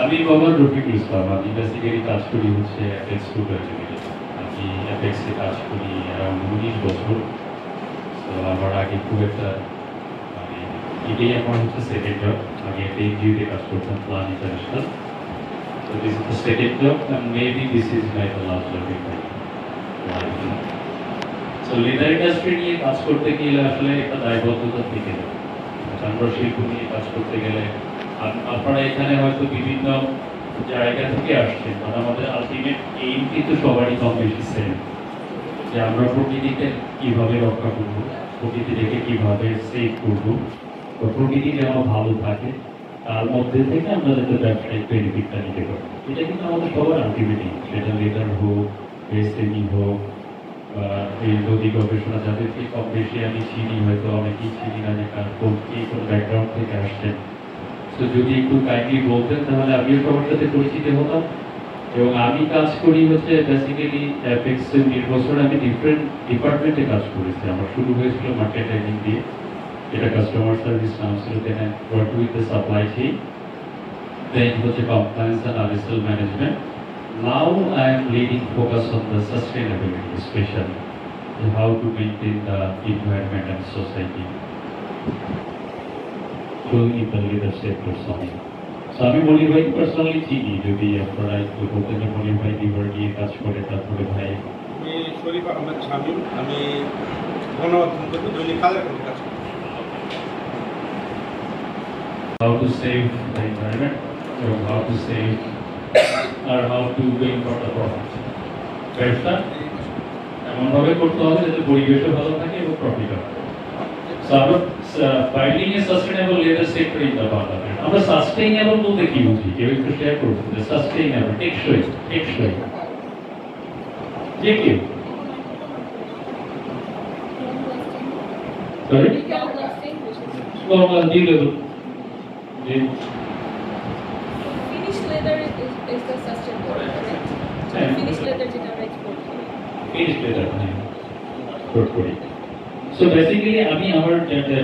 আমি মোহাম্মদ রফিকুল ইসলাম। আমি বেসিক্যালি কাজ করি হচ্ছে অ্যাপেক্স ফুটওয়্যার লিমিটেড। আমি অ্যাপেক্সে কাজ করি অ্যারাউন্ড 19 বছর। তো আমার আগে খুব একটা মানে এটাই আমার হচ্ছে সেকেন্ড জব। আগে একটা এনজিওতে কাজ করতাম, plan international. So this is the second job and maybe this is my last job in my life. So leather industry নিয়ে কাজ করতে গেলে আসলে একটা দায়বদ্ধতা থেকে যায়। চামড়া শিল্প নিয়ে কাজ করতে গেলে আপনারা এখানে হয়তো বিভিন্ন জায়গা থেকে আসছেন, মানে আমাদের আলটিমেট এইম কিন্তু সবারই কম বেশি সেম, যে আমরা প্রকৃতিকে কীভাবে রক্ষা করবো, প্রকৃতিকে কীভাবে সেভ করবো, তো প্রকৃতি যেন ভালো থাকে, তার মধ্যে থেকে আমরা যাতে ব্যবসায়িক বেনিফিটটা নিতে পারি। এটা কিন্তু আমাদের সবার আলটিমেটই, সেটা লেদার হোক, এসএমই হোক, বা এই নদী গবেষণা যাদেরকে কম বেশি আমি চিনি, হয়তো অনেকেই চিনি না যে কার কোন ব্যাকগ্রাউন্ড থেকে আসছেন। তো যদি একটু কাইন্ডলি বলতেন তাহলে আমিও সবার সাথে পরিচিত হতাম। এবং আমি কাজ করি হচ্ছে বেসিক্যালি অ্যাপেক্সে 19 বছর আমি ডিফারেন্ট ডিপার্টমেন্টে কাজ করেছি। আমার শুরু হয়েছিল মার্কেট ট্রেনিং দিয়ে, এটা কাস্টমার সার্ভিস নাম ছিল, then work with the supply chain, then হচ্ছে compliance and RSL management. Now I am leading focus on the sustainability, especially how to maintain the environment and society through in the leader sector. So আমি মনির ভাই personally চিনি, যদি আপনারা একটু বলতেন যে মনির ভাই কিভাবে গিয়ে কাজ করে, তারপরে ভাই আমি শরীফ আহমেদ শামীম, আমি গণমাধ্যম থেকে দৈনিক কাজের কাজ করি। How to save the environment, or how to save or how to gain for the profit. ব্যবসা এমনভাবে করতে হবে যাতে পরিবেশও ভালো থাকে এবং প্রফিটও হয়। So আমরা finding A sustainable leather sector in the Bangladesh, আমরা সাস্টেইনেবল বলতে কি বুঝি, কেউ একটু শেয়ার করুন যে সাস্টেইনেবল, টেকসই যে কেউ সরি নরমাল ডিউরেবল যে finished leather is the sustainable, right? Finished leather যেটা আমরা export করি, finished leather export করি। সো বেসিক্যালি আমি আমার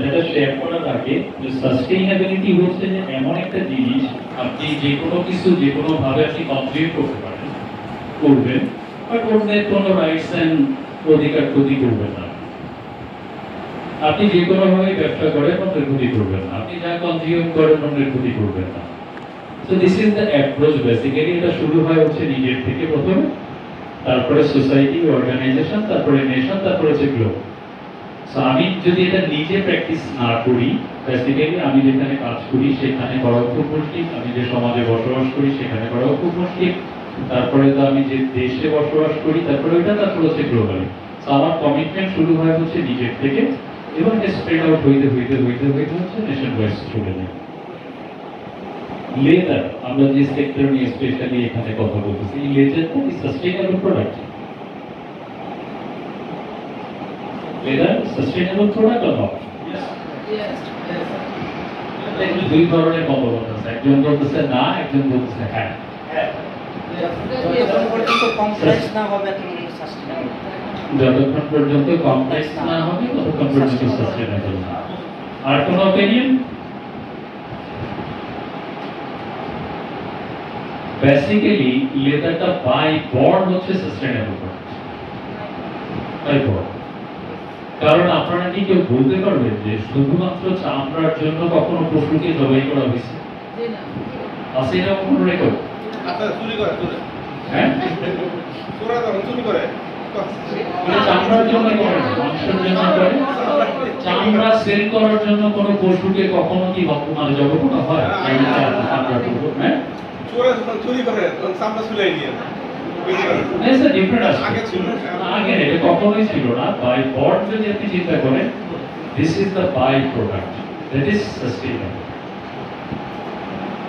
যেটা শেয়ার করার আগে, যে সাস্টেইনেবিলিটি হচ্ছে যে এমন একটা জিনিস, আপনি যে কোনো কিছু যে কোনো ভাবে আপনি কন্ট্রিবিউট করতে পারেন, করবেন, বাট অন্যের কোনো রাইটস এন্ড অধিকার ক্ষতি করবেন না। আপনি যে কোনো ভাবে ব্যবসা করেন, অন্যের ক্ষতি করবেন না। আপনি যা কনজিউম করেন, অন্যের ক্ষতি করবেন না। So this is the approach basically. এটা শুরু হয় হচ্ছে নিজের থেকে প্রথমে, তারপরে সোসাইটি, অর্গানাইজেশন, তারপরে নেশন, তারপরে হচ্ছে গ্লোব। সো আমি যদি এটা নিজে প্র্যাকটিস না করি, বেসিক্যালি আমি যেখানে কাজ করি সেখানে করাও খুব মুশকিল, আমি যে সমাজে বসবাস করি সেখানে করাও খুব মুশকিল, তারপরে তো আমি যে দেশে বসবাস করি তারপরে ওইটা, তারপরে হচ্ছে গ্লোবালি। সো আমার কমিটমেন্ট শুরু হয় হচ্ছে নিজের থেকে, এবং স্প্রেড আউট হইতে হইতে হইতে হইতে হচ্ছে নেশন ওয়াইজ চলে যায়। লেদার আমরা যে সেক্টর নিয়ে স্পেশালি এখানে কথা বলতেছি, এই লেদারটা কি sustainable product? Leather sustainable product or not? এখানে দুই ধরনের মতামত আছে, একজন বলতেছে না, একজন বলতেছে হ্যাঁ। যতক্ষণ পর্যন্ত কমপ্লেক্স না হবে ততক্ষণ সাস্টেইনেবল, যতক্ষণ পর্যন্ত কমপ্লেক্স না হবে ততক্ষণ পর্যন্ত সাস্টেইনেবল না। আর কোনো অপিনিয়ন? বেসিক্যালি লেদারটা বাই বর্ন হচ্ছে সাস্টেইনেবল প্রোডাক্ট, বাই বর্ন। কারণ আপনারা কি কেউ বলতে পারবেন যে শুধুমাত্র চামড়ার জন্য কখনো পশুকে জবাই করা হয়েছে? আছে এটা কোনো রেকর্ড? চুরি করে, হ্যাঁ, তোরা তখন চুরি করে চামড়ার জন্য করে, মাংসের জন্য করে। চামড়া সেল করার জন্য কোনো পশুকে কখনো কি মানে জবাই করা হয়? হ্যাঁ, চুরি করে চামড়া চুলাই দিয়ে আগে এটা কখনোই ছিল না। বাই বর্ন যদি আপনি চিন্তা করেন, this is the by product that is sustainable.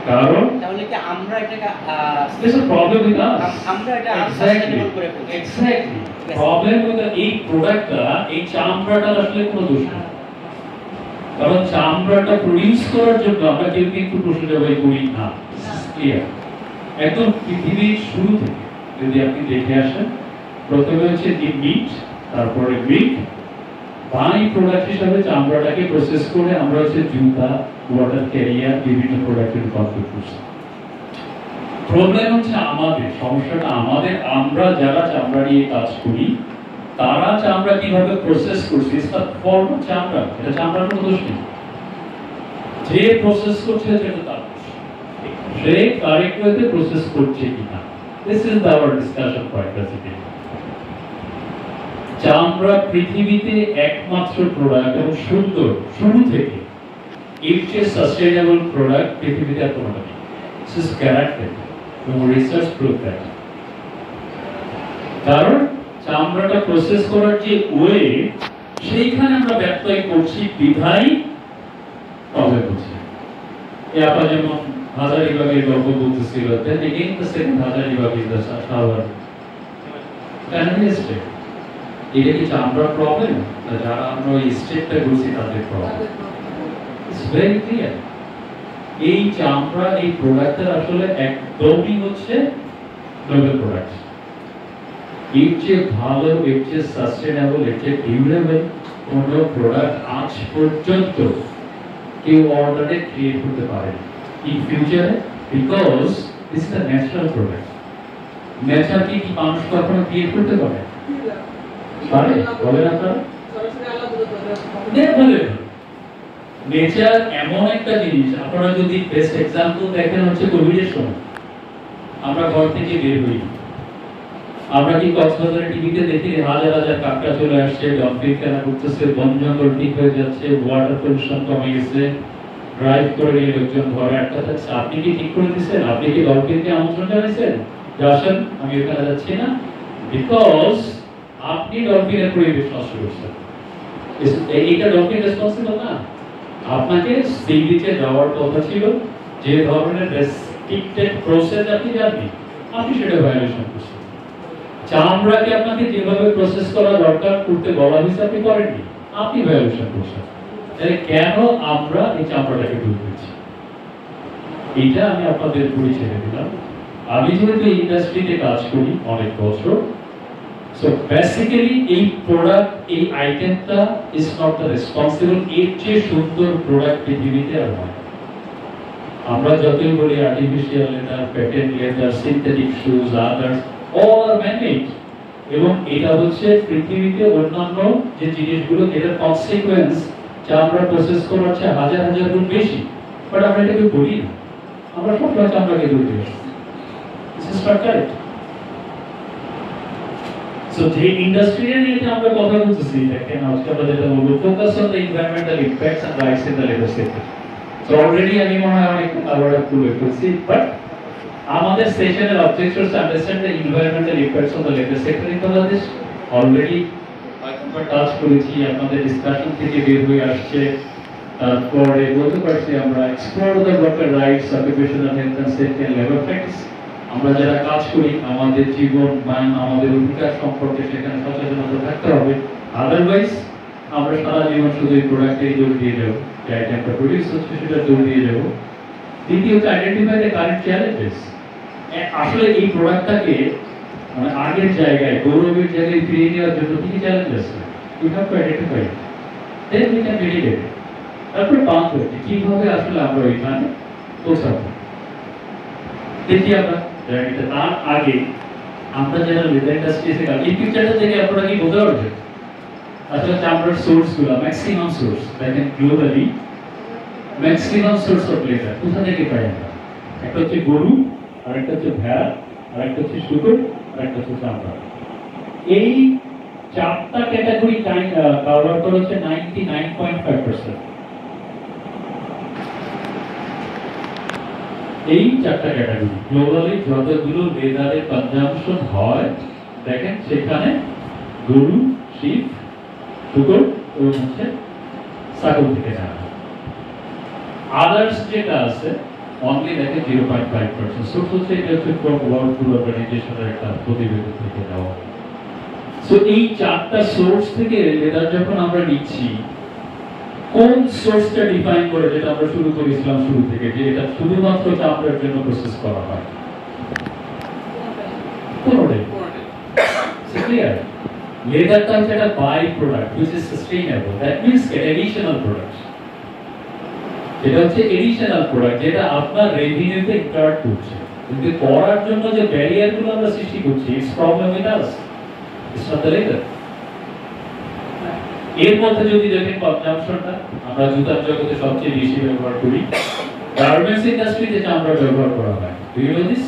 কারণ তাহলে কি আমরা এটাকে this is problem with us, আমরা এটা আনসাস্টেইনেবল করে ফেলছি। এক্স্যাক্টলি প্রবলেম উইথ এই প্রোডাক্টটা, এই চামড়াটা আসলে কোনো দোষ না। কারণ চামড়াটা প্রডিউস করার জন্য আমরা কেউ কিন্তু পশু জবাই করি না, ক্লিয়ার। একদম পৃথিবীর শুরু থেকে যদি আপনি দেখে আসেন, প্রথমে হচ্ছে মিট, তারপরে মিট, বাই প্রোডাক্ট হিসাবে চামড়াটাকে প্রসেস করে আমরা হচ্ছে জুতা, ওয়াটার ক্যারিয়ার, বিভিন্ন প্রোডাক্টের রূপান্তর করছি। প্রবলেম হচ্ছে আমাদের, সমস্যাটা আমাদের, আমরা যারা চামড়া নিয়ে কাজ করি তারা চামড়া কিভাবে প্রসেস করছে, ফর্ম চামড়া, এটা চামড়ার কোনো দোষ নেই। যে প্রসেস করছে সেটা তার দোষ। সে কারেক্ট ওয়েতে প্রসেস করছে কিনা, this is our discussion point basically. চামড়া পৃথিবীতে একমাত্র প্রোডাক্ট এবং সুন্দর শুরু থেকে, এর চেয়ে সাস্টেইনেবল প্রোডাক্ট পৃথিবীতে আর কোনোটা নেই। দিস ইজ গ্যারান্টেড এবং রিসার্চ প্রুভ দ্যাট। কারণ চামড়াটা প্রসেস করার যে ওয়ে, সেইখানে আমরা ব্যত্যয় করছি বিধায় প্রবলেম হচ্ছে। এই আপনার যেমন হাজারীবাগের গল্প বলতেছিল, then again the second Hazaribagh is the shower state. এটা কি চামড়ার প্রবলেম, যারা আমরা ওই স্টেটটা ঘুরছি তাদের প্রবলেম? It's very clear. এই চামড়া, এই প্রোডাক্টের আসলে একদমই হচ্ছে গ্লোবাল প্রোডাক্ট। এর চেয়ে ভালো, এর চেয়ে সাস্টেনেবল, এর চেয়ে ডিউরেবল কোনো প্রোডাক্ট আজ পর্যন্ত কেউ অর্ডারে ক্রিয়েট করতে পারে ইন ফিউচারে, because this is a natural product. Nature কি মানুষ কখনো ক্রিয়েট করতে পারে? পারে? বলেন আপনারা? নেচার এমন একটা জিনিস, আপনারা যদি বেস্ট এক্সাম্পল দেখেন হচ্ছে কোভিডের সময় আমরা ঘর থেকে বের হই, আমরা কি কক্সবাজারের টিভিতে দেখি হাজার হাজার কাঁকড়া চলে আসছে, ডলফিন খেলা করতেছে, বন জঙ্গল ঠিক হয়ে যাচ্ছে, ওয়াটার পলিউশন কমে গেছে, ড্রাইভ করে নিয়ে লোকজন ঘরে একটা থাকছে। আপনি কি ঠিক করে দিচ্ছেন? আপনি কি ডলফিনকে আমন্ত্রণ জানাইছেন যে আসেন আমি ওখানে যাচ্ছি না? বিকজ আপনি ডলফিনের পরিবেশ নষ্ট করছেন। এইটা ডলফিন রেসপন্সিবল না। আপনাকে সি বিচে যাওয়ার কথা ছিল, যে ধরনের রেস্ট্রিক্টেড প্রসেস আপনি জানেন, আপনি সেটা ভায়োলেশন করছেন। চামড়াকে আপনাকে যেভাবে প্রসেস করা দরকার করতে বলা হয়েছে আপনি করেননি, আপনি ভায়োলেশন করছেন। তাহলে কেন আমরা এই চামড়াটাকে দূর করছি? এটা আমি আপনাদের উপরে ছেড়ে দিলাম। আমি যেহেতু ইন্ডাস্ট্রিতে কাজ করি অনেক বছর, সো বেসিক্যালি এই প্রোডাক্ট, এই আইটেমটা ইজ নট দ্য রেসপন্সিবল। এর চেয়ে সুন্দর প্রোডাক্ট পৃথিবীতে আর হয়। আমরা যতই বলি artificial leather, patent leather, synthetic shoes, others, all are manmade, এবং এটা হচ্ছে পৃথিবীতে অন্যান্য যে জিনিসগুলো, এটার কনসিকুয়েন্স চামড়া প্রসেস করার চেয়ে হাজার হাজার গুণ বেশি। বাট আমরা এটাকে বলি না, আমরা সবসময় চামড়াকে দূর দিয়ে আসি। This is not correct. So যে ইন্ডাস্ট্রিয়াল নিয়ে আমরা কথা বলতেছি, দেখেন আজকে আমরা যেটা বলবো, focus on the environmental impacts and rights in the leather sector. So already আমি মনে হয় অনেক আবার তুলে ফেলছি, বাট আমাদের সেশনের অবজেক্টিভ হচ্ছে understand the environmental ইমপ্যাক্টস on the leather sector in Bangladesh. Already আমরা টাচ করেছি, আপনাদের ডিসকাশন থেকে বের হয়ে আসছে। তারপরে বলতে পারছি আমরা explore the worker rights, occupational health and safety and labour practice. আমরা যারা কাজ করি আমাদের জীবন মান, আমাদের অধিকার সম্পর্কে সেখানে সচেতনতা থাকতে হবে। আদারওয়াইজ আমরা সারা জীবন শুধু এই প্রোডাক্টেই জোর দিয়ে যাবো, যে আইটেমটা প্রডিউস হচ্ছে সেটা জোর দিয়ে যাবো। দ্বিতীয়ত আইডেন্টিফাই দ্য কারেন্ট চ্যালেঞ্জেস। আসলে এই প্রোডাক্টটাকে মানে আগের জায়গায়, গৌরবের জায়গায় ফিরিয়ে নেওয়ার জন্য কি চ্যালেঞ্জ আছে, we have to identify, then we can mitigate. তারপর পাঁচ হচ্ছে কিভাবে আসলে আমরা ওইখানে পৌঁছাবো। দেখি আমরা জার্নিটা। তার আগে আমরা যারা লেদার ইন্ডাস্ট্রিতে কাজ, এই পিকচারটা থেকে আপনারা কি বোঝা পারছেন? আসলে চামড়ার সোর্সগুলো, ম্যাক্সিমাম সোর্স দেখেন globally, maximum source of leather কোথা থেকে পাই আমরা? একটা হচ্ছে গরু, আর একটা হচ্ছে ভেড়া, আর একটা হচ্ছে শুকর, আর একটা হচ্ছে চামড়া। এই চারটা ক্যাটাগরি কভার করে হচ্ছে 99.5%। এই চারটা ক্যাটাগরি গ্লোবালি যতগুলো লেদারের কনজাম্পশন হয়, দেখেন সেখানে গরু, শিপ, শুকর এবং হচ্ছে ছাগল থেকে নেওয়া হয়। আদার্স যেটা আছে অনলি দেখে 0.5%। সোর্স হচ্ছে এটা হচ্ছে ফ্রম ওয়ার্ল্ড ফুড অর্গানাইজেশনের একটা প্রতিবেদন থেকে দেওয়া। সো এই চারটা সোর্স থেকে লেদার যখন আমরা নিচ্ছি, কোন সোর্সটা ডিফাইন করে, যেটা আমরা শুরু করেছিলাম শুরু থেকে, যে এটা শুধুমাত্র চামড়ার জন্য প্রসেস করা হয়? কোনটাই ক্লিয়ার। লেদারটা হচ্ছে একটা by product which is sustainable, that means additional product. এটা হচ্ছে এডিশনাল প্রোডাক্ট যেটা আপনার রেভিনিউতে ইনকার্ড করছে। কিন্তু করার জন্য যে ব্যারিয়ারগুলো আমরা সৃষ্টি করছি, it's problem with us, it's not the leather. এর মধ্যে যদি দেখেন কনজাম্পশনটা, আমরা জুতার জগতে সবচেয়ে বেশি ব্যবহার করি, গার্মেন্টস ইন্ডাস্ট্রিতে চামড়া ব্যবহার করা হয়। Do you know this?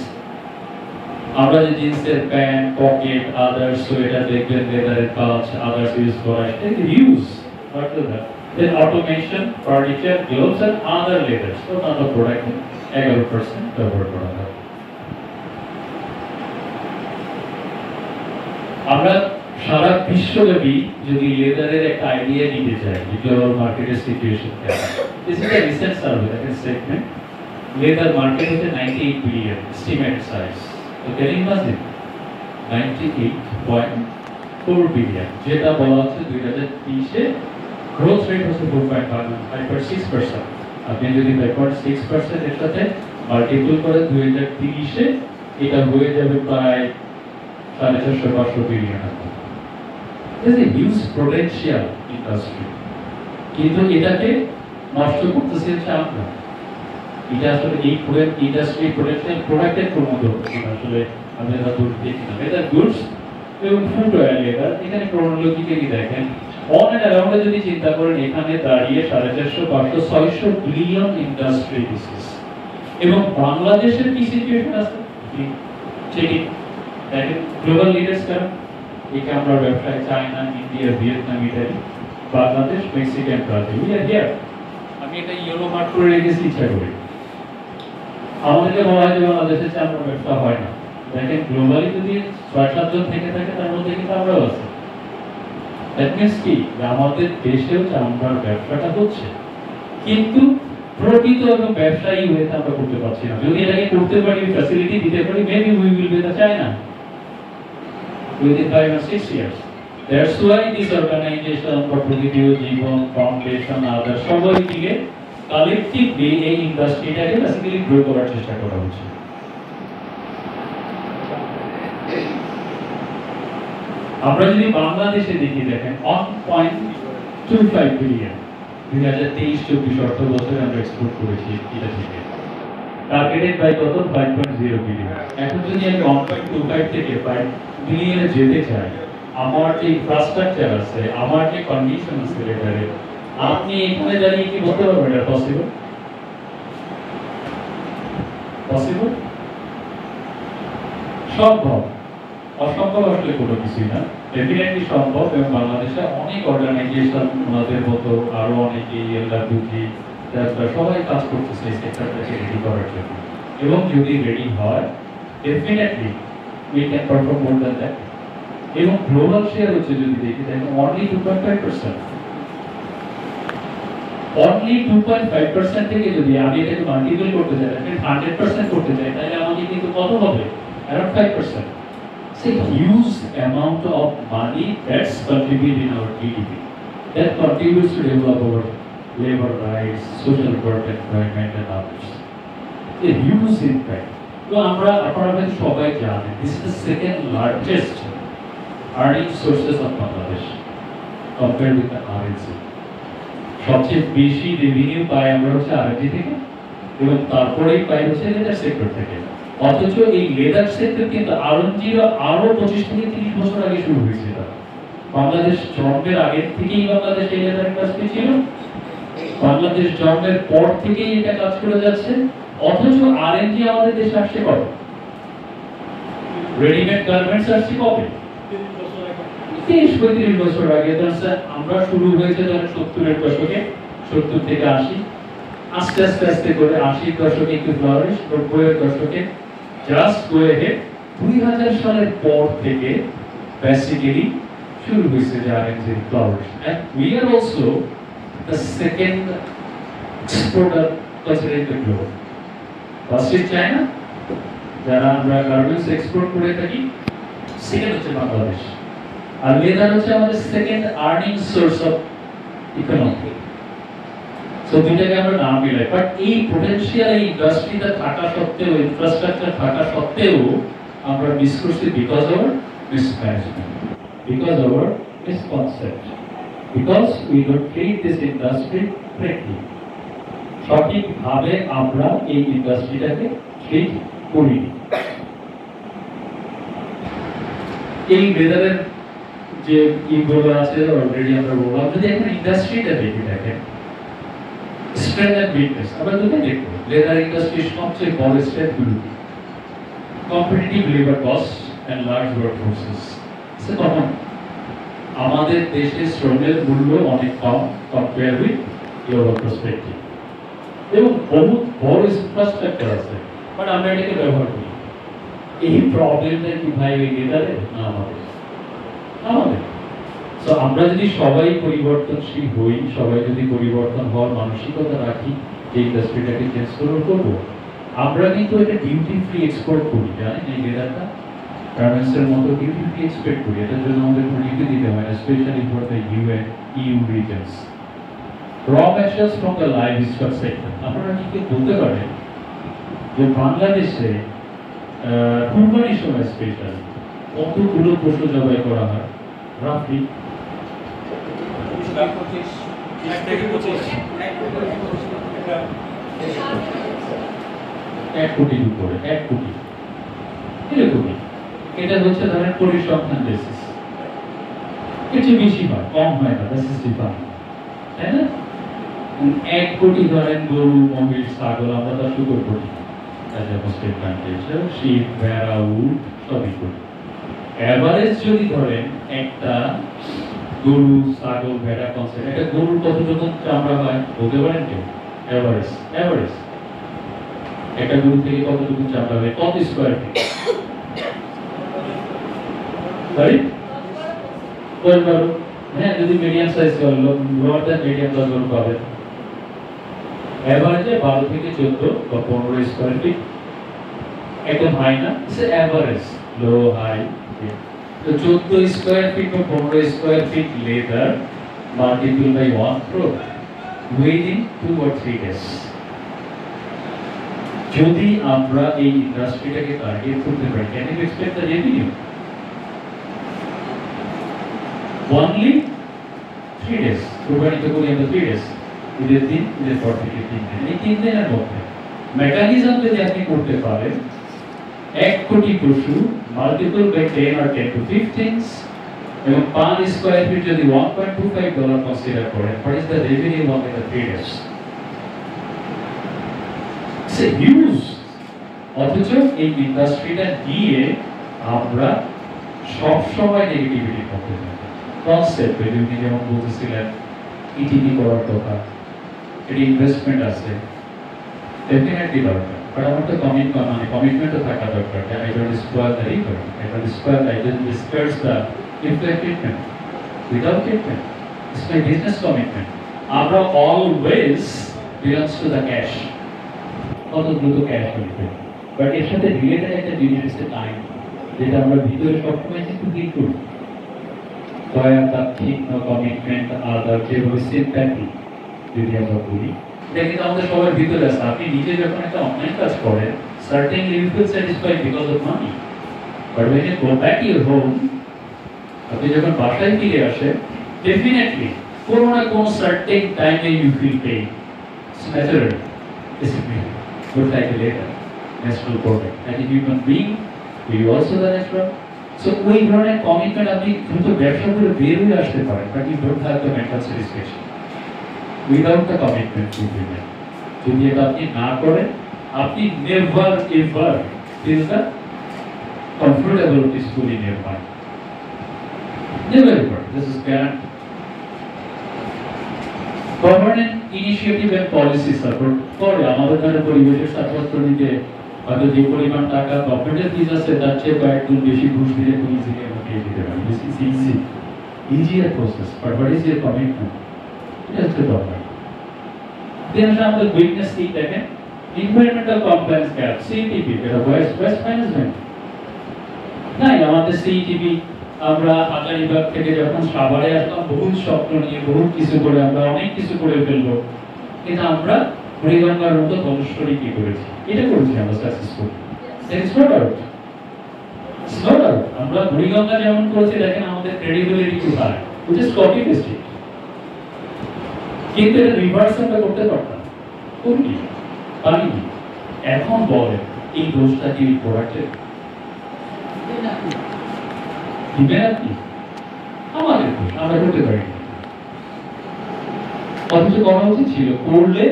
আমরা যে জিন্সের প্যান্ট, পকেট, আদার্স সোয়েটার দেখবেন, লেদারের পাউচ, আদার্স ইউজ করা হয়, এটা use not to that. Then automation, furniture, gloves and other leathers, so not a product 11% ব্যবহার করা হয়। আমরা সারা বিশ্বব্যাপী যদি লেদারের একটা আইডিয়া নিতে চাই, গ্লোবাল মার্কেটের সিচুয়েশন কেমন, this is a recent survey, একটা স্টেটমেন্ট। লেদার মার্কেট হচ্ছে 98 বিলিয়ন এস্টিমেট সাইজ। তো ক্যান ইউ ইমাজিন 98.4 বিলিয়ন, যেটা বলা হচ্ছে 2030-এ গ্রোথ রেট হচ্ছে 4.6%। আপনি যদি 5.6% এর সাথে মাল্টিপল করে 2030-এ এটা হয়ে যাবে প্রায় 450-500 billion. There's a huge potential industry, কিন্তু এটাকে নষ্ট করতেছে হচ্ছে আমরা। এটা আসলে এই ইন্ডাস্ট্রি প্রোডাকশন প্রোডাক্টের প্রমোট হচ্ছে আসলে আমরা দূর দেখি না। এটা গুডস এবং ফুটওয়্যার লেদার, এখানে ক্রোনোলজিক্যালি দেখেন অন এন্ড অ্যারাউন্ডে যদি চিন্তা করেন, এখানে দাঁড়িয়ে 450-500-600 বিলিয়ন ইন্ডাস্ট্রি ডিসিস। এবং বাংলাদেশের কি সিচুয়েশন আছে ঠিক দেখেন, গ্লোবাল লিডার্স কারা? এই আমরা ব্যবসায় China, India, Vietnam, Italy, Bangladesh, Mexican, Brazil, we are here. আমি এটা ইয়েলো মার্ক করে রেখেছি ইচ্ছা করি। আমাদেরকে বলা হয় যে বাংলাদেশের চেয়ে আমরা ব্যবসা হয় না। দেখেন গ্লোবালি যদি 6-7 জন থেকে থাকে, তার মধ্যে কিন্তু আমরাও আছি। দ্যাট মিনস কি, আমাদের দেশেও চামড়ার ব্যবসাটা হচ্ছে, কিন্তু প্রকৃত এবং ব্যবসায়ী হয়ে আমরা করতে পারছি না। যদি এটাকে করতে পারি, ফ্যাসিলিটি দিতে পারি, maybe we will be the China within 5 or 6 years. That's why this organization, Protibio, Jibon, Foundation, others, সবাই মিলে collectively এই ইন্ডাস্ট্রিটাকে বেসিক্যালি গ্রো করার চেষ্টা করা হচ্ছে। আমরা যদি বাংলাদেশে দেখি, দেখেন 1.25 বিলিয়ন 2023-24 অর্থ বছরে আমরা এক্সপোর্ট করেছি এটা থেকে। টার্গেটেড বাই কত? 5.0 বিলিয়ন। এখন যদি আমি 1.25 থেকে 5 বিলিয়নে যেতে চাই, আমার যে ইনফ্রাস্ট্রাকচার আছে, আমার যে কন্ডিশন আছে লেদারের, আপনি এখানে দাঁড়িয়ে কি বলতে পারবেন এটা পসিবল? পসিবল? সম্ভব। অসম্ভব আসলে কোনো কিছুই না, ডেফিনেটলি সম্ভব। এবং বাংলাদেশে অনেক অর্গানাইজেশন, ওনাদের মতো আরো অনেকে, এলডব্লিউজি, সবাই কাজ করতেছে এই সেক্টরটাকে রেডি করার জন্য। এবং যদি রেডি হয়, definitely we can perform more than that. এবং গ্লোবাল শেয়ার হচ্ছে যদি দেখি, দেখেন only 2.5%। only 2.5% থেকে যদি আমি এটাকে মাল্টিপল করতে চাই, 100% করতে চাই, তাহলে আমাকে কিন্তু কত হবে? around 5%. It's a huge amount of money that's contributed in our GDP. That contributes to develop our labor rights, social work, employment and others. It's a huge impact. তো আমরা আপনারা সবাই জানেন, this is the second largest earning sources of Bangladesh compared with the RNC. সবচেয়ে বেশি revenue পাই আমরা হচ্ছে RNG থেকে, এবং তারপরেই পাই হচ্ছে লেদার সেক্টর থেকে। অথচ এই লেদার সেক্টর কিন্তু আরএনজির আরো 25 থেকে 30 বছর আগে শুরু হয়েছিল। বাংলাদেশ জন্মের আগে থেকেই বাংলাদেশ এই লেদার ইন্ডাস্ট্রি ছিল, বাংলাদেশ জন্মের পর থেকেই এটা কাজ করে যাচ্ছে। অথচ আরএনজি আমাদের দেশে আসছে কবে? রেডিমেড গার্মেন্টস আসছে কবে? 30-35 বছর আগে। আমরা শুরু হয়েছে ধরেন 70-এর দশকে, 70 থেকে 80, আস্তে আস্তে আস্তে করে 80-এর দশকে একটু ফ্লারিশ, 90-এর দশকে জাস্ট গো হেড। 2000 সালের পর থেকে বেসিক্যালি শুরু হয়েছে যে RNG flourish. And we are also the second exporter considering the globe. First is China, যারা আমরা গার্মেন্টস এক্সপোর্ট করে থাকি, সেকেন্ড হচ্ছে বাংলাদেশ, আর লেদার হচ্ছে আমাদের second earning source of economy. So দুইটাকে আমরা নাম মিলাই, বাট এই পোটেনশিয়াল এই ইন্ডাস্ট্রিটা থাকা সত্ত্বেও, ইনফ্রাস্ট্রাকচার থাকা সত্ত্বেও আমরা মিস করছি because of mismanagement, because of misconcept, because we don't treat this industry correctly. সঠিকভাবে আমরা এই ইন্ডাস্ট্রিটাকে ট্রিট করিনি। এই ওয়েদারের যে ইগুলো আছে অলরেডি আমরা বললাম, যদি এখন ইন্ডাস্ট্রিটা দেখি দেখেন স্ট্রেংথ এন্ড উইকনেস আমরা দুটো দেখব। লেদার ইন্ডাস্ট্রির সবচেয়ে বড় স্ট্রেংথ গুলো competitive labour cost and large work forces. তখন আমাদের দেশে শ্রমের মূল্য অনেক কম কম্পেয়ার উইথ গ্লোবাল পার্সপেক্টিভ, এবং বহু বড় ইনফ্রাস্ট্রাকচার আছে, বাট আমরা এটাকে ব্যবহার করি। এই প্রবলেমটা কি ভাই ওই লেদারে না আমাদের। তো আমরা যদি সবাই পরিবর্তনশীল হই, সবাই যদি পরিবর্তন হওয়ার মানসিকতা রাখি যে ইন্ডাস্ট্রিটাকে চেঞ্জ করবো, আমরা কিন্তু এটা ডিউটি ফ্রি এক্সপোর্ট করি, জানেন এই লেদারটা গার্মেন্টসের মতো ডিউটি ফ্রি এক্সপোর্ট করি। এটার জন্য আমাদের কোনো ডিউটি দিতে হয় না, specially for the EU reasons. Raw materials from the livestock sector, আপনারা কি বলতে পারেন যে বাংলাদেশে কুরবানির সময় স্পেশালি কতগুলো পশু জবাই করা হয়? রাফলি 1 কোটির উপরে, 1 কোটি এরকমই। এটা হচ্ছে ধরেন পরিসংখ্যান বেসিস, কিছু বেশি হয় কম হয় না, তাই না? 1 কোটি ধরেন গরু, মহিষ, ছাগল আমরা তো শুরু করি, শিপ, ভেড়া, উট সবই করি। এভারেজ যদি ধরেন একটা গরু, ছাগল, ভেড়া কনসেপ্ট, একটা গরুর কতটুকু চামড়া হয় বলতে পারেন কেউ? এভারেজ একটা গরু থেকে কতটুকু চামড়া হয়, কত স্কোয়ার ফিট? সরি, হ্যাঁ, যদি মিডিয়াম সাইজ করলো, লোয়ার দ্যান মিডিয়াম সাইজ গরু পাবেন এভারেজে 12 থেকে 14 বা 15 স্কোয়ার ফিট। একদম হাই না, এভারেজ, লো হাই। তো 14 স্কোয়ার ফিট বা 15 square feet leather multiply by 1 crore within 2 or 3 days। যদি আমরা এই ইন্ডাস্ট্রিটাকে টার্গেট করতে পারি, can you expect the revenue? Only 3 days, কুরবানিতে করি আমরা 3 days, ঈদের দিন, ঈদের পর থেকে 3 দিন, এই 3 দিনের মধ্যে মেকানিজম যদি আপনি করতে পারেন, 1 কোটি পশু মাল্টিপল বাই 10 or 10 to 15 এবং 5 স্কোয়ার ফিট যদি $1.25 কনসিডার করেন, what is the revenue of the 3 days? It's a huge। অথচ এই ইন্ডাস্ট্রিটা নিয়ে আমরা সবসময় নেগেটিভিটি করতে থাকি। কনসেপ্ট আপনি যেমন বলতেছিলেন ইটিভি করার কথা, এটি ইনভেস্টমেন্ট আছে, ডেফিনেটলি দরকার, বাট আমার তো কমিটমেন্টও থাকা দরকার। I don't destroy the river, I don't disperse the effluent treatment without treatment. It's my business commitment. আমরা always belongs to the cash, কত দ্রুত ক্যাশ হইবে, বাট এর সাথে রিলেটেড একটা জিনিস হচ্ছে টাইম, যেটা আমরা ভিতরে সবসময় কিন্তু ফিল করি। ঠিক কমিটমেন্ট, আদার যেভাবে সিম্প্যাথি যদি আমরা বলি, এটা কিন্তু আমাদের সবার ভিতরে আছে। আপনি নিজে যখন একটা অনলাইন কাজ করেন, certainly you feel satisfied because of money, but when you go back to your home, আপনি যখন বাসায় ফিরে আসেন, ডেফিনেটলি কোনো না কোনো সার্টেন টাইমে you feel pain. It's natural discipline, good like a later natural product, and if you can being you also the natural। So ওই ধরনের কমিটমেন্ট আপনি দ্রুত ব্যবসা করে বের হয়ে আসতে পারেন, but you don't have the mental satisfaction without the commitment to business. যদি এটা আপনি না করেন, আপনি never ever feel the comfortable peaceful in your mind, never ever, this is guarantee. Government initiative and policy support করে আমাদের দ্বারা পরিবেশের সাপোর্ট নিতে, হয়তো যে পরিমাণ টাকা গভর্নমেন্টের ফিজ আছে তার চেয়ে কয়েকগুণ বেশি ঘুষ দিলে খুব ইজিলি আমরা পেয়ে দিতে পারি। This is easier process, but what is your commitment? এটা হচ্ছে দরকার। দেন আমাদের উইকনেস কি দেখেন, এনভায়রনমেন্টাল কমপ্লায়েন্স গ্যাপ, সিইটিপি, এটা ওয়েস্ট ম্যানেজমেন্ট নাই আমাদের। সিইটিপি আমরা হাজারিবাগ থেকে যখন সাভারে আসলাম, বহু স্বপ্ন নিয়ে বহু কিছু করে আমরা অনেক কিছু করে ফেলবো, কিন্তু আমরা বুড়িগঙ্গার মতো ধ্বংসরি কি করেছি? এটা করেছি আমরা সাকসেসফুল। আমরা বুড়িগঙ্গা যেমন করেছি, দেখেন আমাদের ক্রেডিবিলিটি খুব high, which is copy paste, কিন্তু এটা রিভার্স আমরা করতে পারতাম, করিনি, পারিনি। এখন বলে এই দোষটা কি প্রোডাক্টের দিবেন আপনি? আমাদের দোষ, আমরা করতে পারি না। অথচ করা উচিত ছিল, করলে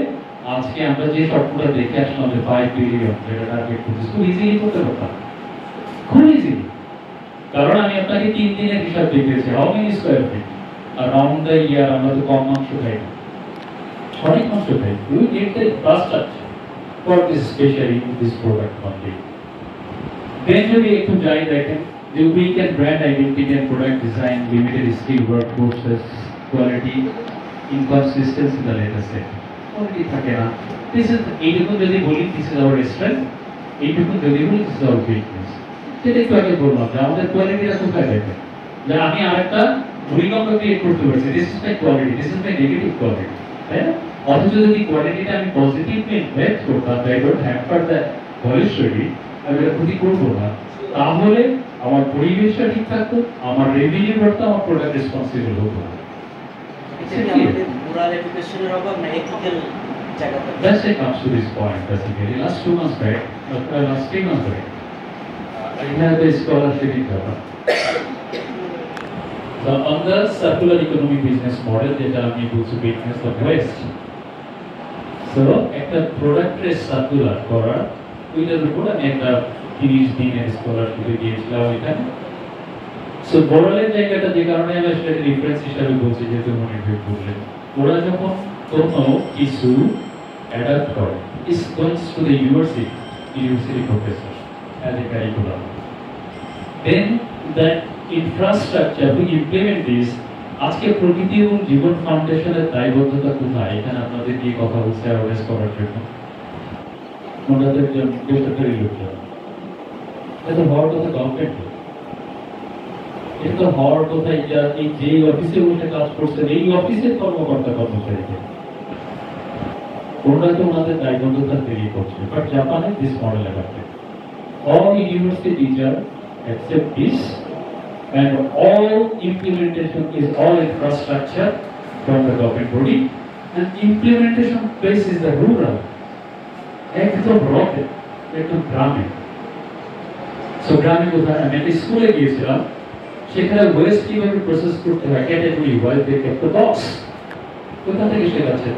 আজকে আমরা যে স্বপ্নটা দেখে আসলাম যে 5 বিলিয়ন যেটা টার্গেট করছি, খুব ইজিলি করতে পারতাম, খুব ইজিলি। কারণ আমি আপনাকে 3 দিনের হিসাব দেখিয়েছি, how many square feet around the year আমরা তো কম মাংস খাই না, অনেক মাংস খাই। We get the infrastructure for this, especially this product only. Then যদি একটু যাই দেখেন যে we can brand identity and product design, limited skill workforces, quality, inconsistency in the latest set. Quality থাকে না। This is এইটুকু যদি বলি this is our strength, এইটুকু যদি বলি this is our weakness. সেটা একটু আগে বললাম যে আমাদের কোয়ালিটিটা কোথায় দেখেন, যে আমি আরেকটা ভূমিকম্প ক্রিয়েট করতে পারছি, this is my quality, this is my negative quality, তাই না? অথচ যদি কোয়ালিটিটা আমি পজিটিভলি ইনভেস্ট করতাম, আই ডোন্ট হ্যাম্পার দ্য ভলিউশনারি, আমি এটা ক্ষতি করবো না, তাহলে আমার পরিবেশটা ঠিক থাকতো, আমার রেভিনিউ বাড়তো, আমার প্রোডাক্ট রেসপন্সিবল হতো না। আমাদের মোরাল এডুকেশনের অভাব না এথিক্যাল জায়গাটা। That's it comes to this point basically. Last 2 months back, last 3 months back, I had a scholarship in Japan. On the circular economy business model যেটা আমি বলছি business of waste. So একটা প্রোডাক্টের circular করা, ওইটার উপর আমি একটা 30 দিনের স্কলারশিপে গিয়েছিলাম ওইখানে। সো বোরালের জায়গাটা যে কারণে আমি সেটা রেফারেন্স হিসাবে বলছি, যেহেতু মনে করলেন ওরা যখন কোনো কিছু অ্যাডাপ্ট করে, is goings to the university professor as a curriculum, then that infrastructure we implement this. আজকে প্রকৃতি এবং জীবন ফাউন্ডেশনের দায়বদ্ধতা কোথায়? এখানে আপনাদের দিয়ে কথা বলছে অ্যাওয়ারনেস করার জন্য ওনাদের জন্য বেসরকারি লোকজন, এটা হওয়ার কথা গভর্নমেন্ট, এটা তো হওয়ার কথা এই যে অফিসে বসে কাজ করছেন এই অফিসের কর্মকর্তা কর্মচারীকে, ওনারা তো ওনাদের দায়বদ্ধতা তৈরি করছে। বাট জাপানে this model adapted, all university teacher accept this and all implementation is all infrastructure from the government body and implementation place is the rural, একদম রকে, একদম গ্রামে। সো গ্রামে কোথায়? আমি একটা স্কুলে গিয়েছিলাম, সেখানে ওয়েস্ট কিভাবে প্রসেস করতে হয় ক্যাটাগরি ওয়াইজ দেখে একটা বক্স, কোথা থেকে শেখাচ্ছে?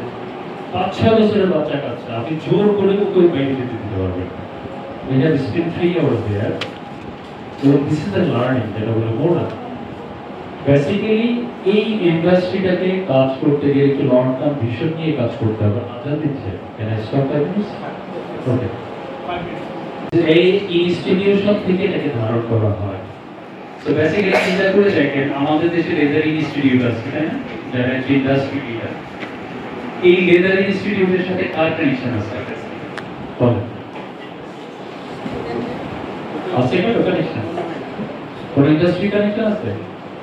5-6 বছরের বাচ্চা কাচ্চা, আপনি জোর করে ওকে বাইরে যেতে দিতে পারবেন না। We have spent 3 hours there. So this is the learning that we will learn. Basically, এই ইন্ডাস্ট্রিটাকে কাজ করতে গেলে একটু লং টার্ম ভিশন নিয়ে কাজ করতে হবে। আজাদ দিচ্ছে, can I stop 5 minutes? Okay. এই ইনস্টিটিউশন থেকে এটাকে ধারণ করা হয়। So basically চিন্তা করে দেখেন আমাদের দেশে লেদার ইনস্টিটিউট আছে, তাই না? যারা ইন্ডাস্ট্রি লিডার, এই লেদার ইনস্টিটিউটের সাথে কার কানেকশন আছে? বলেন, আছে কি কানেকশন? কোন ইন্ডাস্ট্রি কানেকশন আছে?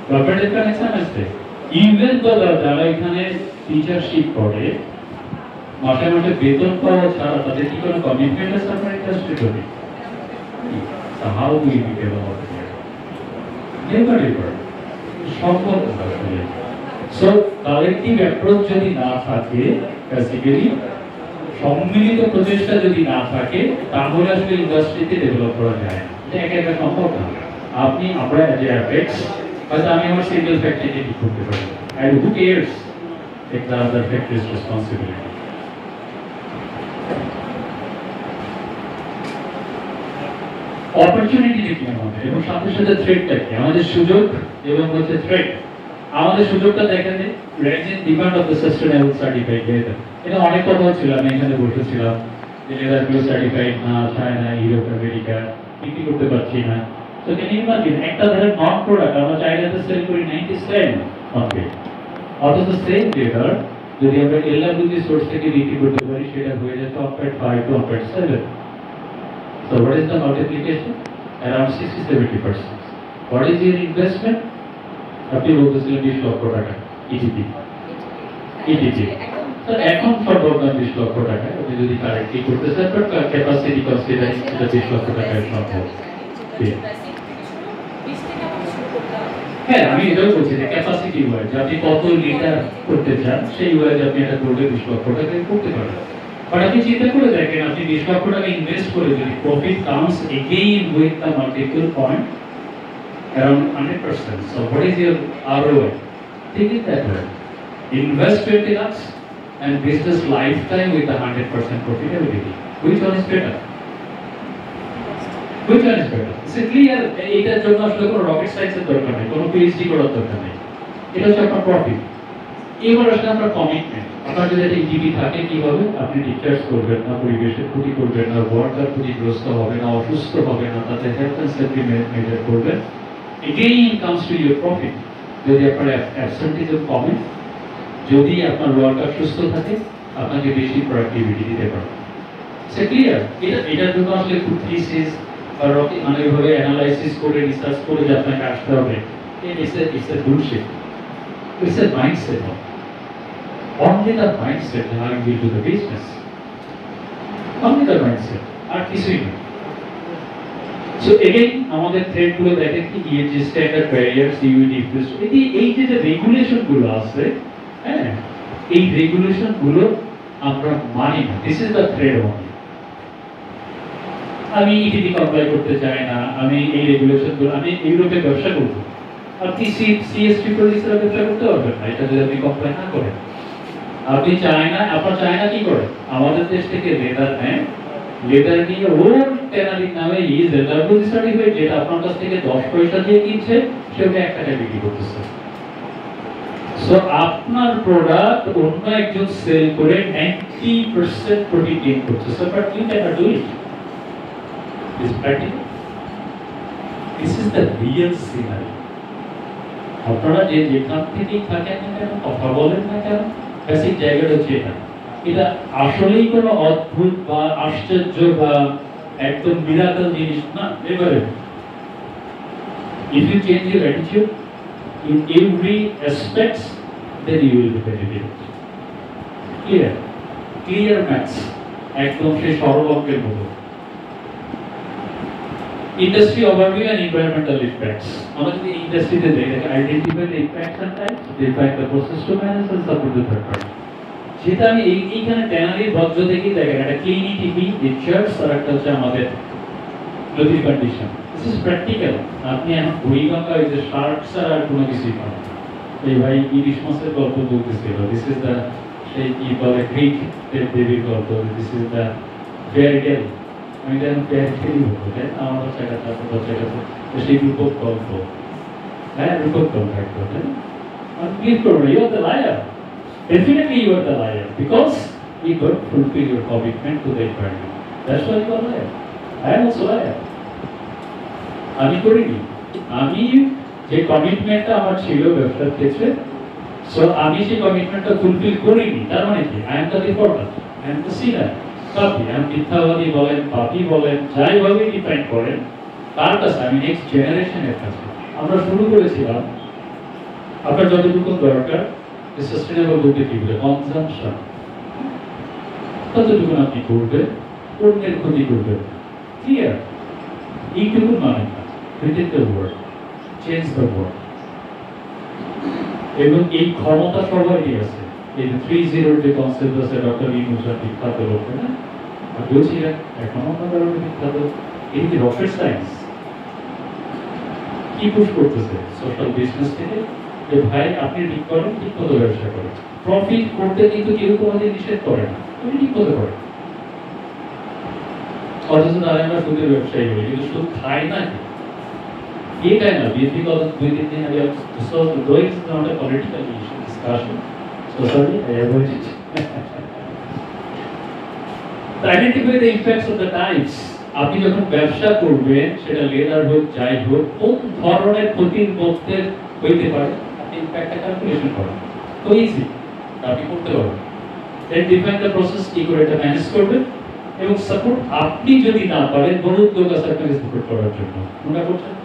গভর্নমেন্টের কানেকশন আছে? ইভেন তো যারা এখানে টিচারশিপ করে মাসে মাসে বেতন পাওয়া ছাড়া তাদের কি কোনো কমিটমেন্ট আছে আপনার ইন্ডাস্ট্রি করে? How we became our never সম্ভব না। সো কালেক্টিভ অ্যাপ্রোচ যদি না থাকে, বেসিক্যালি সম্মিলিত প্রচেষ্টা যদি না থাকে, তাহলে আসলে ইন্ডাস্ট্রিতে ডেভেলপ করা যায় না, এটা একা একা সম্ভব না। আপনি আমরা যে অ্যাপেক্স হয়তো আমি আমার সিঙ্গেল ফ্যাক্টরি ঠিক করতে পারি, and who cares take the other factories responsibility. Opportunity কি আমাদের, এবং সাথে সাথে থ্রেটটা কি? আমাদের সুযোগ এবং হচ্ছে থ্রেট। আমাদের সুযোগটা দেখেন যে range in demand of the sustainable certified leather, এটা অনেক কথা হচ্ছিল, আমি এখানে বসেছিলাম যে লেদারগুলো সার্টিফাইড না, চায়না, ইউরোপ, আমেরিকা বিক্রি করতে পারছি না। তো ক্যান ইউ ইমাজিন একটা ধরেন নন প্রোডাক্ট আমরা চাইনাতে সেল করি 97 ওকে, অথচ সেম লেদার যদি আমরা এলআরডি সোর্স থেকে বিক্রি করতে পারি সেটা হয়ে যায় 1.5 to 1.7। So what is the multiplication? Around 60-70%. What is your investment? আপনি বলতেছিলেন 20 লক্ষ টাকা ইটিপি। তো এখন সম্ভব না 20 লক্ষ টাকা, আপনি যদি কারেক্টলি করতে চান, বাট ক্যাপাসিটি কনসিডারিং সেটা 20 লক্ষ টাকায় সম্ভব। হ্যাঁ, আমি এটাও বলছি যে ক্যাপাসিটি ওয়াইজ আপনি কত লিটার করতে চান সেই ওয়াইজ আপনি এটা করলে 20 লক্ষ টাকায় করতে পারেন। বাট আপনি চিন্তা করে দেখেন, আপনি 20 লক্ষ টাকা ইনভেস্ট করে যদি profit comes again with the multiple point around 100%. So what is your ROI? Think it that way. Invest 20 lakhs and business lifetime with the 100% profitability. Which one is better? Which one is better? It's clear. এটার জন্য আসলে কোনো rocket সায়েন্সের দরকার নেই, কোনো PhD করার দরকার নেই। এটা হচ্ছে আপনার প্রফিট। এবার আসলে আপনার কমিটমেন্ট। আপনার যদি একটা ইটিভি থাকে, কি হবে? আপনি রিচার্জ করবেন না, পরিবেশের ক্ষতি করবেন না, ওয়ার্কার ক্ষতিগ্রস্ত হবে না, অসুস্থ হবে না, তাতে হেলথ অ্যান্ড সেফটি মেজার করবেন। Again comes to your profit. যদি আপনার অ্যাবসেন্টিজম কমে, যদি আপনার ওয়ার্কার সুস্থ থাকে, আপনাকে বেশি প্রোডাক্টিভিটি দিতে পারবে। সে ক্লিয়ার? এটার জন্য আসলে খুব থিসিস বা মানে এইভাবে অ্যানালাইসিস করে রিসার্চ করে যে আপনাকে আসতে হবে, it's a bullshit. It's a mindset. Only the mindset how you will do the business. Only the mindset. আর কিছুই না। So again, আমাদের থ্রেড গুলো দেখেন কি ESG স্ট্যান্ডার্ড ব্যারিয়ারস এই যে রেগুলেশন গুলো আছে, হ্যাঁ, এই রেগুলেশন গুলো আমরা মানি না। This is the thread only. আমি ইটিডি কমপ্লাই করতে চাই না, আমি এই রেগুলেশন গুলো, আমি ইউরোপে ব্যবসা করব, আপনি সিএসটি পলিসির ব্যবসা করতে পারবেন না এটা যদি আপনি কমপ্লাই না করেন। আপনি আপনার চায়না কি করে? আমাদের দেশ থেকে লেদার নেয়, লেদার নিয়ে ওর ট্যানারির নামে LWC সার্টিফিকেট, যেটা আপনার কাছ থেকে 10 পয়সা দিয়ে কিনছে, সেটা 1 টাকায় বিক্রি করতেছে। সো আপনার প্রোডাক্ট অন্য একজন সেল করে 90% প্রফিট গেইন করতেছে, but you cannot do it. Is practical. This is the real scenery. আপনারা যেখান থেকেই থাকেন না কেন, কথা বলেন না কেন, বেসিক জায়গাটা হচ্ছে এটা। এটা আসলেই কোনো অদ্ভুত বা আশ্চর্য বা একদম মিরাকল জিনিস না। এবারে if you change your attitude in every aspect, then you will be benefited. Clear maths, একদম সেই সরল অঙ্কের মতো। Industry overview and environmental impacts. আমরা যদি ইন্ডাস্ট্রিতে দেখি, identify the impacts and types, define the process to manage and support the third party. যেটা আমি এইখানে ট্যানারির বজ্র দেখি দেখেন, একটা ক্লিন ইটিভি, রিচার্জ, আর একটা হচ্ছে আমাদের নদীর কন্ডিশন। This is practical. আপনি এখন বুড়িগঙ্গা ওই যে শার্ক ছাড়া আর কোনো কিছুই পান। এই ভাই ইলিশ মাছের গল্প বলতেছিল, দিস ইজ দ্য সেই কি বলে গ্রিক দেবীর গল্প, this is the fairy tale. আমি তো এখন ফেয়ারি টেলই বলবো, তাই না? আমার হচ্ছে একটা সেই রূপক গল্প, হ্যাঁ রূপক গল্প একদম, তাই না? আমি ক্লিক করবো, you are the liar. Definitely you are the liar because you don't fulfill your commitment to the environment. That's why you are liar. I am also liar. আমি করিনি, আমি যে কমিটমেন্টটা আমার ছিল ব্যবসার ক্ষেত্রে, সো আমি সেই কমিটমেন্টটা ফুলফিল করিনি। তার মানে কি? I am the reporter, I am the sinner, পাপী। আমি মিথ্যাবাদী বলেন, পাপী বলেন, যাইভাবে ডিফাইন করেন, তার কাছে আমি নেক্সট জেনারেশনের কাছে। আমরা শুরু করেছিলাম আপনার যতটুকু দরকার সাস্টেনেবল বলতে কি বলে, কনজাম্পশন, ততটুকু আপনি করবেন, অন্যের ক্ষতি করবেন। ক্লিয়ার? এইটুকু মানে না, written the word, change the word. এবং এই ক্ষমতা সবারই আছে। এই যে 3-0 যে কনসেপ্ট আছে, ডক্টর ইনুসার বিখ্যাত লোক, না আগেও ছিলেন, এখনো আপনার বিখ্যাত। এই যে রকেট সায়েন্স কি পুশ করতেছে সোশ্যাল বিজনেস থেকে, যে ভাই আপনি ঠিক করেন, ঠিক মতো ব্যবসা করেন, প্রফিট করতে কিন্তু কেউ তোমাদের নিষেধ করে না, তুমি ঠিক মতো করেন। অথচ তারা আমরা সুদের ব্যবসায়ী বলি, কিন্তু সুদ খাই না। এটাই না, বিএনপি কত 2-3 দিন আগে political issue discussion, so sorry I avoided. Identify the impacts of the types. আপনি যখন ব্যবসা করবেন, সেটা লেদার হোক, যাই হোক, কোন ধরনের ক্ষতির মধ্যে হইতে পারে, আপনি ইম্প্যাক্টটা ক্যালকুলেশন করেন। তো ইজি, আপনি করতে পারবেন। দেন ডিফাইন দ্য প্রসেস, কি করে এটা ম্যানেজ করবেন, এবং সাপোর্ট আপনি যদি না পারেন, বহুত লোক আছে আপনাকে সাপোর্ট করার জন্য, মনে করছেন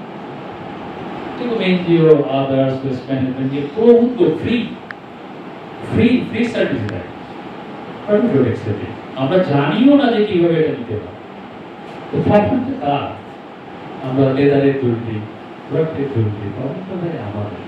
ঠিক এনজিও, আদার্স, ওয়েস্ট ম্যানেজমেন্ট দিয়ে বহুত ফ্রি সার্ভিস দেয়। আমরা জানিও না যে কিভাবে এটা নিতে হয়। তো প্রবলেমটা কার? আমরা লেদারের দুর্নীতি, রক্তের দুর্নীতি, প্রবলেমটা আমাদের।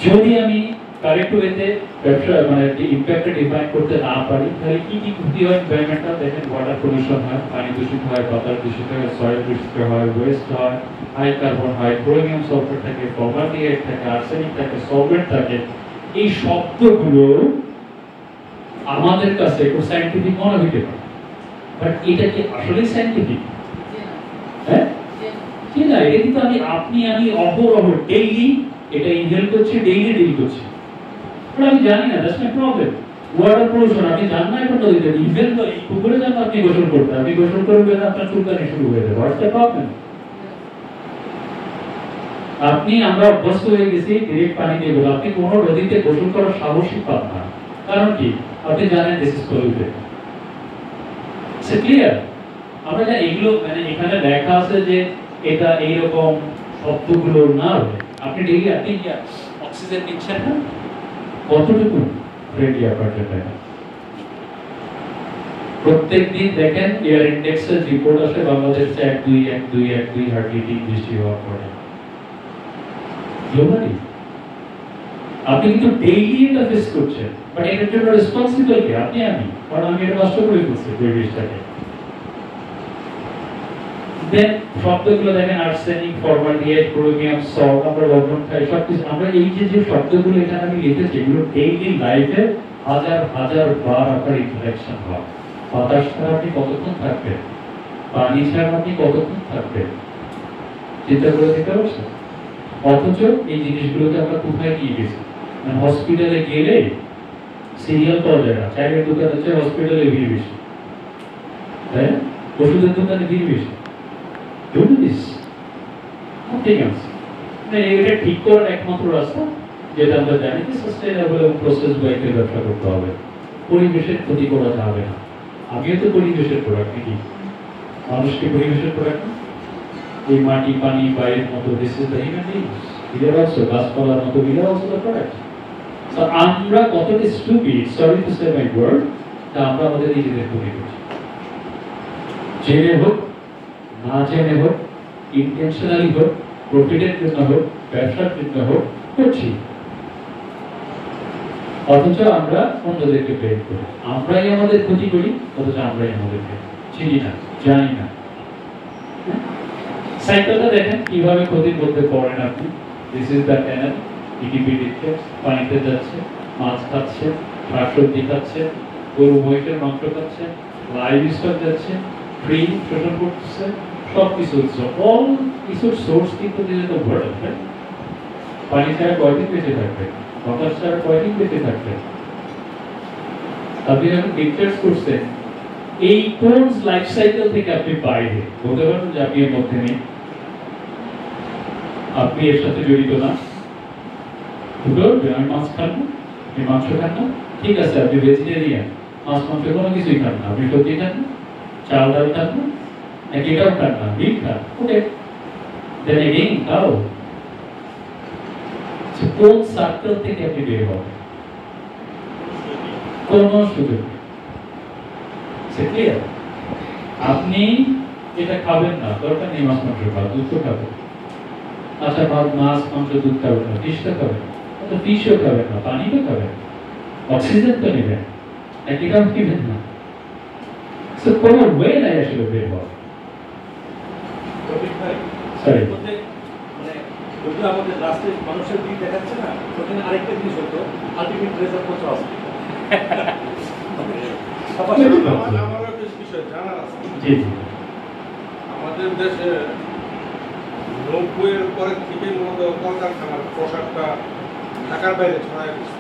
যদি আমি কারেক্ট ওয়েতে ব্যবসা মানে ইম্প্যাক্টটা ডিফাইন করতে না পারি তাহলে কি কি ক্ষতি হয় এনভায়রনমেন্টাল? দেখেন ওয়াটার পলিউশন হয়, পানি দূষিত হয়, বাতাস দূষিত হয়, সয়েল দূষিত হয়, ওয়েস্ট হয়, হাই কার্বন হয়, ক্রোমিয়াম সালফেট থাকে, ফর্মালডিহাইড থাকে, আর্সেনিক থাকে, সলভেন্ট থাকে। এই শব্দগুলো আমাদের কাছে একটু সায়েন্টিফিক মনে হইতে পারে, বাট এটা কি আসলে সায়েন্টিফিক? হ্যাঁ, ঠিক না। এটা কিন্তু আপনি আমি অহরহ ডেইলি এটা ইনহেল করছি, ডেইলি ডিল করছি, বাট আমি জানি না। That's my problem. Water pollution আপনি জানেন না এখন নদীতে, ইভেন তো এই পুকুরে যান আপনি গোসল করতে, আপনি গোসল করবেন আপনার চুলকানি শুরু হয়ে যাবে। What's the problem? আমরা অভ্যস্ত হয়ে গেছি ডিরেক্ট পানি দিয়ে গোসল। আপনি কোনো নদীতে গোসল করার সাহসই পান না, কারণ কি? আপনি জানেন this is polluted. Say clear? আমরা যা এগুলো মানে এখানে লেখা আছে যে এটা এইরকম শব্দগুলো না হবে। আপনি ডেইলি আপনি অক্সিজেন নিচ্ছেন না, কতটুকু ফ্রেন্ডলি আপনার জন্য? প্রত্যেক দিন দেখেন এয়ার ইন্ডেক্সের রিপোর্ট আসে বাংলাদেশে 1-2 1-2 1-2 হার্ট বিটিং বেশি হওয়ার পরে গ্লোবালি। আপনি কিন্তু ডেইলি এটা ফেস করছেন, বাট এটার জন্য রেসপন্সিবল কে? আপনি আমি, কারণ আমি এটা নষ্ট করে ফেলছি পরিবেশটাকে। দেন শব্দগুলো দেখেন আর্সেনিক, ফর্মালডিহাইড, ক্রোমিয়াম, সল্ট, আমরা লবণ খাই, সবকিছু আমরা এই যে শব্দগুলো এখানে আমি লিখেছি এগুলো ডেইলি লাইফে হাজার হাজার বার আপনার ইন্টারাকশন হয়। বাতাস ছাড়া আপনি কতক্ষণ থাকবেন? পানি ছাড়া আপনি কতক্ষণ থাকবেন? চিন্তা করে দেখতে পারছেন? অথচ এই জিনিসগুলোকে আমরা কোথায় নিয়ে গেছি? মানে হসপিটালে গেলে সিরিয়াল পাওয়া যায় না, চায়ের দোকান আছে, হসপিটালে ভিড় বেশি, তাই না? ওষুধের দোকানে ভিড় বেশি। Don't do this. Nothing else. এটা ঠিক করার একমাত্র রাস্তা যেটা আমরা জানি যে সাস্টেইনেবল এবং প্রসেস ওয়েতে ব্যবসা করতে হবে। পরিবেশের ক্ষতি করা যাবে না। আমিও তো পরিবেশের প্রোডাক্ট, নাকি মানুষকে পরিবেশের প্রোডাক্ট? এই মাটি, পানি, বায়ুর মতো this is the human beings. এদের অলসো গাছপালার মতো এরা অলসো দ্য প্রোডাক্ট। সো আমরা কতটা stupid, sorry to say my word, তা আমরা আমাদের নিজেদের ক্ষতি করছি। জেনে হোক না জেনে হোক, ইন্টেনশনালি হোক, প্রফিটের জন্য হোক, ব্যবসার জন্য হোক, করছি। অথচ আমরা অন্যদেরকে ব্লেম করি, আমরাই আমাদের ক্ষতি করি, অথচ আমরাই আমাদেরকে চিনি না, জানি না। সাইকেলটা দেখেন কিভাবে ক্ষতির মধ্যে পড়েন আপনি। This is the canal, ETP দিচ্ছে, পানিতে যাচ্ছে, মাছ খাচ্ছে, শাকসবজি খাচ্ছে, গরু মহিষের মাংস খাচ্ছে, লাইভ স্টক যাচ্ছে, ট্রি শোষণ করতেছে, সবকিছু হচ্ছে। অল কিছুর সোর্স কিন্তু নিজের তো ভরে আছে। পানি ছাড়া কয়দিন বেঁচে থাকবে? বাতাস ছাড়া কয়দিন বেঁচে থাকবে? আপনি যখন পিকচার্স করছেন এই কোন লাইফ সাইকেল থেকে আপনি বাইরে বলতে পারেন যে আপনি এর মধ্যে নেই, আপনি এর সাথে জড়িত না। আমি মাছ খান না, আপনি মাংস খান না, ঠিক আছে, আপনি ভেজিটেরিয়ান, মাছ মাংস কোনো কিছুই খান না, আপনি সবজি খান না, চাল ডাল খান না, নাকি এটাও খান না, মিট খান, ওকে, দেন এগেইন খাও। কোন সার্কেল থেকে আপনি বের হবেন? কোন সুযোগ নেই। আপনি এটা খাবেন না, দরকার নেই, মাছ মাংস খাওয়া, দুধ তো খাবেন। আচ্ছা, মাছ মাংস দুধ খাবেন না, ফিশটা খাবেন, ফিশও খাবেন না, পানি তো খাবেন, অক্সিজেন তো নেবেন, একটাও নেবেন না। কোনো ওয়ে নাই আসলে বের হওয়া। সরি, যদি আমাদের রাস্তায় মানুষের দিক দেখাচ্ছে না, ওখানে আরেকটা জিনিস হতো, আলটিমেট রেজাল্ট হচ্ছে অস্ট্রেলিয়া। আমারও কিছু বিষয় জানার আছে। জি জি, আমাদের দেশে 90-এর পরের থেকে মূলত কলকারখানার পোশাকটা ঢাকার বাইরে ছড়ায় গেছে।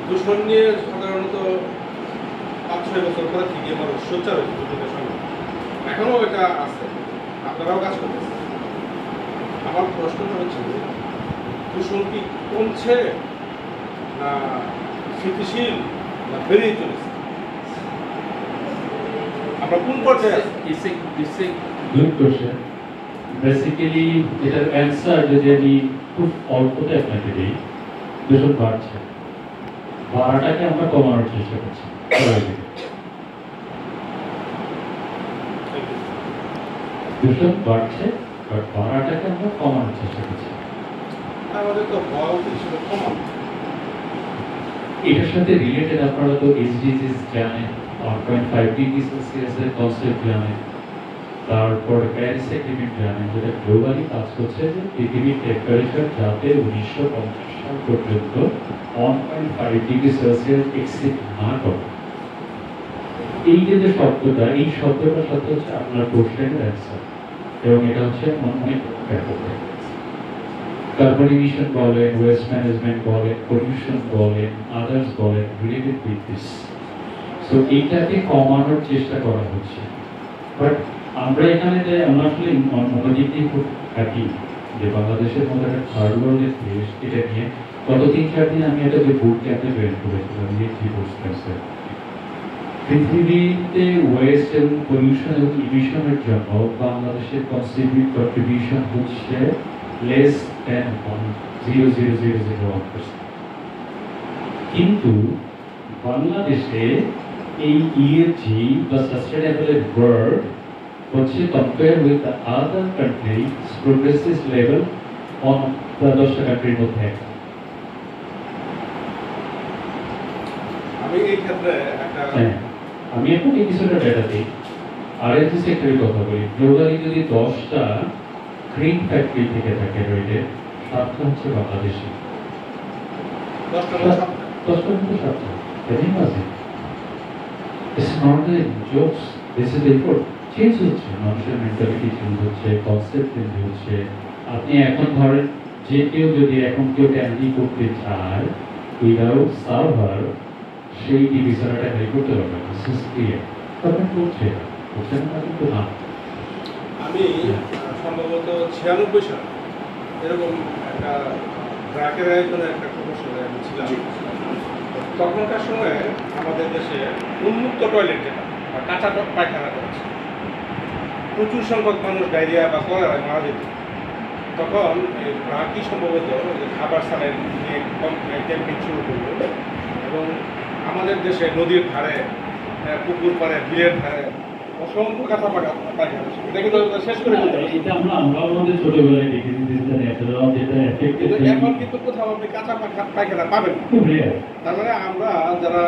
দূষণ নিয়ে সাধারণত 5-6 বছর পরে থেকে মানুষ সোচ্চার হয়েছে দুর্নীতির সঙ্গে, এখনও এটা আছে, আপনারাও কাজ করতেছেন। আমার প্রশ্নটা হচ্ছে দূষণ কি কমছে না স্থিতিশীল না বেড়েই চলেছে? আমরা কোন পর্যায়ে আছি? Good question. বেসিক্যালি এটার অ্যান্সার যদি আমি খুব অল্পতে আপনাকে দিই, দূষণ বাড়ছে, বাড়াটাকে আমরা কমানোর চেষ্টা করছি। দূষণ বাড়ছে, বাট বাড়াটাকে আমরা কমানোর চেষ্টা করছি। আমাদের তো হওয়া উচিত ছিল কমান। এটার সাথে রিলেটেড আপনারা তো এসডিজিস জানেন, 1.5 ডিগ্রি সেলসিয়াসের কনসেপ্ট জানেন, তারপর প্যারিস এগ্রিমেন্ট জানেন, যেটা গ্লোবালি কাজ করছে যে পৃথিবীর টেম্পারেচার যাতে 1950 সাল পর্যন্ত 1.5 ডিগ্রি সেলসিয়াস এক্সিড না করে। এই যে শব্দটা, এই শব্দটার সাথে হচ্ছে আপনার কোশ্চেনের অ্যান্সার, এবং এটা হচ্ছে অনেক ব্যাপক। কার্বন ইমিশন বলেন, ওয়েস্ট ম্যানেজমেন্ট বলেন, পলিউশন বলেন, আদার্স বলেন, রিলেটেড উইথ দিস। সো এইটাকে কমানোর চেষ্টা করা হচ্ছে। বাট আমরা এখানে যে আমরা আসলে অন্যদিক দিয়ে খুব হ্যাপি যে বাংলাদেশের মধ্যে একটা থার্ড ওয়ার্ল্ডের দেশ, এটা নিয়ে গত 3-4 দিন আমি একটা যে বুট ক্যাম্পে জয়েন করেছিলাম, পৃথিবীতে ওয়েস্ট এবং পলিউশন এবং ইমিশনের জন্য বাংলাদেশের কন্ট্রিবিউশন হচ্ছে less than 0.0001%. কিন্তু বাংলাদেশে এই ESG বা সাস্টেনেবল ওয়ার্ড হচ্ছে compare with the other countries progressive level on the 10টা কান্ট্রির মধ্যে একটা। আমি এই ক্ষেত্রে একটা আমি এখন এই কিছুটা ডেটা দিই। আরএনজি সেক্টরের কথা বলি, গ্লোবালি যদি 10টা গ্রিন ফ্যাক্টরি থেকে থাকে রয়েছে, 7টা হচ্ছে বাংলাদেশে। 10টা কিন্তু 7টা এটাই আছে। It's not a jokes, this is the effort. Change হচ্ছে, মানুষের মেন্টালিটি চেঞ্জ হচ্ছে, কনসেপ্ট চেঞ্জ হচ্ছে। আপনি এখন ধরেন যে কেউ যদি এখন কেউ ট্যালি করতে চায় উইদাউট সার্ভার, সেই ডিভিশনটা ট্যালি করতে পারবে না, সিস্টেম তখন করছে না কিন্তু না। আমি সম্ভবত 96 সাল এরকম একটা ট্রাকের আয়োজনে একটা প্রকৌশলে আমি ছিলাম। তখনকার সময়ে আমাদের দেশে উন্মুক্ত টয়লেট যেটা বা কাঁচা পায়খানা করেছে, প্রচুর সংখ্যক মানুষ ডায়রিয়া বা কলেরায় মারা যেত। তখন এই ট্রাকই সম্ভবত খাবার সালের নিয়ে ক্যাম্পিং শুরু করলো, এবং আমাদের দেশে নদীর ধারে, পুকুর পাড়ে, বিলের ধারে অসংখ্য কাঁচা পায়খানা। এটা কিন্তু শেষ করে দিতে হবে। এটা আমরা আমাদের ছোটবেলায় দেখেছি, এখন কিন্তু কোথাও আপনি কাঁচা পায়খানা পাবেন না। তার মানে আমরা যারা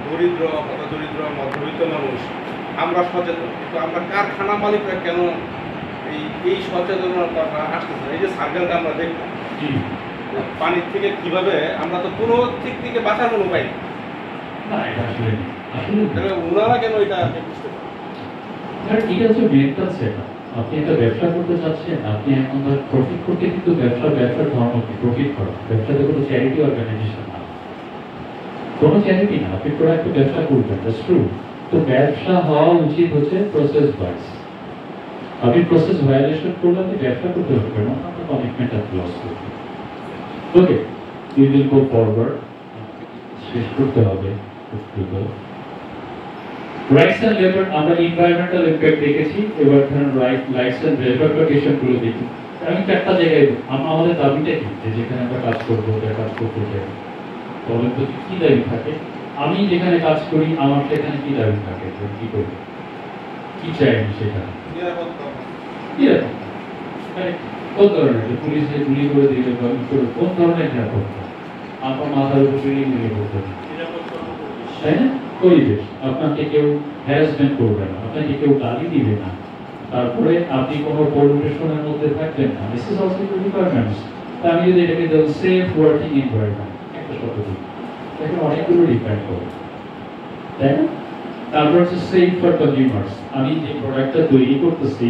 দরিদ্র, মধ্যবিত্ত মানুষ, আমরা সচেতন, কিন্তু আমরা কারখানা মালিকরা কেন এই সচেতনতা আসতেছে? এই যে সার্কেলটা আমরা দেখলাম পানির থেকে কিভাবে, আমরা তো কোনো দিক থেকে বাঁচার কোনো উপায় নেই। ওনারা কেন এটা বুঝতে পারেন? এটা হচ্ছে মেন্টাল সেটআপ। আপনি একটা ব্যবসা করতে চাচ্ছেন, আপনি এখন ধর প্রফিট করতে, কিন্তু ব্যবসার ধর্ম কি? প্রফিট করা। ব্যবসাতে কোনো চ্যারিটি অর্গানাইজেশন না, কোনো চ্যারিটি না। আপনি পুরো একটা ব্যবসা করবেন, দ্যাটস ট্রু। তো ব্যবসা হওয়া উচিত হচ্ছে প্রসেস ওয়াইজ। আপনি প্রসেস ভায়োলেশন করলে আপনি ব্যবসা করতে পারবেন না, আপনার কমিটমেন্ট আপনি লস করবেন। ওকে, উই উইল গো ফরওয়ার্ড। শেষ করতে হবে। রাইটস অ্যান্ড লেবার, আমরা এনভায়রনমেন্টাল ইমপ্যাক্ট দেখেছি, এবার ধরুন রাইটস অ্যান্ড লেবার কন্ডিশনগুলো দেখি। আমি 4টা জায়গায় আমাদের দাবিটা কি, যে যেখানে আমরা কাজ করবো, কাজ করতে চাই, তবে তো কি দাবি থাকে? আমি যেখানে কাজ করি আমার সেখানে কি দাবি থাকে, কি করবো, কি চাই আমি সেখানে? কোন ধরনের পুলিশে গুলি করে দিলে বা কোন ধরনের নিরাপত্তা? আপনার মাথার উপর বিল্ডিং নিয়ে করতে, তাই না? পরিবেশ, আপনাকে কেউ হ্যারাসমেন্ট করবে না, আপনাকে কেউ গালি দিবে না, তারপরে আপনি কোনো পলিউশনের মধ্যে থাকবেন না। This is also requirements. আমি যদি এটাকে সেফ ওয়ার্কিং এনভায়রনমেন্ট একটা শব্দ দিই, এখানে অনেকগুলো রিফাইন করবো, তাই না? তারপর হচ্ছে সেফ ফর কনজিউমার্স। আমি যে প্রোডাক্টটা তৈরি করতেছি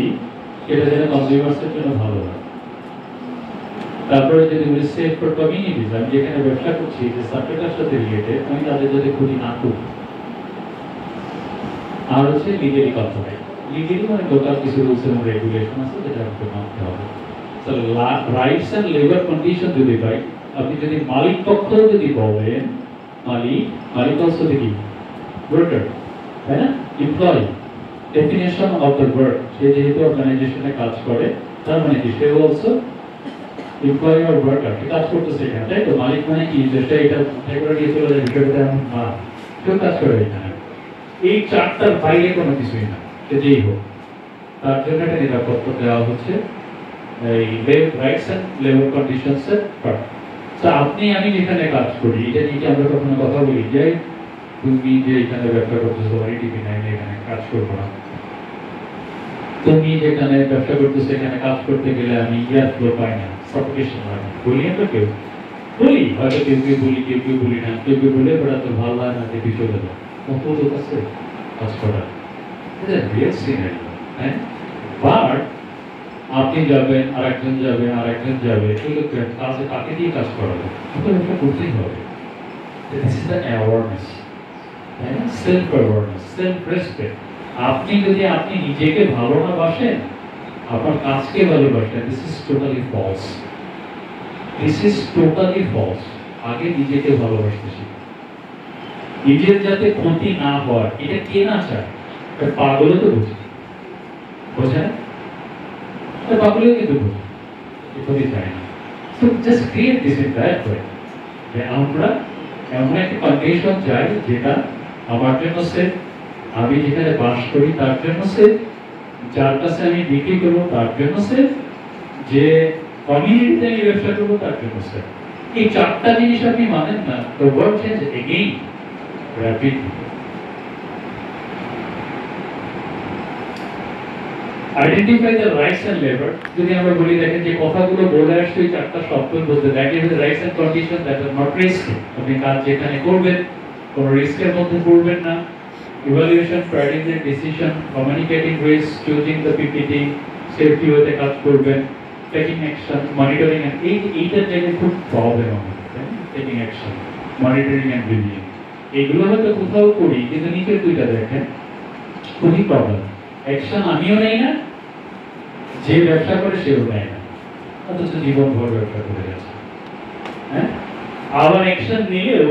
সেটা যেন কনজিউমার্সের জন্য ভালো হয়। তারপরে যদি বলি সেফ ফর কমিউনিটিজ, আমি যেখানে ব্যবসা করছি, যে সাবজেক্টের সাথে রিলেটেড, আমি তাদের যাতে ক্ষতি না করি। আর হচ্ছে লিগেলি কনফার্মেন্ট। লিগেলি মানে লোকাল কিছু রুলস এবং রেগুলেশন আছে যেটা আমাকে মানতে হবে। তো রাইটস অ্যান্ড লেবার কন্ডিশন যদি পাই, আপনি যদি মালিক পক্ষ যদি বলেন, মালিক অলসো দেখি ওয়ার্কার, তাই না? Employee, definition of the work, সে যেহেতু অর্গানাইজেশনে কাজ করে, তার মানে কি সে অলসো এমপ্লয়ি অর ওয়ার্কার, কাজ করতেছে এখানে, তাই তো? মালিক মানে কি, যেটা এটা করে দিয়ে চলে যায়, ভিতরে এমন না, কেউ কাজ করে এখানে। এই 4টার বাইরে কোনো কিছুই না, যেই হোক, তার জন্য একটা নিরাপত্তা দেওয়া হচ্ছে। রাইটস অ্যান্ড লেবার কন্ডিশনসের পার্ট। তো আপনি আমি যেখানে কাজ করি, এটা নিয়ে আমরা কখনো কথা বলি যে তুমি যে এখানে ব্যবসা করতেছো টিভি নাইনে এখানে কাজ করবো না, তুমি যেখানে ব্যবসা করতেছো এখানে কাজ করতে গেলে আমি ইয়ার ফ্লো পাই না, সাফোকেশন হয় না, বলি না তো কেউ, বলি হয়তো কেউ কেউ বলি, কেউ কেউ বলি না, কেউ কেউ বলে ওরা তো ভালো হয় না, দেখি চলে যায়, কত লোক আছে কাজ করার, রিয়েল সিনারি। হ্যাঁ, বাট আপনি যাবেন, আরেকজন যাবে, আরেকজন যাবে, কাজে কাকে দিয়ে কাজ করাবে, ব্যবসা করতেই হবে। This is the awareness, self awareness, self respect. আপনি যদি আপনি নিজেকে ভালো না বাসেন, আপনার কাজকে ভালোবাসেন, this is totally false, this is totally false. আগে নিজেকে ভালোবাসতে শিখুন, নিজের যাতে ক্ষতি না হয়, এটা কে না চায়? পাগলও তো বুঝে, বোঝে না? পাগলও কিন্তু বুঝে, ক্ষতি চায় না। So just create this in that way, যে আমরা এমন একটা কন্ডিশন চাই যেটা আমার জন্য সেফ, আমি যেখানে বাস করি তার জন্য সেফ, যার কাছে আমি বিক্রি করবো তার জন্য সেফ, যে কমিউনিটিতে আমি ব্যবসা করবো তার জন্য সেফ। এই চারটা জিনিস আপনি মানেন না, তো world change again rapidly. Identify the rights and labour. যদি আমরা বলি, দেখেন যে কথাগুলো বলে আসছে ওই চারটা শব্দ বলতে, that is the rights and condition that are not risky. আপনি কাজ যেখানে করবেন কোনো রিস্কের মধ্যে পড়বেন না। Evaluation, prioritising the decision, communicating risk, choosing the PPT, safety ওয়েতে কাজ করবেন, টেকিং অ্যাকশন, মনিটরিং। এইটার জায়গায় খুব প্রবলেম আমাদের, taking action, monitoring and reviewing. এগুলো হয়তো কোথাও করি, কিন্তু নিচের দুইটা দেখেন খুবই প্রবলেম। অ্যাকশন আমিও নেই না, যে ব্যবসা করে সেও নেয় না, অথচ জীবনভর ব্যবসা করে যাচ্ছে। হ্যাঁ, আবার অ্যাকশন নিলেও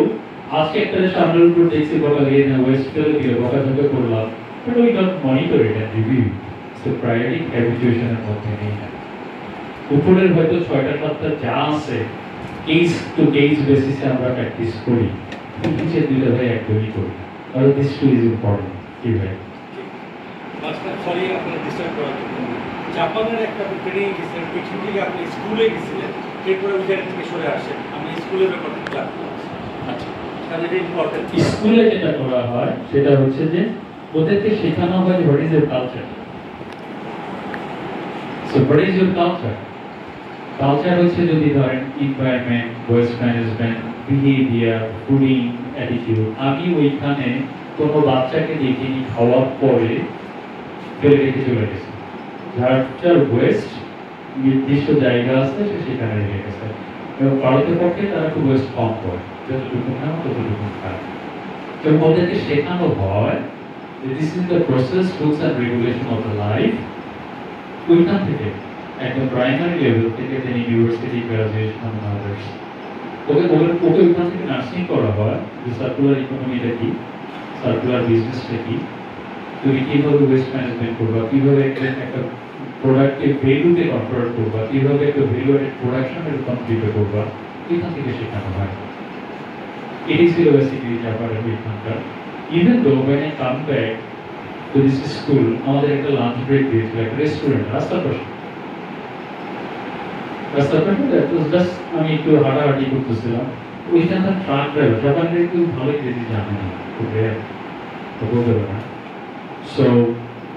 আজকে একটা সামনের উপর দেখছি বকা দিয়ে না, ওয়েস্ট ফেলে দিয়ে বকাঝকা করলাম, but we don't monitor it and review. So priority হ্যাবিচুয়েশনের মধ্যে নেই না। উপরের হয়তো 6টা-7টা যা আছে কেস টু কেস বেসিসে আমরা প্র্যাকটিস করি, নিচের দুইটা ভাই একদমই করি। তাহলে দিস টু ইজ ইম্পর্টেন্ট। কি ভাই? সরি আপনার ডিস্টার্ব করার জন্য, জাপানের একটা ট্রেনিং গেছিলেন, পিছন থেকে আপনি স্কুলে গেছিলেন, এরপরে উইজার থেকে সরে আসেন, আমি স্কুলের ব্যাপারটা জানতে চাচ্ছি। আচ্ছা, তাহলে এটা ইম্পর্টেন্ট। স্কুলে যেটা করা হয় সেটা হচ্ছে যে ওদেরকে শেখানো হয় what is your culture. So what is your culture? Culture হচ্ছে যদি ধরেন environment, waste management, behaviour, fooding, attitude. আমি ওইখানে কোনো বাচ্চাকে দেখিনি খাওয়ার পরে ফেলে রেখে চলে গেছে, যার ওয়েস্ট নির্দিষ্ট জায়গা আছে সে সেখানে রেখে গেছে। এবং ভারতের পক্ষে তারা খুব ওয়েস্ট কম করে, যতটুকু খান ততটুকু খান। তো ওদেরকে শেখানো হয় যে this is the process, rules and regulation of the life. ওইখান থেকে একদম প্রাইমারি লেভেল থেকে তিনি ইউনিভার্সিটি গ্রাজুয়েশন আদার্স, ওকে ওইখান থেকে নার্সিং করা হয় যে সার্কুলার ইকোনমিটা কি, সার্কুলার বিজনেসটা কি, তুমি কিভাবে ওয়েস্ট ম্যানেজমেন্ট করবা, কিভাবে একটা প্রোডাক্টকে ভ্যালুতে কনভার্ট করবা, কিভাবে একটা ভ্যালু অ্যাডেড প্রোডাকশনে রূপান্তরিত করবা, এখান থেকে শেখানো হয়। এটি ছিল বেসিক্যালি জাপানের ওইখানকার। Even though when I come back to this school, আমাদের একটা লাঞ্চ ব্রেক দিয়েছিল একটা রেস্টুরেন্ট রাস্তার পাশে। জাস্ট আমি একটু হাঁটাহাঁটি করতেছিলাম, ওইখানকার ট্রাক ড্রাইভার, জাপানের একটু ভালো ইংরেজি জানে না, খুব রেয়ার তো বলতে পারে না। সো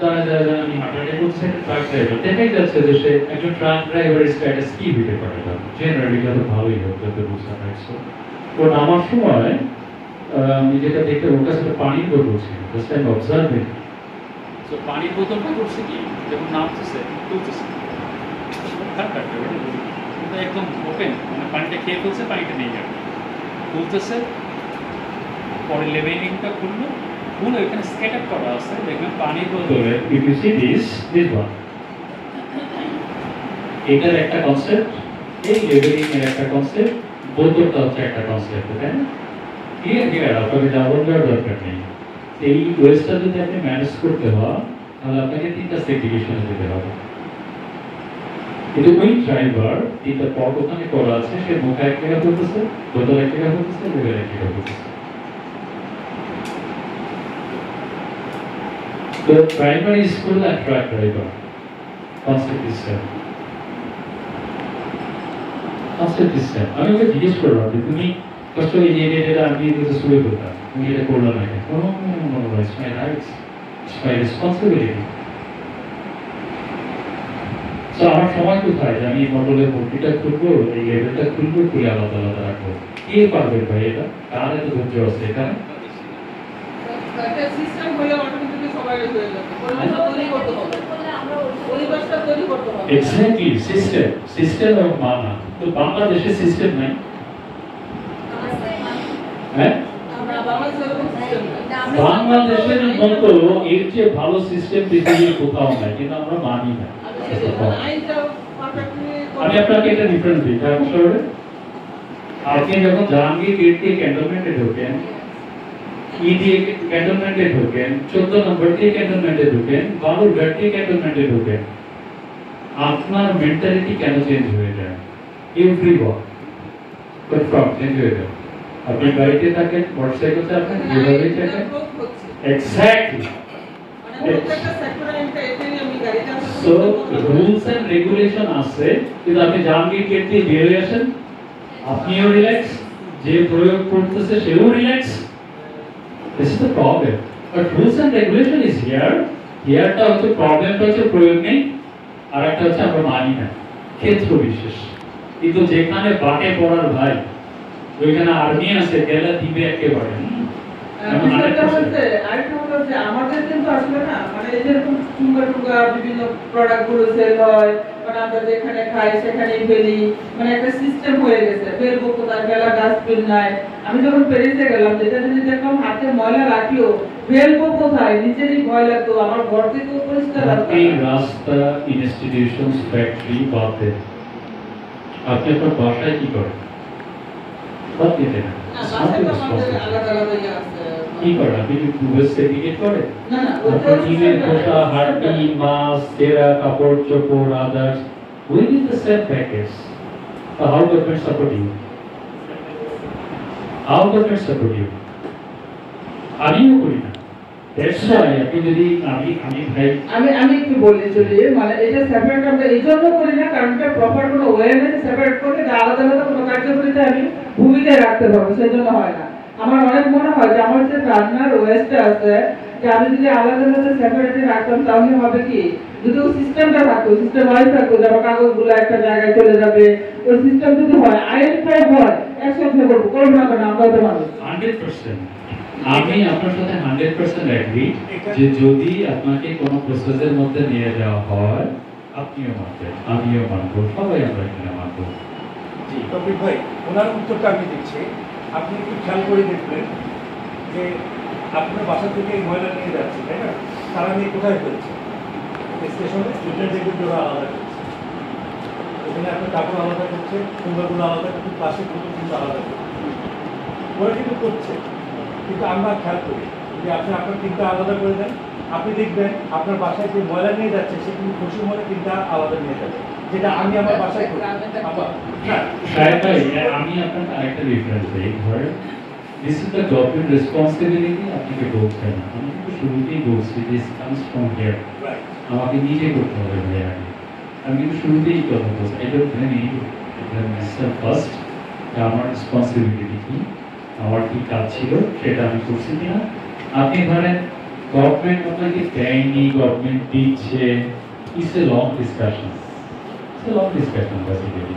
তারা যারা আমি হাঁটাহাঁটি করছি, একটা ট্রাক ড্রাইভার দেখাই যাচ্ছে যে সে একজন ট্রাক ড্রাইভারের স্ট্যাটাস কি হইতে পারে, জেনারেলি যত ভালোই হোক, যত বুঝতে পারছো। তো নামার সময় আমি যেটা দেখতে, ওর কাছে একটা পানির বোতল ছিল, just I am observing. So পানির বোতলটা করছে কি, যখন নামতেছে তুলতেছে, একদম ওপেন, মানে পানিটা খেয়ে ফেলছে, পানিটা নেই যাবে, তুলতেছে, পরে লেভেলিংটা খুললো, খুলে ওইখানে স্ক্যাটার করা আছে, দেখবেন পানির বোতলে if you see this one, এটার একটা কনসেপ্ট, এই লেভেলিং এর একটা কনসেপ্ট, বোতলটা হচ্ছে একটা কনসেপ্ট, তাই না? ক্লিয়ার, আপনাকে যাওয়ার দরকার নেই। এই ওয়েস্টটা যদি আপনি ম্যানেজ করতে হয়, তাহলে আপনাকে 3টা সেগ্রিগেশনে যেতে হবে। কিন্তু ওই ড্রাইভার 3টা পথ ওখানে করা আছে, সে মুখে এক জায়গা করতেছে, বোতল এক জায়গা করতেছে, লেভেল এক জায়গা করতেছে। The primary school and truck driver concept is concept system আমি ওকে জিজ্ঞেস করলাম যে তুমি কষ্ট এই যে এটা আমি তো শুরু করতাম তুমি এটা করলো না কেন it's my rights it's my responsibility. তো আমার সময় কোথায় যে আমি মডেলের ভর্তিটা খুলবো এই লেভেলটা খুলবো খুলে আলাদা আলাদা রাখবো কে পারবে ভাই এটা কার এত ধৈর্য আছে এখানে একটা সিস্টেম হলে অটোমেটিক্যালি সবাই হয়ে যাবে পরিবেশটা তৈরি করতে হবে পরিবেশটা তৈরি করতে হবে এক্স্যাক্টলি সিস্টেম এবং মানা তো বাংলাদেশে সিস্টেম নাই হ্যাঁ আমরা বাংলাদেশে এরকম সিস্টেম বাংলাদেশের মতো এর চেয়ে ভালো সিস্টেম পৃথিবীর কোথাও নাই কিন্তু আমরা মানি না আইনটা পারফেক্টলি আমি আপনাকে এটা ডিফারেন্স দিই তার সরে আপনি যখন জাহাঙ্গীর গেট দিয়ে ক্যান্টনমেন্টে ঢোকেন ই দিয়ে ক্যান্টনমেন্টে ঢোকেন 14 নম্বর দিয়ে ক্যান্টনমেন্টে ঢোকেন বালুরঘাট দিয়ে ক্যান্টনমেন্টে ঢোকেন আপনার মেন্টালিটি কেন চেঞ্জ হয়ে যায় এভরিওয়ান কনফার্ম চেঞ্জ হয়ে যায় আপনি গাড়িতে থাকেন মোটরসাইকেল চালান যেভাবে থাকেন exactly so rules and regulation আছে কিন্তু আপনি জাহাঙ্গীর গেট দিয়ে বের হয়ে আসেন আপনিও রিল্যাক্স যে প্রয়োগ করতেছে সেও relax this is the problem but rules and regulation is হিয়ারটা হচ্ছে প্রবলেমটা হচ্ছে প্রয়োগ নেই আর একটা হচ্ছে আমরা মানি না ক্ষেত্র বিশেষ কিন্তু যেখানে বাটে পড়ার ভাই ওইখানে আর্মি আছে গেলে দিবে একেবারে আমাদের কিন্তু আসলে না মানে এই যেরকম টুঙ্গা টুঙ্গা বিভিন্ন প্রোডাক্ট গুলো সেল হয় মানে আমরা যেখানে খাই সেখানে ফেলি মানে একটা সিস্টেম হয়ে গেছে ফেলবো কোথায় ফেলা ডাস্টবিন নাই আমি যখন প্যারিসে গেলাম যেটা যদি দেখলাম হাতে ময়লা রাখিও ফেলবো কোথায় নিজেরই ভয় লাগতো আমার ঘর থেকেও পরিষ্কার রাখতাম এই রাস্তা ইনস্টিটিউশনস ফ্যাক্টরি বাদে আপনি আপনার বাসায় কি করেন বাদ দিতে না আলাদা আলাদা ইয়ে আছে কি করেন আপনি কি পূর্বে সেগ্রিগেট করেন না না আপনার ডিমের খোসা হাড্ডি মাছ তেরা কাপড় চোপড় others within the same package how government support you how government support you আমিও করি না that's why আপনি যদি আমি ভাই আমি একটু বলি যদি মানে এটা সেপারেট আমরা এই জন্য করি না কারণ এটা প্রপার কোনো ওয়েতে সেপারেট করে আলাদা আলাদা কোনো কার্যকরিতা আমি ভূমিকায় রাখতে পারবো সেজন্য হয় না আমার অনেক মনে হয় যে আমার যে রান্নার ওয়েস্টটা আছে যে আমি যদি আলাদা আলাদা সেপারেটে রাখতাম তাহলে হবে কি যদি ওই সিস্টেমটা থাকতো সিস্টেম ওয়াইজ থাকতো যে আমার কাগজগুলো একটা জায়গায় চলে যাবে ওই সিস্টেম যদি হয় আইডেন্টিফাই হয় একসাথে করবো করবো না কেন আমরা তো মানুষ 100% আমি আপনার সাথে 100% এগ্রি যে যদি আপনাকে কোনো প্রসেসের মধ্যে নিয়ে যাওয়া হয় আপনিও মানবেন আমিও মানবো সবাই আমরা এখানে মানবো জি তৌফিক ভাই ওনার উত্তরটা আমি দিচ্ছি আপনি একটু খেয়াল করে দেখবেন যে আপনার বাসা থেকে এই ময়লা নিয়ে যাচ্ছে তাই না তারা নিয়ে কোথায় ফেলছে স্টেশনে স্টুডেন্ট দেখবেন ওরা আলাদা করছে ওখানে আপনার কাপড় আলাদা করছে কুমড়াগুলো আলাদা করছে প্লাস্টিকগুলো কিন্তু আলাদা করছে ওরা কিন্তু করছে কিন্তু আমরা খেয়াল করি যে আপনি আপনার তিনটা আলাদা করে দেন আপনি দেখবেন আপনার বাসায় যে ময়লা নিয়ে যাচ্ছে সে কিন্তু খুশি মনে তিনটা আলাদা নিয়ে যাবে যেটা আমি আমার বাসায় করি সাহেব ভাই আমি আপনাকে আরেকটা রেফারেন্স দিই ধরেন this is the government responsibility আপনাকে বলছেন না আমি কিন্তু শুরুতেই বলছি দিস কামস ফ্রম হিয়ার আমাকে নিজে করতে হবে ভাই আগে আমি কিন্তু শুরুতেই কথা বলছি I don't blame you I blame myself first আমার রেসপন্সিবিলিটি কি আমার কি কাজ ছিল সেটা আমি করছি কিনা আপনি ধরেন গভর্নমেন্ট আপনাকে দেয়নি গভর্নমেন্ট দিচ্ছে it's a long discussion basically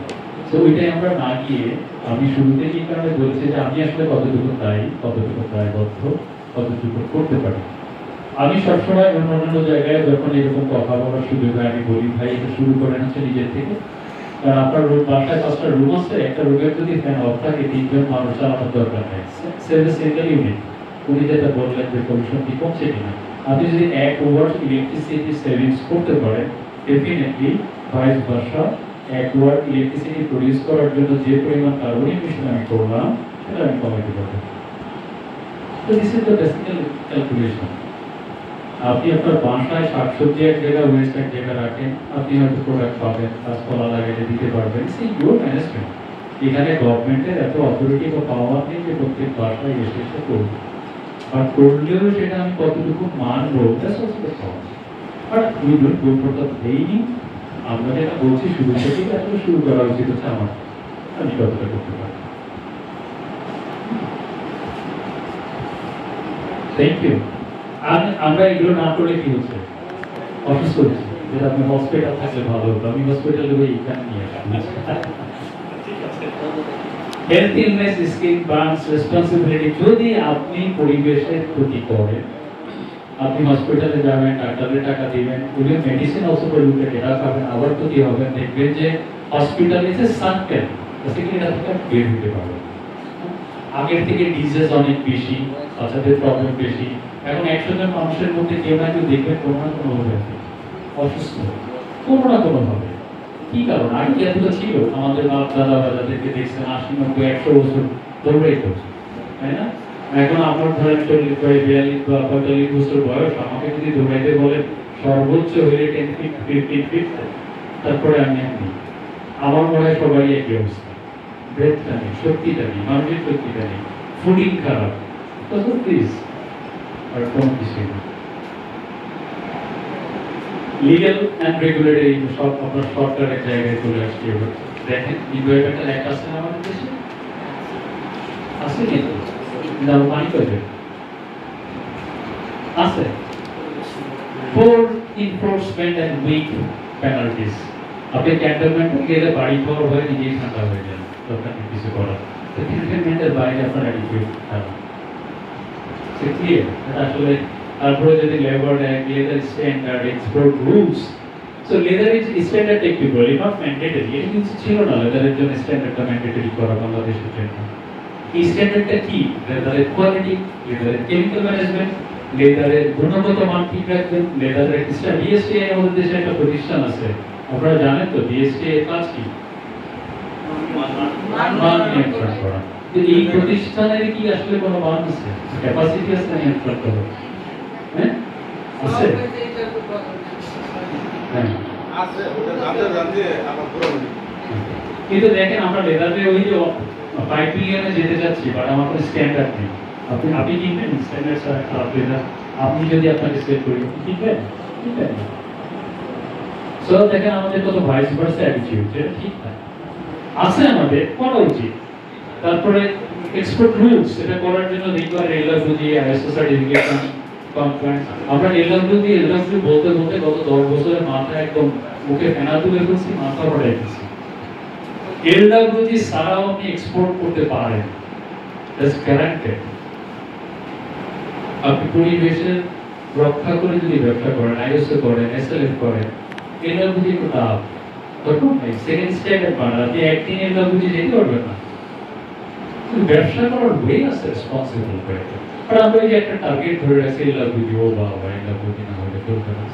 so ওইটাই আমরা না গিয়ে আমি শুরুতে কি কারণে বলছি যে আমি আসলে কতটুকু দায়ী কতটুকু দায়বদ্ধ কতটুকু করতে পারি আমি সবসময় অন্যান্য জায়গায় যখন এরকম কথা বলার সুযোগ হয় আমি বলি ভাই এটা শুরু করেন হচ্ছে নিজের থেকে কারণ আপনার বাসায় 5টা রুম আছে একটা রুমের যদি ফ্যান অফ থাকে 3 জন মানুষ চালানোর দরকার নেই সিঙ্গেল ইউনিট উনি যেটা বললেন যে পলিউশন কি কমছে কিনা আপনি যদি 1 ওয়াট ইলেকট্রিসিটি সেভিংস করতে পারেন definitely vice versa 1 watt electricity produce করার জন্য যে পরিমাণ কার্বন ইমিশন আমি করলাম সেটা আমি কমাতে পারবো তো this is the vesicle calculation আপনি আপনার বাসায় শাকসবজি এক জায়গায় ওয়েস্ট এক জায়গায় রাখেন আপনি হয়তো প্রোডাক্ট পাবেন গাছপালা লাগাইলে দিতে পারবেন সেই ইউর ম্যানেজমেন্ট এখানে গভর্নমেন্টের এত অথরিটি বা পাওয়ার নেই যে প্রত্যেক বাসায় এসে এসে করবে আর করলেও সেটা আমি কতটুকু মানবো but we don't go for the playing আমরা যেটা বলছি শুরু থেকে আসলে শুরু করা উচিত হচ্ছে আমার আমি কতটা করতে পারি। Thank you. আর আমরা এগুলো না করলে কি হচ্ছে, অসুস্থ হচ্ছে, যেটা আপনি হসপিটাল থাকলে ভালো হতো, আমি হসপিটালে ওই এখানে নিয়ে health illness skin burns responsibility. যদি আপনি পরিবেশের ক্ষতি করেন, আপনি হসপিটালে যাবেন, ডাক্তারের টাকা দিবেন, ওগুলো মেডিসিন অলসো প্রয়োজন, এটা খাবেন, আবার ক্ষতি হবে, দেখবেন যে hospital is a circle, basically এটা থেকে বের হতে পারবে। আগের থেকে ডিজিজ অনেক বেশি, বাচ্চাদের প্রবলেম বেশি। এখন 100 জন মানুষের মধ্যে কেউ না কেউ দেখবেন কোনো না কোনো ভাবে অসুস্থ, কোনো না কোনো ভাবে। কি কারণ? আগে এতটা ছিল, আমাদের বাপ দাদা যাদেরকে দেখছেন 80, 90, 100 বছর দৌড়াই করছে, তাই না? এখন আমার ধরেন 40, 42 বা 45 বছর বয়স, আমাকে যদি দৌড়াইতে বলে সর্বোচ্চ হলে 10 ফিট 15 ফিট, তারপরে আমি আমার মনে হয় সবাই একই অবস্থা, ব্রেথটা নেই, শক্তিটা নেই, মানসিক শক্তিটা নেই, ফুডিং খারাপ, তো প্লিজ আর কোনো কিছু নেই। লিগ্যাল অ্যান্ড রেগুলেটরি সব আপনার সরকারের জায়গায় চলে আসছে। এবার দেখেন ইনভাইরনমেন্টাল অ্যাক্ট আছে না আমাদের দেশে, আছে কিন্তু পানি পাইবে আছে, for enforcement and weak penalties. আপনি ক্যান্টনমেন্টে গেলে বাড়ি পাওয়ার হয়ে নিজেই ঠান্ডা হয়ে যান, দরকার নেই কিছু করার। তো ক্যান্টনমেন্টের বাইরে আপনার অ্যাটিটিউড খারাপ, সে ক্লিয়ার। এটা আসলে তারপরে যদি labour act, leather standard, export rules, so leather is standard technically not mandatory. এটা কিন্তু ছিল না লেদারের জন্য স্ট্যান্ডার্ডটা ম্যান্ডেটরি করা বাংলাদেশের জন্য। এই স্ট্যান্ডার্ডটা কি? লেদারের কোয়ালিটি, লেদারের কেমিক্যাল ম্যানেজমেন্ট, লেদারের গুণগত মান ঠিক রাখবেন, লেদারের ডিএসটিআই আমাদের দেশে একটা প্রতিষ্ঠান আছে, আপনারা জানেন তো ডিএসটিআই এর কাজ কি? মান নিয়ন্ত্রণ করা। এই প্রতিষ্ঠানের কি আসলে কোনো মান আছে, ক্যাপাসিটি আছে নিয়ন্ত্রণ করার? হ্যাঁ আছে, হ্যাঁ আছে, ওটা জানতে আমার পুরো। কিন্তু দেখেন আমরা লেদারে ওই যে 5 বিলিয়নে যেতে যাচ্ছি, বাট আমার কোনো স্ট্যান্ডার্ড নেই। আপনি কিনবেন স্ট্যান্ডার্ড ছাড়া খারাপ লেদার, আপনি যদি আপনাকে সেট করি কিনবেন, কিনবেন। সো দেখেন আমাদের কত ভাইস ভার্সা অ্যাটিটিউড, যেটা ঠিক না, আছে আমাদের করা উচিত। তারপরে এক্সপোর্ট রুলস, এটা করার জন্য রিকোয়ার এলডব্লিউ, আইএসও সার্টিফিকেশন, কমপ্লায়েন্স। আমরা এলডব্লিউ বলতে বলতে গত 10 বছরের মাথা একদম মুখে ফেনা তুলে ফেলছি, মাথা পড়ে গেছি। এলডব্লিউ ছাড়াও আপনি এক্সপোর্ট করতে পারেন, দ্যাটস গ্যারান্টেড। আপনি পরিবেশের রক্ষা করে যদি ব্যবসা করেন, আইএসও করেন, এসএলএফ করেন, এলডব্লিউ তো লাভ তখন নাই। সেকেন্ড স্ট্যান্ডার্ড বাড়া, আপনি একদিন এলডব্লিউ যেতে পারবেন না। ব্যবসা করার ওয়ে আছে রেসপন্সিবল করে। আর আমরা এই যে একটা টার্গেট ধরে রাখছি এলডব্লিউ, ও বাবা এলডব্লিউ না হলে চলবে না,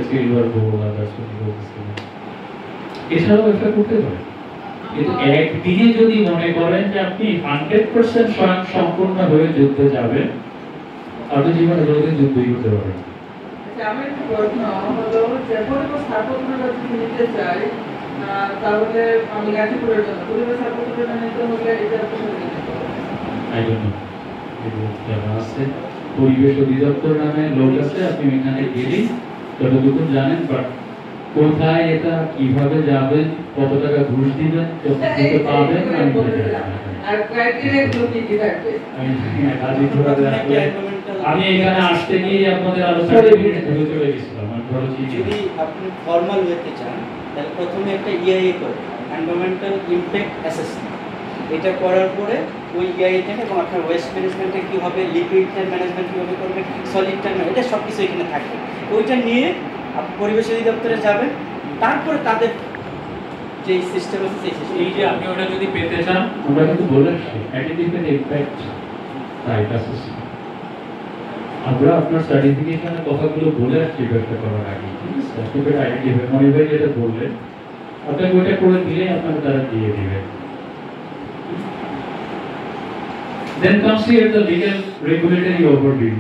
সিলভার গোল্ড আদার্স এছাড়াও ব্যবসা করতে পারেন। কিন্তু একদিনে যদি মনে করেন যে আপনি 100% স্বয়ং সম্পূর্ণ হয়ে যুদ্ধে যাবেন, আপনি জীবনে কোনোদিন যুদ্ধই করতে পারবেন। আমার একটা প্রশ্ন হলো, যে পরিবেশ স্থাপত্যটা যদি নিতে চাই, তাহলে আমি গাজীপুরের জন্য পরিবেশ স্থাপত্যটা নিতে হলে এটা আই ডোন্ট নো, যারা আছে পরিবেশ অধিদপ্তর নামে লোক আছে, আপনি এখানে গেলেই যতটুকু জানেন, বাট কোথায় এটা কিভাবে যাবেন, কত টাকা ঘুষ দিবেন, কত দিতে পাবেন, আর ক্রাইটেরিয়া গুলো কি কি থাকবে? আমি এখানে আসতে গিয়ে আপনাদের আলোচনা ধরে চলে গেছিলাম। যদি আপনি ফর্মাল ওয়েতে চান, তাহলে প্রথমে একটা ইআইএ করে, এনভায়রনমেন্টাল ইমপ্যাক্ট অ্যাসেসমেন্ট। এটা করার পরে ওই ইআইএ থেকে এবং আপনার ওয়েস্ট ম্যানেজমেন্টে কী হবে, লিকুইডটার ম্যানেজমেন্ট কীভাবে করবেন, সলিডটার এটা সব কিছু এখানে থাকবে। ওইটা নিয়ে আপনি পরিবেশ অধিদপ্তরে যাবেন, তারপরে তাদের যে সিস্টেম আছে সেই সিস্টেম। এই যে আপনি ওটা যদি পেতে চান, আমরা কিন্তু বলে আসছি অ্যাডিটিভের ইমপ্যাক্ট রাইট অ্যাসেসমেন্ট। আমরা আপনার সার্টিফিকেশনের কথাগুলো বলে আসছি ব্যবসা করার আগে, ঠিক আছে? সার্টিফিকেট অ্যাডিটিভ মনিভাই যেটা বললেন, আপনাকে ওইটা করে দিলে আপনাকে তারা দিয়ে দিবে। Then comes here the legal regulatory overview,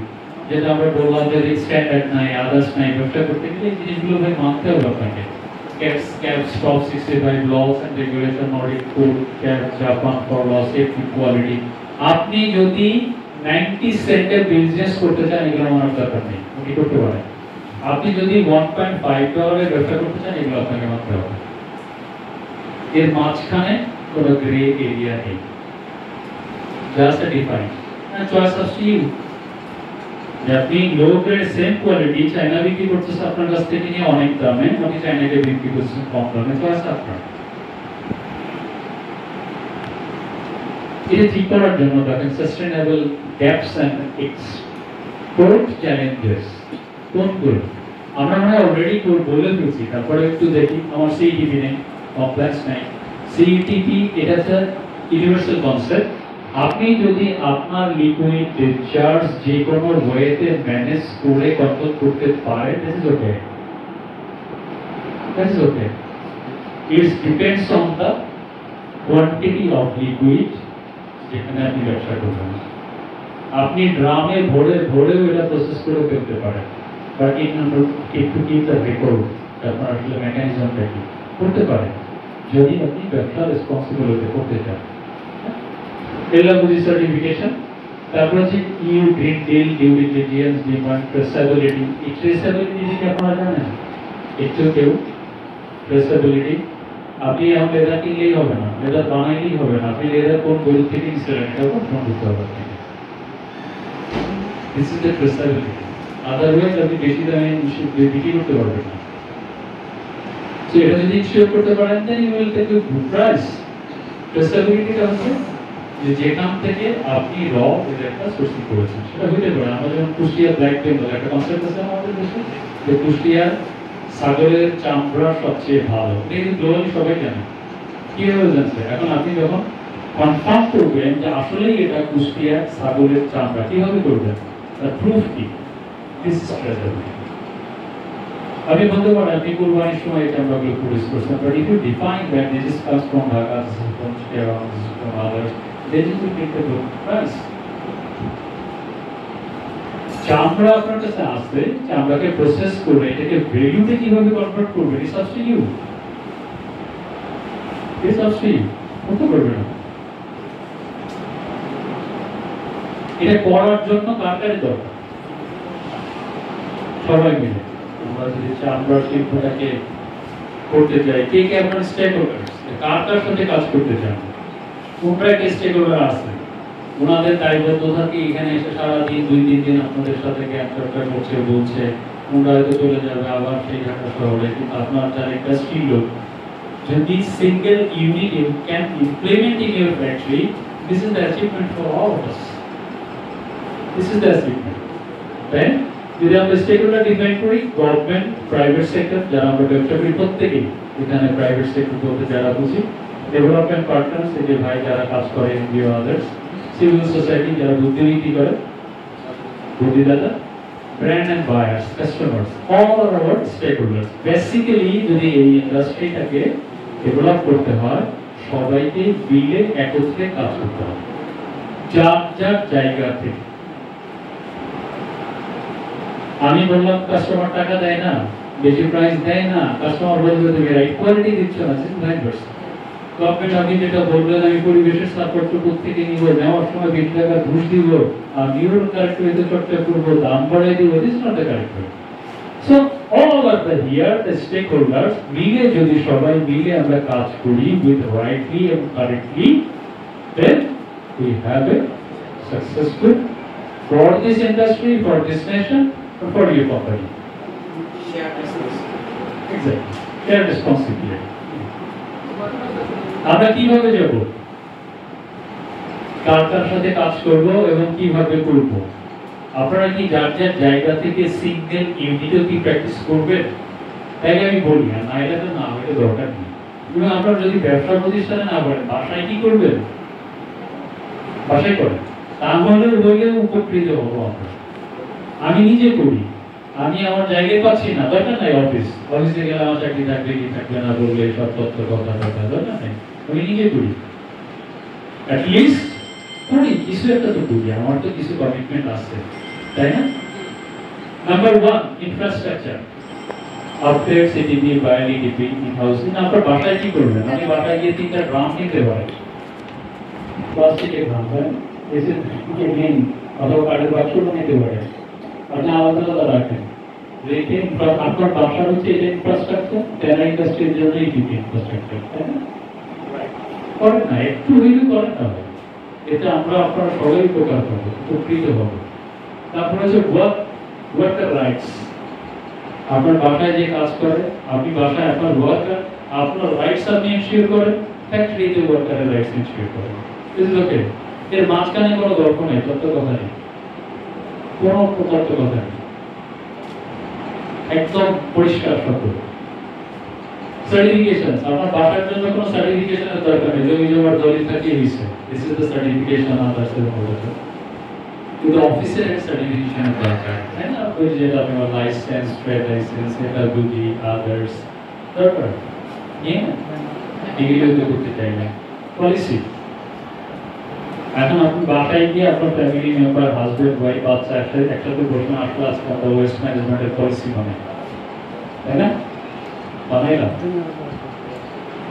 যেটা আমরা বললাম যে স্ট্যান্ডার্ড নাই, আদার্স নাই, ব্যবসা করতে গেলে এই জিনিসগুলো ভাই মানতে হবে আপনাকে। CAPS Top 65 laws and regulation, Nordic code, CAPS Japan for law safety quality। আপনি যদি 90 সেন্টের বিজনেস করতে চান, এগুলো আমার দরকার নেই, আপনি করতে পারেন। আপনি যদি $1.5 ব্যবসা করতে চান, এগুলো আপনাকে মানতে হবে। এর মাঝখানে কোনো গ্রে এরিয়া নেই, just define choice of you. আপনি low grade same quality China বিক্রি করতেছে আপনার কাছ থেকে নিয়ে অনেক দামে, আপনি চায়নাকে বিক্রি করছেন কম দামে, চয়েস আপনার। এটা ঠিক করার জন্য দেখেন sustainable gaps and export challenges কোনগুলো আমরা মনে হয় অলরেডি বলে ফেলছি, তারপরে একটু দেখি। আমার সিইটিপি নেই, কমপ্লেক্স নাই। সিইটিপি এটা হচ্ছে ইউনিভার্সাল কনসেপ্ট। আপনি যদি আপনার লিকুইড ডিসচার্জ যে কোনো ওয়েতে ম্যানেজ করে কন্ট্রোল করতে পারেন, this is okay, this is okay. It depends on the quantity of liquid যেখানে আপনি ব্যবসা করবেন। আপনি ড্রামে ভরে ভরেও এটা প্রসেস করে ফেলতে পারেন, but in order to keep the record আপনার আসলে মেকানিজমটা কি করতে পারেন যদি আপনি ব্যবসা রেসপন্সিবল হতে করতে চান। এলএমজি সার্টিফিকেশন, তারপর হচ্ছে EU green deal, due diligence, demand, traceability. এই ট্রেসেবিলিটি কি আপনারা জানেন? একটু কেউ ট্রেসেবিলিটি আপনি এখন লেদার কিনলেই হবে না, লেদার বানাইলেই হবে না, আপনি লেদার কোন গরু থেকে নিচ্ছিলেন এটাও কনফার্ম করতে হবে আপনাকে। This is the traceability. Otherwise আপনি বেশি দামে বিক্রি করতে পারবেন না। সো এটা যদি ইনশিওর করতে পারেন then you will take a good price. ট্রেসেবিলিটিটা হচ্ছে যে যেখান থেকে আপনি র একটা সোর্সিং করেছেন সেটা হইতে পারে। আমরা যেমন কুষ্টিয়া ব্ল্যাক বেঙ্গল একটা কনসেপ্ট আছে আমাদের দেশে, যে কুষ্টিয়ার ছাগলের চামড়া সবচেয়ে ভালো, এটা গ্লোবালি সবাই জানে। কিভাবে জানছে? এখন আপনি যখন কনফার্ম করবেন যে আসলেই এটা কুষ্টিয়ার ছাগলের চামড়া, কিভাবে করবেন? তার প্রুফ কি? This is traceability. আপনি বলতে পারেন আপনি কুরবানির সময় এই চামড়াগুলো প্রডিউস করছেন, but if you define that this is comes from Dhaka, this is from Chittagong, this is from others, then you will get the good price. চামড়া আপনার কাছে আসবে, চামড়াকে প্রসেস করে এটাকে ভ্যালুতে কিভাবে কনভার্ট করবে, it's up to you, it's up to you, করতে পারবে না। এটা করার জন্য কার কার দরকার? সবাই মিলে। আমরা যদি চামড়ার শিল্পটাকে করতে চাই, কে কে আপনার স্টেক হোল্ডার্স, কার কার সাথে কাজ করতে চান, কোনটা কে স্টেক হোল্ডার আছে, ওনাদের দায়বদ্ধতা কি এখানে এসে সারাদিন 2-3 দিন আপনাদের সাথে জ্ঞান চর্চা করছে, বলছে, ওনারা হয়তো চলে যাবে আবার সেই ঢাকা শহরে, কিন্তু আপনার যারা ইন্ডাস্ট্রি লোক যদি single unit you can implement in your factory, this is the achievement for all of us, this is the achievement. Then যদি আমরা স্টেক হোল্ডার ডিফাইন করি, গভর্নমেন্ট, প্রাইভেট সেক্টর, যারা আমরা ব্যবসা করি প্রত্যেকেই, এখানে প্রাইভেট সেক্টর বলতে যারা বুঝি, ডেভেলপমেন্ট পার্টনার্স, এই যে ভাই যারা কাজ করে এনজিও, আদার্স, সিভিল সোসাইটি যারা বুদ্ধিনীতি করে, বুদ্ধিদাতা, brand and buyers, customers, all are our stakeholders. Basically যদি এই ইন্ডাস্ট্রিটাকে ডেভেলপ করতে হয়, সবাইকে মিলে একত্রে কাজ করতে হবে, যার যার জায়গা থেকে। আমি বললাম কাস্টমার টাকা দেয় না, বেশি প্রাইস দেয় না, কাস্টমার বলবে তুমি রাইট কোয়ালিটি দিচ্ছ না, গভর্নমেন্ট আপনি যেটা বললেন আমি পরিবেশের সাপোর্টটুকু থেকে নিব, নেওয়ার সময় 20 টাকা ঘুষ দিব, আর নিউরো কারেক্ট ওয়েতে চর্চা করবো, দাম বাড়াই দিব, this not the correct way. So all over the here the stakeholders মিলে যদি সবাই মিলে আমরা কাজ করি উইথ রাইটলি এবং correctly, then we have a successful for this industry, for this nation, for your company. Exactly, share responsibility. আমরা কিভাবে যাব, কার কার সাথে কাজ করব এবং কিভাবে করব? আপনারা কি যার যার জায়গা থেকে সিঙ্গেল ইউনিটও কি প্র্যাকটিস করবেন? তাই আমি বলি, না এটা তো না, এটা দরকার নেই। এবং আপনারা যদি ব্যবসা প্রতিষ্ঠানে না করেন, বাসায় কি করবেন? বাসায় করেন, তাহলে বইলে উপকৃত হবো আমরা। আমি নিজে করি, আমি আমার জায়গায় পাচ্ছি না, দরকার নাই অফিসে গেলে আমার চাকরি থাকবে কি থাকবে না বললে সব তথ্য কথা দরকার নাই, আমি নিজে করি। অ্যাটলিস্ট করি, কিছু একটা তো করি, আমার তো কিছু কমিটমেন্ট আছে, তাই না? নাম্বার 1, ইনফ্রাস্ট্রাকচার, আপডেট, সিটিপি, বায়োলি, ডিপি, ইনহাউস। আপনার বাসায় কি করবেন? আপনি বাসায় গিয়ে 3টা ড্রাম নিতে পারেন, প্লাস্টিকের ড্রাম, এসে মেন অথবা কাঠের বাক্সটা নিতে পারেন, আপনি আলাদা আলাদা রাখেন, রেখে আপনার বাসার হচ্ছে এটা ইনফ্রাস্ট্রাকচার, টেরা ইন্ডাস্ট্রির জন্য এই ডিপি ইনফ্রাস্ট্রাকচার, তাই না? করেন না, একটু হইলেও করেন না ভাই। এতে আমরা আপনারা সবাই উপকার পাবো, উপকৃত হব। তারপরে হচ্ছে ওয়ার্কার রাইটস। আপনার বাসায় যে কাজ করে, আপনি বাসায় আপনার ওয়ার্কার, আপনার রাইটস আপনি এনশিওর করেন, ফ্যাক্টরিতে ওয়ার্কারের রাইটস এনশিওর করেন। Is okay. এর মাঝখানে কোনো গল্প নেই, তত্ত্ব কথা নেই, কোনো তত্ত্ব কথা নেই, একদম পরিষ্কার শব্দ। সার্টিফিকেশন, আপনার বাসার জন্য কোনো সার্টিফিকেশনের দরকার নেই, জমি জমার দলিল থাকিয়ে দিচ্ছে, this is the certification others এর মধ্যে। কিন্তু অফিসের সার্টিফিকেশনের দরকার, তাই না? ওই যে আপনার লাইসেন্স, ট্রেড লাইসেন্স, এটা বুঝি আদার্স দরকার, এগুলো করতে চাই না। পলিসি, এখন আপনি বাসায় গিয়ে আপনার ফ্যামিলি মেম্বার, হাজবেন্ড, ওয়াইফ, বাচ্চা একসাথে বসে আসলে আজকে আমরা ওয়েস্ট ম্যানেজমেন্টের পলিসি বানাই, তাই না? বানাইলাম,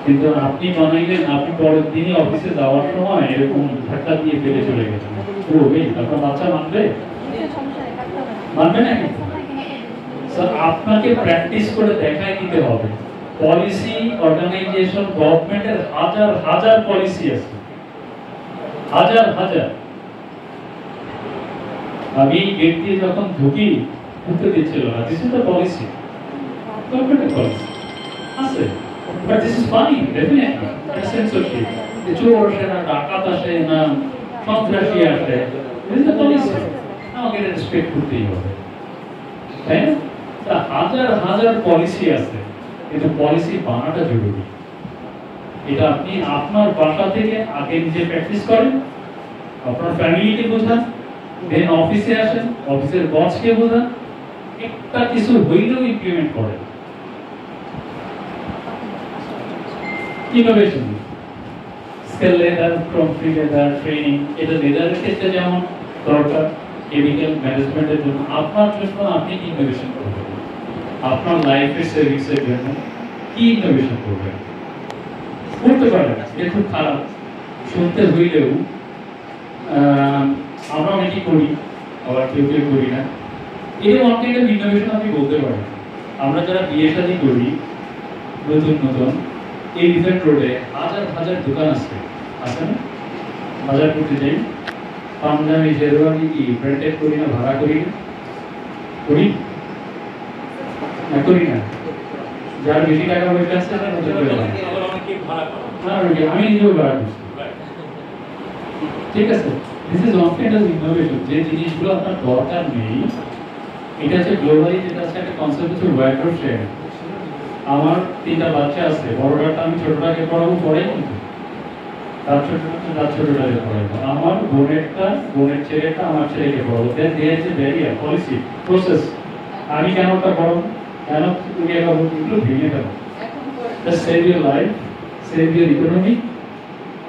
কিন্তু আপনি বানাইলেন, আপনি পরের দিনই অফিসে যাওয়ার সময় এরকম ধাক্কা দিয়ে ফেলে চলে গেছেন। ও ভাই, আপনার বাচ্চা মানবে? মানবে না? আপনাকে প্র্যাকটিস করে দেখাই দিতে হবে। পলিসি, অর্গানাইজেশন, গভর্নমেন্টের হাজার হাজার পলিসি আছে, হাজার হাজার। আমি গেট দিয়ে যখন ঢুকি, ঢুকতে দিচ্ছিল না, দিস ইজ দ্য পলিসি, গভর্নমেন্টের পলিসি আছে। But this is funny, definitely. Censorship. The চোর আসে না, ডাকাত আসে না, সন্ত্রাসী আসে, this is the policy. আমাকে এটা রেসপেক্ট করতেই হবে, তাই না? তা হাজার হাজার পলিসি আছে, কিন্তু পলিসি বানাটা জরুরি। এটা আপনি আপনার বাসা থেকে আগে নিজে প্র্যাকটিস করেন, আপনার ফ্যামিলিকে বোঝান, দেন অফিসে আসেন, অফিসের বসকে বোঝান, একটা কিছু হইলেও ইমপ্লিমেন্ট করেন। Innovation, scale leather, from free leather, training, এটা লেদারের ক্ষেত্রে যেমন দরকার, কেমিক্যাল ম্যানেজমেন্টের জন্য, আপনার জন্য আপনি ইনোভেশন করবেন। আপনার লাইফের সেভিংসের জন্য কি ইনোভেশন করবেন করতে পারেন। এটা খুব খারাপ শুনতে হইলেও আমরা অনেকেই করি, আবার কেউ কেউ করি না। এই ওয়ান কাইন্ড অফ ইনোভেশন আপনি বলতে পারেন। আমরা যারা বিয়ে শাদী করি নতুন নতুন, এই রিফেন্ট রোডে হাজার হাজার দোকান আছে না? বাজার করতে যাই, পাঞ্জাবি, শেরওয়ানি কি ব্র্যান্ডেড করি না, ভাড়া করি না? করি না? করি না? যার বেশি টাকা পয়সা আছে তারা নতুন করে নেয়। আমি নিজেও ভাড়া করছি, ঠিক আছে? This is one kind of innovation. যে জিনিসগুলো আপনার দরকার নেই, এটা হচ্ছে গ্লোবালি যেটা আছে একটা কনসেপ্ট হচ্ছে ওয়ার্কার শেয়ার। আমার 3টা বাচ্চা আছে, বড়টাকে আমি ছোটটাকে পড়াবো, পরে কিন্তু তার ছোটটাকে পড়াবো। আমার বোনের ছেলেটা আমার ছেলেকে পড়াবো। Then there is a barrier, policy, process. আমি কেন ওটা পড়াবো, কেন তুমি এগুলো ভেঙে ফেলো, save your life, save your economy.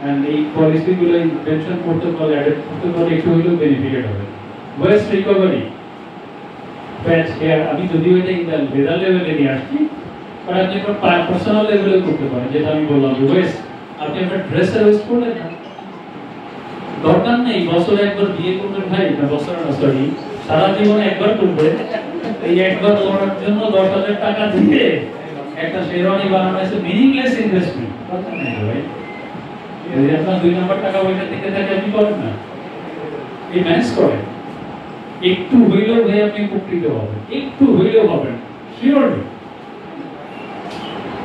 And এই পলিসিগুলো ইনভেনশন করতে পারলে, অ্যাডাপ্ট করতে পারলে একটু হলেও বেনিফিটেড হবে। ওয়েস্ট রিকভারি, প্যাচ হেয়ার, আমি যদিও এটা লেদার লেভেলে নিয়ে আসছি, আর আপনি একটা পার্সোনাল লেভেলে করতে পারেন। যেটা আমি বললাম যে ওয়েস্ট, আপনি একটা ড্রেসের ওয়েস্ট করলেন না, দরকার নেই বছরে একবার বিয়ে করবেন ভাই, না বছরে না, সরি, সারা জীবনে একবার করবেন। এই একবার করার জন্য 10,000 টাকা দিয়ে একটা শেরওয়ানি বানানো হয়েছে, মিনিংলেস ইনভেস্টমেন্ট। দরকার নেই ভাই, যদি আপনার 2 নম্বর টাকা পয়সা থেকে থাকে আপনি করেন না, এই ম্যানেজ করেন। একটু হইলেও ভাই আপনি উপকৃত হবেন, একটু হইলেও হবেন surely.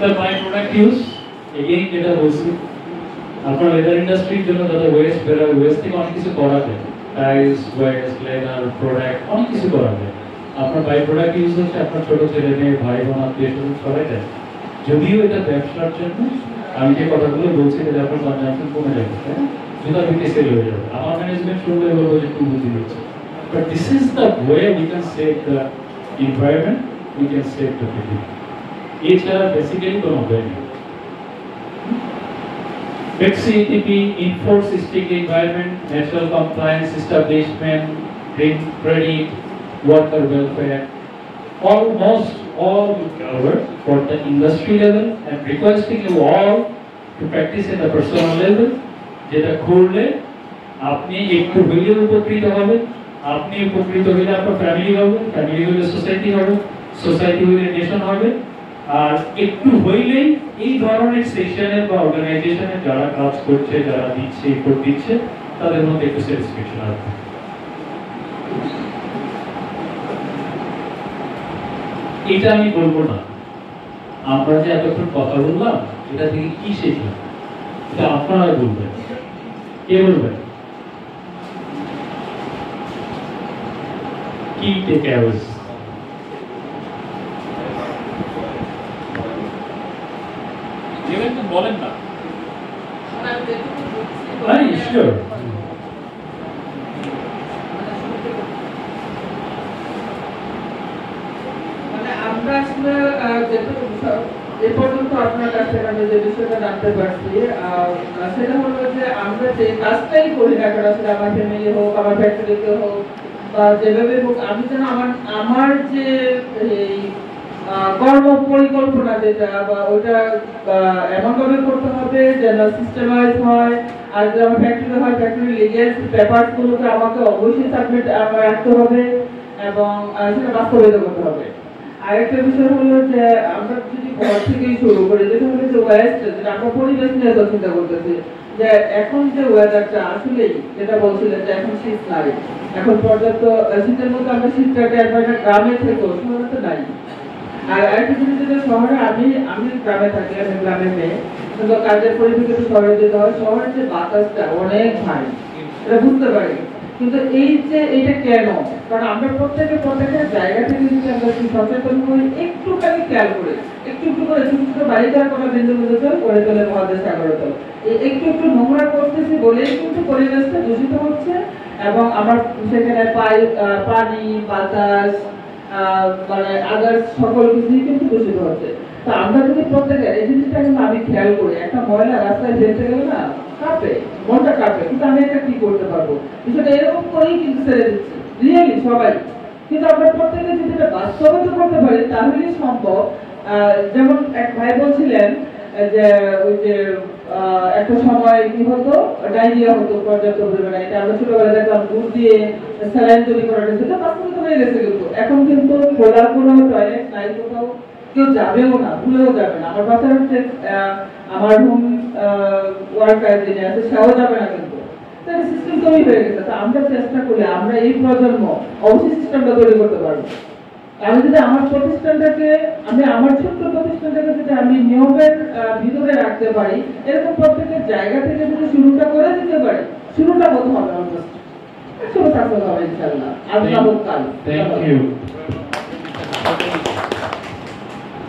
The by-product use, again যেটা বলছি, আপনার লেদার ইন্ডাস্ট্রির জন্য যাতে ওয়েস্ট বেরোয়, ওয়েস্ট থেকে অনেক কিছু করা যায়, টাইলস, ওয়েস্ট, লেদার, প্রোডাক্ট, অনেক কিছু করা যায়। আপনার বাই প্রোডাক্ট ইউজ হচ্ছে আপনার ছোট ছেলে মেয়ে, ভাই বোন, আত্মীয়-স্বজন সবাই দেয়। যদিও এটা ব্যবসার জন্য, আমি যে কথাগুলো বলছি যে আপনার কনজাম্পশন কমে যাবে, তাই না? জুতা বিক্রি সেল হয়ে যাবে। আমার ম্যানেজমেন্ট শুনলে বলবো যে একটু বুদ্ধি দিচ্ছে, but this is the way we can save the environment, we can save the people. এছাড়া বেসিক্যালি কোনো উপায় নেই। FCETP, enforce strict environment, natural compliance, establishment, green credit, worker welfare, almost all covered for the industry level, and requesting you all to practice in the personal level. যেটা করলে আপনি একটু হইলেও উপকৃত হবেন, আপনি উপকৃত হইলে আপনার ফ্যামিলি হবে, ফ্যামিলি হলে সোসাইটি হবে, সোসাইটি হলে নেশন হবে, আর একটু হইলেই এই ধরনের সেশনে বা অর্গানাইজেশনে যারা কাজ করছে, যারা দিচ্ছে, ইনপুট দিচ্ছে, তাদের মধ্যে একটু স্যাটিসফ্যাকশন আসবে। এটা আমি বলবো না, আমরা যে এতক্ষণ কথা বললাম এটা থেকে কি শিখলাম, এটা আপনারা বলবেন। কে বলবেন? কি টেক অ্যাওয়েজ? বলেন না। শিওর। আমরা আসলে এ পর্যন্ত আপনার কাছ থেকে আমি যে বিষয়টা জানতে পারছি সেটা হলো যে আমরা যে কাজটাই করি না কেন, আসলে আমার ফ্যামিলি হোক, আমার ফ্যাক্টরিতে হোক বা যেভাবে হোক, আমি যেন আমার যে এই কর্ম পরিকল্পনা যেটা বা ওটা এমনভাবে করতে হবে যেন সিস্টেমাইজ হয়। আর যদি আমার ফ্যাক্টরি হয়, ফ্যাক্টরি লিগেল পেপারসগুলোকে আমাকে অবশ্যই সাবমিট রাখতে হবে এবং সেটা বাস্তবায়িত করতে হবে। আরেকটা বিষয় হলো যে আমরা যদি ঘর থেকেই শুরু করি, যেটা হলো যে ওয়েস্ট, যেটা আমরা পরিবেশ নিয়ে চিন্তা করতেছি, যে এখন যে ওয়েদারটা আসলেই যেটা বলছিলেন যে এখন শীত নাই, এখন পর্যাপ্ত শীতের মধ্যে আমরা শীতটাকে একবার গ্রামে থেকেও শহরে তো নাই। আর আরেকটা জিনিস যেটা শহরে, আমি গ্রামে থাকি, আমি গ্রামের মেয়ে, কিন্তু কাজের পরিপ্রেক্ষিতে শহরে যেতে হয়, শহরের যে বাতাসটা অনেক ভারী, এটা বুঝতে পারি। কিন্তু এই যে এটা কেন, কারণ আমরা প্রত্যেকের জায়গা থেকে যদি আমরা সচেতন হই, একটুখানি খেয়াল করে একটু করে ছোট ছোট বাড়িতে কোনো বিন্দু বিন্দু করে তোলে মহাদেশ সাগরতল, একটু নোংরা করতেছি বলেই কিন্তু পরিবেশটা দূষিত হচ্ছে এবং আমার সেখানে পানি, বাতাস, মানে আদার্স সকল কিছুই কিন্তু দূষিত হচ্ছে। তো আমরা যদি প্রত্যেকের এই জিনিসটা কিন্তু আমি খেয়াল করি, একটা ময়লা রাস্তায় ফেলতে গেলে না কাঁপে, মনটা কাঁপে, কিন্তু আমি এটা কি করতে পারবো, বিষয়টা এরকম করেই কিন্তু ছেড়ে দিচ্ছি রিয়েলি সবাই। কিন্তু আমরা প্রত্যেকে যদি এটা বাস্তবায়িত করতে পারি তাহলেই সম্ভব। যেমন এক ভাই বলছিলেন যে ওই যে একটা সময় কি হতো, ডায়রিয়া হতো পর্যাপ্ত পরিমাণে, এটা আমরা ছোটবেলায় দেখলাম দুধ দিয়ে স্যালাইন তৈরি করার জন্য বাস্তবায়িত হয়ে গেছে। কিন্তু এখন কিন্তু খোলা কোনো টয়লেট নাই, কোথাও কেউ যাবেও না, ভুলেও যাবে না। আমার বাচ্চার হচ্ছে আমার হোম ওয়ার্কার যিনি আছে সেও যাবে না, কিন্তু সিস্টেম তৈরি হয়ে গেছে। তো আমরা চেষ্টা করি, আমরা এই প্রজন্ম অবশ্যই সিস্টেমটা তৈরি করতে পারবো। আমি যদি আমার প্রতিষ্ঠানটাকে, আমার ছোট্ট প্রতিষ্ঠানটাকে যদি আমি নিয়মের ভিতরে রাখতে পারি, এরকম প্রত্যেকের জায়গা থেকে যদি শুরুটা করে দিতে পারি, শুরুটা হতে হবে অলমোস্ট, শুরু থাকতে হবে ইনশাআল্লাহ। আল্লাহ কাল। Thank you.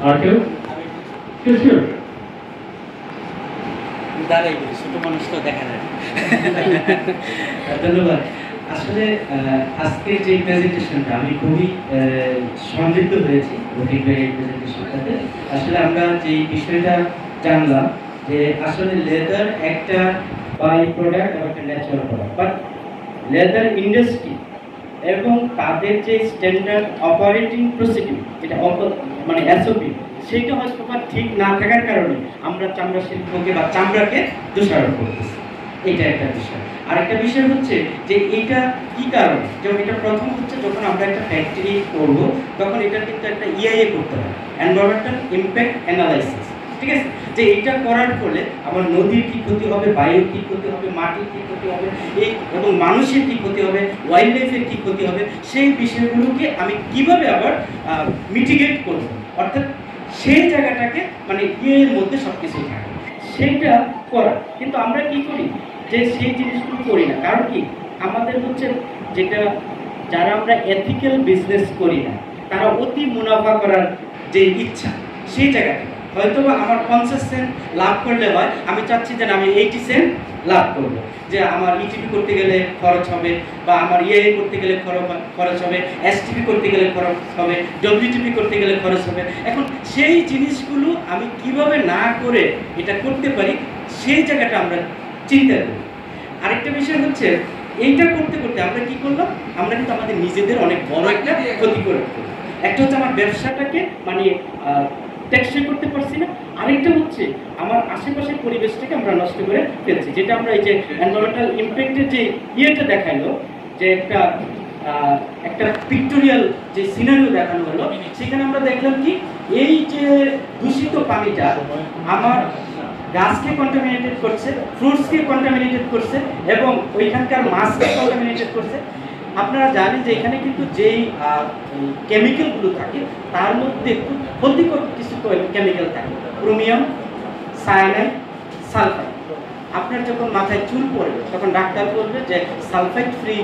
আর কেউ? শিওর। দাঁড়াই বলি, ছোট মানুষ তো দেখা যায়। ধন্যবাদ। আসলে আজকে যে প্রেজেন্টেশনটা আমি খুবই সমৃদ্ধ হয়েছি রফিক ভাইয়ের প্রেজেন্টেশনটাতে। আসলে আমরা যে বিষয়টা জানলাম যে আসলে লেদার একটা বাই প্রোডাক্ট এবং একটা natural product, but leather industry এবং তাদের যে স্ট্যান্ডার্ড অপারেটিং প্রসিডিউর, যেটা মানে এসওপি, সেইটা হয়তো ঠিক না থাকার কারণে আমরা চামড়া শিল্পকে বা চামড়াকে দোষারোপ করতেছি। এটা একটা বিষয়। আর একটা বিষয় হচ্ছে যে এইটা কি কারণ, যেমন এটা প্রথম হচ্ছে যখন আমরা একটা ফ্যাক্টরি করব তখন এটা কিন্তু একটা ইআইএ করতে হয়, এনভায়রনমেন্টাল ইমপ্যাক্ট অ্যানালাইসিস। ঠিক আছে, যে এইটা করার ফলে আমার নদীর কি ক্ষতি হবে, বায়ুর কি ক্ষতি হবে, মাটির কি ক্ষতি হবে, এই এবং মানুষের কি ক্ষতি হবে, ওয়াইল্ড লাইফের কি ক্ষতি হবে, সেই বিষয়গুলোকে আমি কিভাবে আবার মিটিগেট করব, অর্থাৎ সেই জায়গাটাকে মানে ইয়ের মধ্যে সব কিছুই থাকে সেইটা করা। কিন্তু আমরা কি করি যে সেই জিনিসগুলো করি না। কারণ কি, আমাদের হচ্ছে যেটা যারা আমরা এথিক্যাল বিজনেস করি না, তারা অতি মুনাফা করার যে ইচ্ছা, সেই জায়গাটা হয়তো আমার 50 সেন্ট লাভ করলে হয়, আমি চাচ্ছি যে আমি 80 সেন্ট লাভ করবো, যে আমার ইটিপি করতে গেলে খরচ হবে, বা আমার ইএ করতে গেলে খরচ হবে, এসটিপি করতে গেলে খরচ হবে, ডব্লিউটিপি করতে গেলে খরচ হবে। এখন সেই জিনিসগুলো আমি কিভাবে না করে এটা করতে পারি, সেই জায়গাটা আমরা চিন্তা করি। আরেকটা বিষয় হচ্ছে এইটা করতে করতে আমরা কি করলাম, আমরা কিন্তু আমাদের নিজেদের অনেক বড় একটা ক্ষতি করে ফেললাম। একটা হচ্ছে আমার ব্যবসাটাকে মানে টেকসই করতে পারছি না, আরেকটা হচ্ছে আমার আশেপাশের পরিবেশটাকে আমরা নষ্ট করে ফেলছি। যেটা আমরা এই যে এনভায়রনমেন্টাল ইমপ্যাক্টের যে ইয়েটা দেখাইলো, যে একটা পিক্টোরিয়াল যে সিনারিও দেখানো হলো, সেখানে আমরা দেখলাম কি এই যে দূষিত পানিটা আমার গাছকে কন্টামিনেটেড করছে, ফ্রুটসকে কন্টামিনেটেড করছে এবং ওইখানকার মাছকে কন্টামিনেটেড করছে। আপনারা জানেন যে এখানে কিন্তু যেই কেমিক্যালগুলো থাকে তার মধ্যে খুব ক্ষতিকর কিছু কেমিক্যাল থাকে, ক্রোমিয়াম, সায়ানাইড, সালফাইড। আপনার যখন মাথায় চুল পড়বে তখন ডাক্তার বলবে যে সালফাইড ফ্রি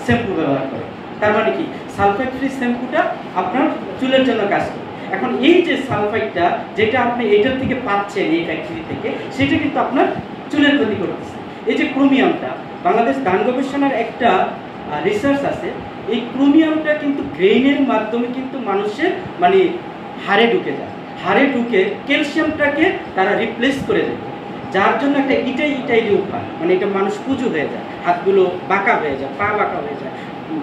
শ্যাম্পু ব্যবহার করে। তার মানে কি, সালফাইড ফ্রি শ্যাম্পুটা আপনার চুলের জন্য কাজ করে। এখন এই যে সালফাইডটা যেটা আপনি এটার থেকে পাচ্ছেন এই ফ্যাক্টরি থেকে, সেটা কিন্তু আপনার চুলের ক্ষতি করতেছে। এই যে ক্রোমিয়ামটা, বাংলাদেশ ধান গবেষণার একটা রিসার্চ আছে, এই ক্রোমিয়ামটা কিন্তু গ্রেইনের মাধ্যমে কিন্তু মানুষের মানে হাড়ে ঢুকে যায়, হাড়ে ঢুকে ক্যালসিয়ামটাকে তারা রিপ্লেস করে দেয়, যার জন্য একটা ইটাই রূপ হয়, মানে এটা মানুষ পুজো হয়ে যায়, হাতগুলো বাঁকা হয়ে যায়, পা বাঁকা হয়ে যায়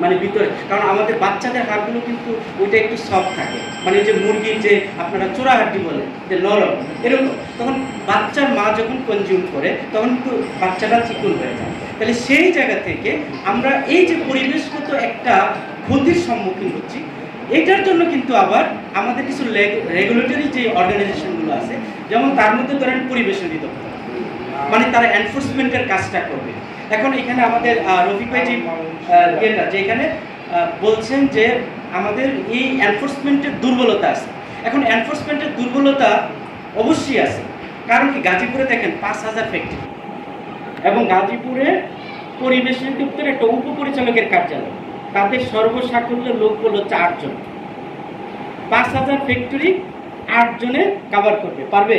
মানে ভিতরে। কারণ আমাদের বাচ্চাদের হাড়গুলো কিন্তু ওইটা একটু সফট থাকে, মানে যে মুরগির যে আপনারা চোরা হাড্ডি বলেন যে নরম এরকম, তখন বাচ্চার মা যখন কনজিউম করে তখন কিন্তু বাচ্চাটা চিকন হয়ে যায়। তাহলে সেই জায়গা থেকে আমরা এই যে পরিবেশগত একটা ক্ষতির সম্মুখীন হচ্ছি, এটার জন্য কিন্তু আবার আমাদের কিছু রেগুলেটরি যে অর্গানাইজেশনগুলো আছে, যেমন তার মধ্যে ধরেন পরিবেশ অধিদপ্তর, মানে তারা এনফোর্সমেন্টের কাজটা করবে। এখন এখানে আমাদের রফিক ভাই যে এখানে বলছেন যে আমাদের এই এনফোর্সমেন্টের দুর্বলতা আছে। এখন এনফোর্সমেন্টের দুর্বলতা অবশ্যই আছে, কারণ কি গাজীপুরে দেখেন 5000 ফ্যাক্টরি এবং গাজীপুরে পরিবেশ অধিদপ্তরে একটা উপপরিচালকের কার্যালয়, তাদের সর্বসাকুল্যের লোক হলো 4 জন। 5000 ফ্যাক্টরি 8 জনে কভার করবে পারবে?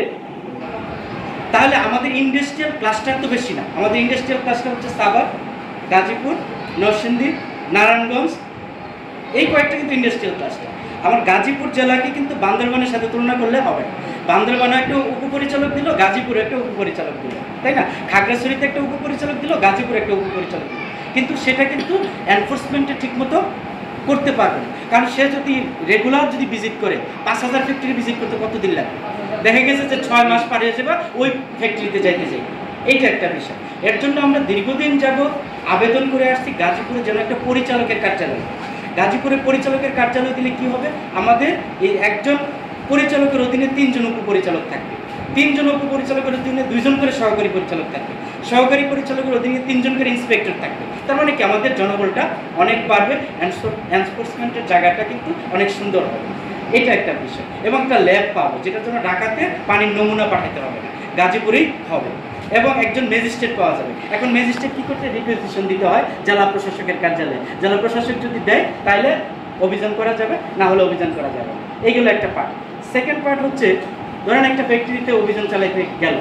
তাহলে আমাদের ইন্ডাস্ট্রিয়াল ক্লাস্টার তো বেশি না, আমাদের ইন্ডাস্ট্রিয়াল ক্লাস্টার হচ্ছে সাভার, গাজীপুর, নরসিংদী, নারায়ণগঞ্জ, এই কয়েকটা কিন্তু ইন্ডাস্ট্রিয়াল ক্লাস্টার। আমার গাজীপুর জেলাকে কিন্তু বান্দরবানের সাথে তুলনা করলে হবে। বান্দরবানে একটা উপপরিচালক দিল, গাজীপুরে একটা উপপরিচালক দিল, তাই না? খাগড়াছড়িতে একটা উপপরিচালক দিল, গাজীপুরে একটা উপপরিচালক দিল, কিন্তু সেটা কিন্তু এনফোর্সমেন্টে ঠিকমতো করতে পারবে না। কারণ সে যদি রেগুলার যদি ভিজিট করে 5000 ফ্যাক্টরি ভিজিট করতে কতদিন লাগে? দেখা গেছে যে 6 মাস পার হয়ে যাবে ওই ফ্যাক্টরিতে যাইতে যাই। এইটা একটা বিষয়। এর জন্য আমরা দীর্ঘদিন যাবৎ আবেদন করে আসছি গাজীপুরে যেন একটা পরিচালকের কার্যালয়। গাজীপুরে পরিচালকের কার্যালয় দিলে কি হবে, আমাদের এই একজন পরিচালকের অধীনে 3 জন উপপরিচালক থাকবে, 3 জন উপপরিচালকের অধীনে 2 জন করে সহকারী পরিচালক থাকবে, সহকারী পরিচালকের অধীনে 3 জন করে ইন্সপেক্টর থাকবে। তার মানে কি আমাদের জনবলটা অনেক বাড়বে, এনফোর্সমেন্টের জায়গাটা কিন্তু অনেক সুন্দর হবে। এটা একটা বিষয়। এবং একটা ল্যাব পাবো, যেটার জন্য ঢাকাতে পানির নমুনা পাঠাতে হবে না, গাজীপুরেই হবে। এবং একজন ম্যাজিস্ট্রেট পাওয়া যাবে। এখন ম্যাজিস্ট্রেট কী করতে, রিকুইজিশন দিতে হয় জেলা প্রশাসকের কার্যালয়ে। জেলা প্রশাসক যদি দেয় তাহলে অভিযান করা যাবে, না হলে অভিযান করা যাবে। এইগুলো একটা পার্ট। সেকেন্ড পার্ট হচ্ছে, ধরেন একটা ফ্যাক্টরিতে অভিযান চালাইতে গেল,